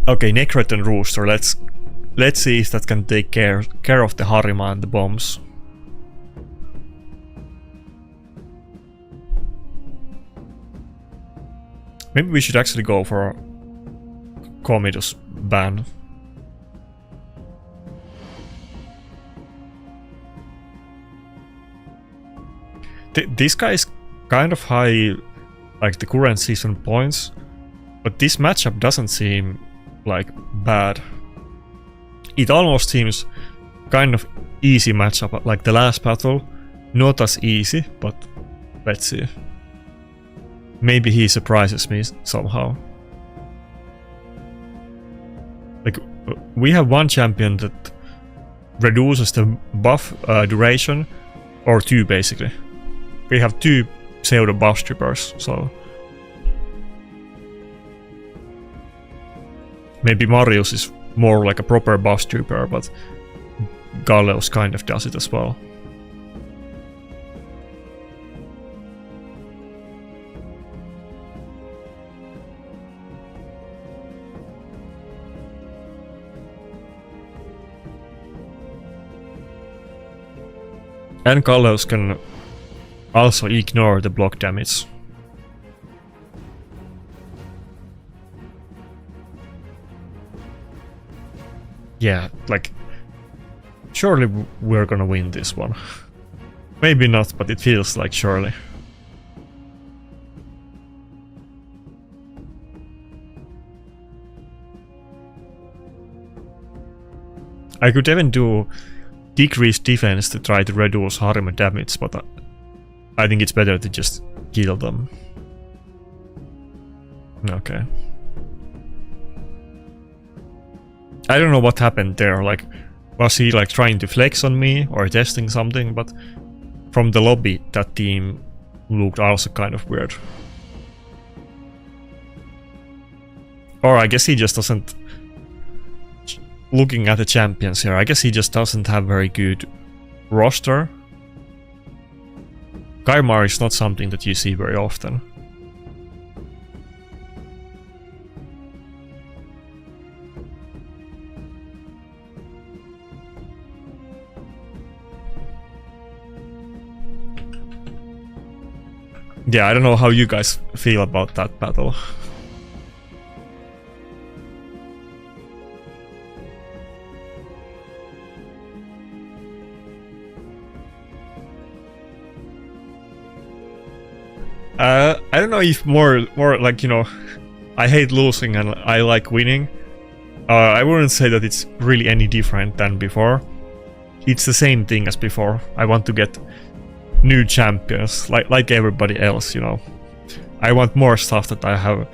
Okay, Necret and Rooster, let's see if that can take care of the Harima and the bombs. Maybe we should actually go for Commodus ban. This guy is kind of high, like the current season points, but this matchup doesn't seem like bad. It almost seems kind of easy matchup, like the last battle. Not as easy, but let's see. Maybe he surprises me somehow. Like, we have one champion that reduces the buff duration, or two basically. We have two pseudo buff strippers, so maybe Marius is more like a proper buff stripper, but Galleus kind of does it as well. And Galleus can also ignore the block damage. Yeah, like, surely we're gonna win this one. Maybe not, but it feels like surely. I could even do decreased defense to try to reduce Harima damage, but I think it's better to just kill them. Okay. I don't know what happened there, like, was he like trying to flex on me or testing something, but from the lobby that team looked also kind of weird. Or I guess he just doesn't... Looking at the champions here, I guess he just doesn't have very good roster. Kaimar is not something that you see very often. Yeah, I don't know how you guys feel about that battle. I don't know if more like, you know, I hate losing and I like winning. I wouldn't say that it's really any different than before. It's the same thing as before. I want to get new champions, like everybody else, you know. I want more stuff that I have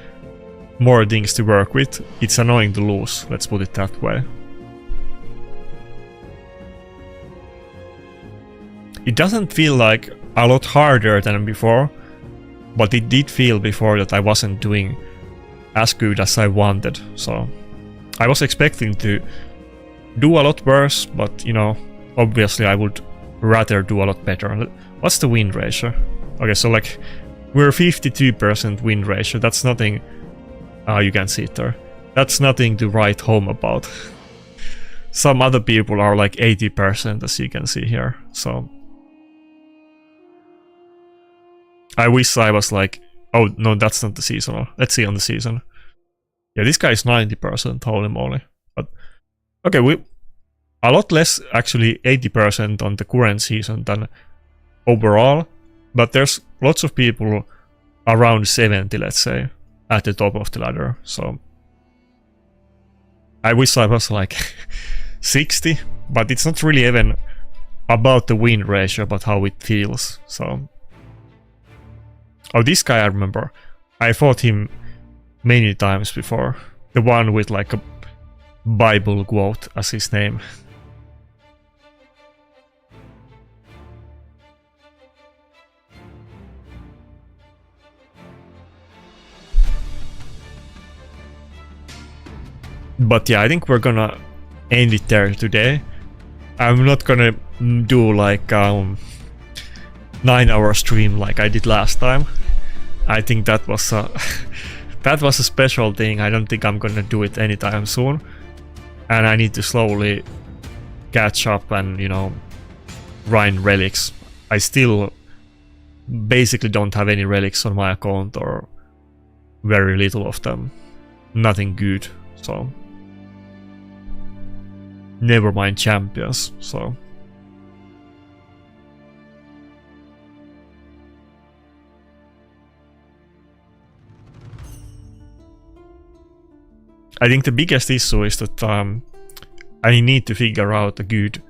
more things to work with. It's annoying to lose, let's put it that way. It doesn't feel like a lot harder than before, but it did feel before that I wasn't doing as good as I wanted, so I was expecting to do a lot worse, but, you know, obviously I would rather do a lot better. What's the win ratio? Okay, so like, we're 52% win ratio, that's nothing, you can see it there. That's nothing to write home about. Some other people are like 80%, as you can see here, so... I wish I was like... Oh, no, that's not the seasonal. Let's see on the season. Yeah, this guy is 90%, holy moly. But, okay, we... A lot less, actually, 80% on the current season than overall. But there's lots of people around 70, let's say, at the top of the ladder, so... I wish I was like 60, but it's not really even about the win ratio, but how it feels, so... Oh, this guy I remember. I fought him many times before. The one with like a Bible quote as his name. But yeah, I think we're gonna end it there today. I'm not gonna do like 9-hour stream like I did last time. I think that was a that was a special thing. I don't think I'm gonna do it anytime soon. And I need to slowly catch up and, you know, grind relics. I still basically don't have any relics on my account, or very little of them. Nothing good, so... Never mind champions, so... I think the biggest issue is that I need to figure out a good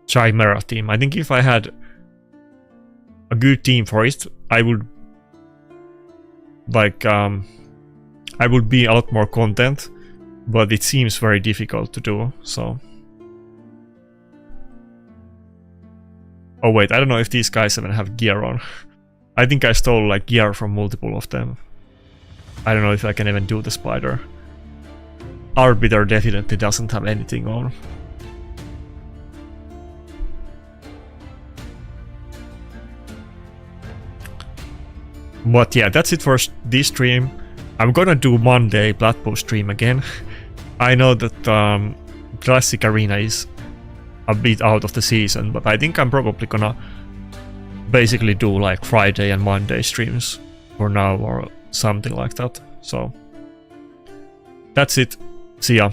Chimera team. I think if I had a good team for it, I would like I would be a lot more content, but it seems very difficult to do, so... Oh wait, I don't know if these guys even have gear on. I think I stole like gear from multiple of them. I don't know if I can even do the spider. Arbiter definitely doesn't have anything on. But yeah, that's it for this stream. I'm gonna do Monday Blood Bowl stream again. I know that Classic Arena is a bit out of the season, but I think I'm probably gonna basically do like Friday and Monday streams for now, or something like that. So that's it. See ya.